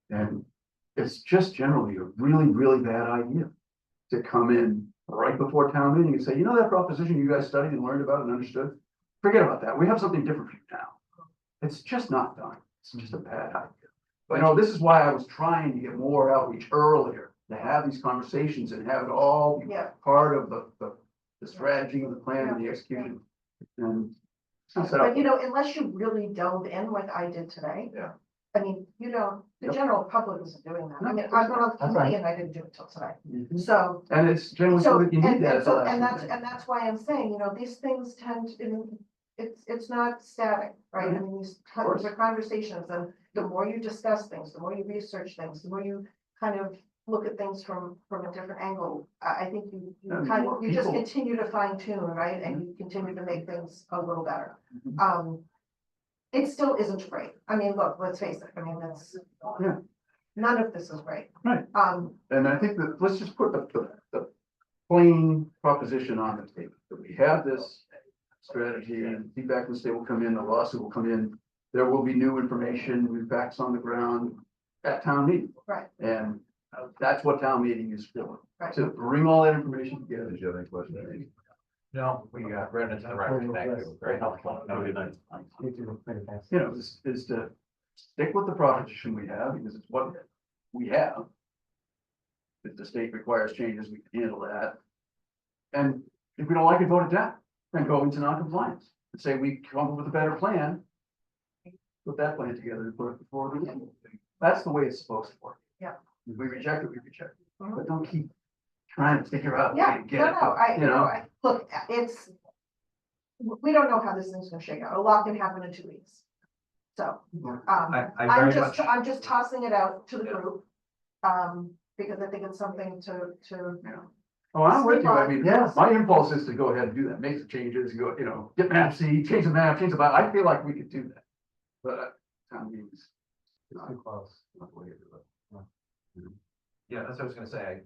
And it's just generally a really, really bad idea to come in right before town meeting and say, you know, that proposition you guys studied and learned about and understood, forget about that. We have something different for you now. It's just not done. It's just a bad idea. But you know, this is why I was trying to get more outreach earlier, to have these conversations and have it all be part of the strategy and the plan and the execution. And But you know, unless you really dove in like I did today. Yeah. I mean, you know, the general public isn't doing that. I mean, No, I went on the that's committee right. and I didn't do it till today. Mhm. So, And it's generally so that you need that. at the last and minute. that's why I'm saying, you know, these things tend to, it's not static, right? I mean, these course. are conversations, and the more you discuss things, the more you research things, the more you kind of look at things from a different angle. I think you And kind more of, you just people- continue to fine tune, right? And you continue to make things a little better. Mhm. It still isn't great. I mean, look, let's face it. I mean, that's, Yeah. none of this is great. Right. Um, And I think that, let's just put the plain proposition on the table, that we have this strategy and feedback from the state will come in, the lawsuit will come in. There will be new information, new facts on the ground at town meeting. Right. And that's what town meeting is for, Right. to bring all that information together. Did you have any questions? No, we ran into the record. Thank you. Very helpful. Have a good night. you do, many thanks. You know, is to stick with the proposition we have, because it's what we have. If the state requires changes, we can handle that. And if we don't like it, vote it down, then go into non-compliance, and say we come up with a better plan. Put that plan together and put it before the meeting. That's the way it's supposed to work. Yeah. If we reject it, we reject it, Mhm. but don't keep trying to figure out. a way yeah, to get no, it, no, I, you know? look, it's, we don't know how this thing's gonna shake out. A lot can happen in 2 weeks. So, I I'm very much, just tossing it out to the Yeah. group. Because I think it's something to, Oh, I'm with you, I mean, Yes. my impulse is to go ahead and do that, make the changes, go, you know, get map C, change the map, change the map, I feel like we could do that. But, town meetings. Too close. Not the way to do it. yeah, that's what I was gonna say.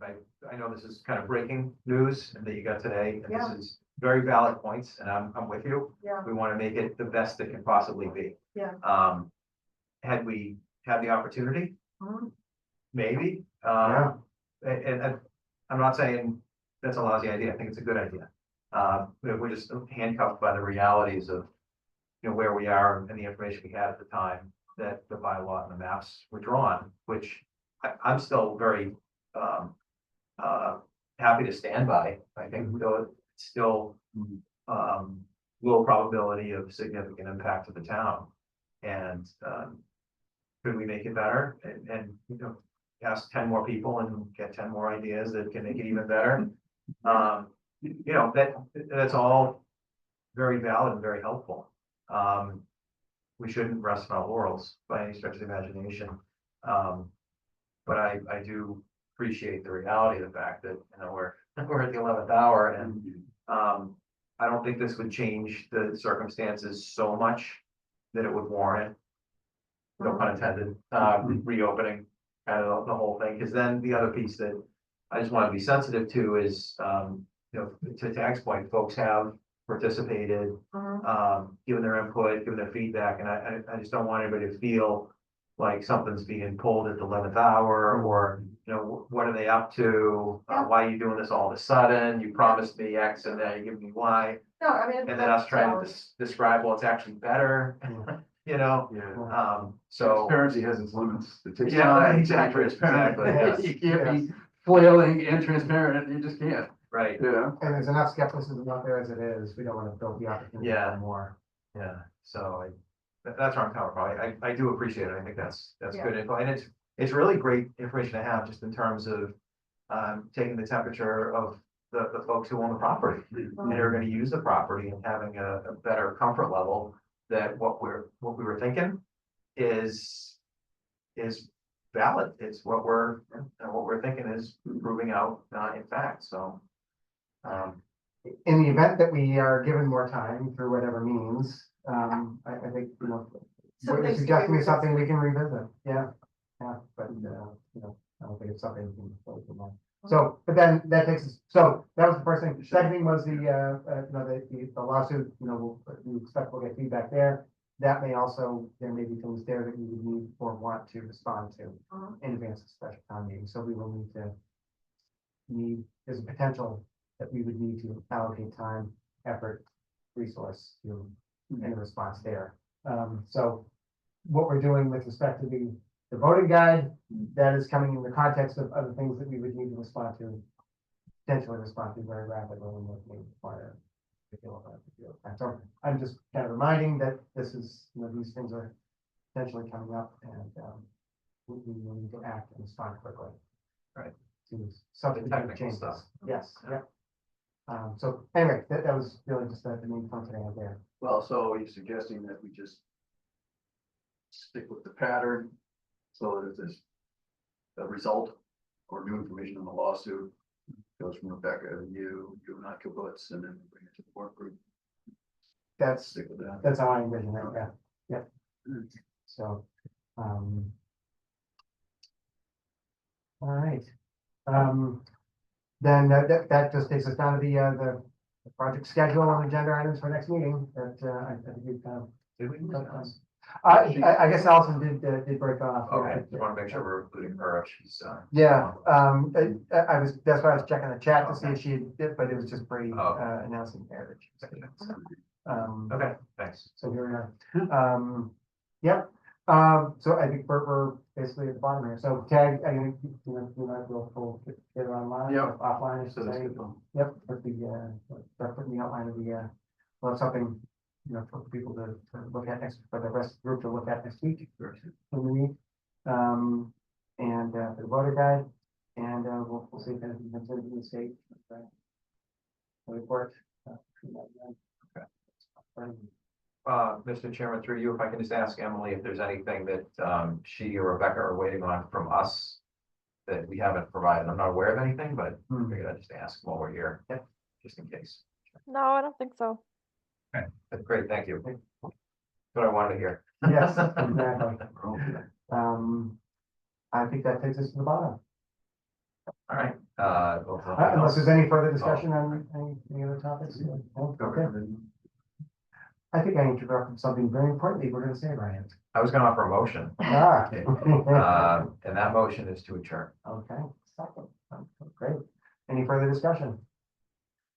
I know this is kind of breaking news that you got today, and Yeah. this is very valid points, and I'm with you. yeah, We want to make it the best it can possibly be. Yeah. Had we had the opportunity, Mhm. maybe, Yeah. and I'm not saying that's a lousy idea. I think it's a good idea. We're just handcuffed by the realities of, you know, where we are and the information we had at the time that the bylaw and the maps were drawn, which I'm still very, happy to stand by. I think though it's still, low probability of significant impact to the town. And, could we make it better and, you know, ask 10 more people and get 10 more ideas that can make it even better? You know, that's all very valid and very helpful. We shouldn't rest on our laurels by any stretch of the imagination. But I do appreciate the reality of the fact that, you know, we're at the 11th hour, and I don't think this would change the circumstances so much that it would warrant, no pun intended, reopening kind of the whole thing. Because then the other piece that I just want to be sensitive to is, you know, to Tag's point, folks have participated, given their input, given their feedback, and I just don't want anybody to feel like something's being pulled at the 11th hour, or, you know, what are they up to? Why are you doing this all of a sudden? You promised me X and now you're giving me Y. no, I mean. And then us trying to describe, well, it's actually better, you know? Yeah. So. Transparency has its limits. It takes Yeah, time to be exactly, transparent. exactly. You can't be flailing and transparent, you just can't, Right, you know? And there's enough skepticism out there as it is. We don't want to build the opportunity Yeah. for more. yeah, so that's where I'm coming from. I do appreciate it. I think that's Yeah. good info, and it's it's really great information to have just in terms of taking the temperature of the folks who own the property and are gonna use the property and having a better comfort level that what we were thinking is valid. It's what we're thinking is proving out, in fact, so. In the event that we are given more time through whatever means, I think, So what you're things to suggesting is revisit. something we can revisit, yeah, but, I don't think it's something we can. Close the mind. So, but then that takes us, so that was the first thing. Second thing was the lawsuit, we expect we'll get feedback there. That may also, there may be things there that we would need or want to respond to in advance of special town meeting, so we will there's a potential that we would need to allocate time, effort, resource to in response there. So what we're doing with respect to the voting guide, that is coming in the context of other things that we would need to respond to, potentially respond to very rapidly and what may require. So I'm just kind of reminding that this is, these things are potentially coming up and we will need to act and respond quickly. Right. To substantive technical changes. stuff. Yes, yeah. So anyway, that was really just the main point that I had there. Well, so are you suggesting that we just stick with the pattern so that if there's a result or new information on the lawsuit, goes from Rebecca to you and I kibbutz, and then we bring it to the work group? That's Stick with that. That's how I envision it, yeah, yep. So, all right. Then that just takes us down to the project schedule and agenda items for next meeting that I think we've kind of. Did we? I guess Allison did break off. Okay, just want to make sure we're including her if she's. Yeah, that's why I was checking the chat to see if she did, but it was just Brady announcing there that she was doing it, so. Okay, thanks. So here we are. Yep. So I think we're basically at the bottom here. So Tag, I think we'll get it online, Yep. offline, or So that's something. good. Yep, put start putting the outline of we'll have something, for people to look at for the rest of the group to look at next week. When we meet. And for the voter guide, and we'll see if anything comes in from the state. Report. Mr. Chairman, through you, if I can just ask Emily if there's anything that she or Rebecca are waiting on from us that we haven't provided. I'm not aware of anything, but I figured I'd just ask while we're here, just in case. No, I don't think so. Okay, that's great, thank you. That's what I wanted to hear. Yes, exactly. I think that takes us to the bottom. All right. Unless there's any further discussion on any other topics. No? Okay. I think I interrupted something very important we're going to say, Brian. I was gonna offer a motion, and that motion is to adjourn. Okay, second. Great. Any further discussion?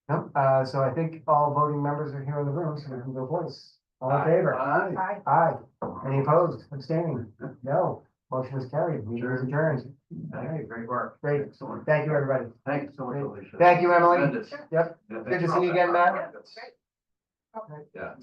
No, so I think all voting members are here in the room, so we can go voice. All in favor? Aye. Aye. Any opposed? Abstaining? No. Motion is carried. Meeting is adjourned. Thank you, great work. Great. Excellent. Thank you, everybody. Thank you so much, Alicia. Thank you, Emily. Tremendous. Yep. Yeah, Good thanks to for see all you that again, hard Matt. work. That's- Yeah,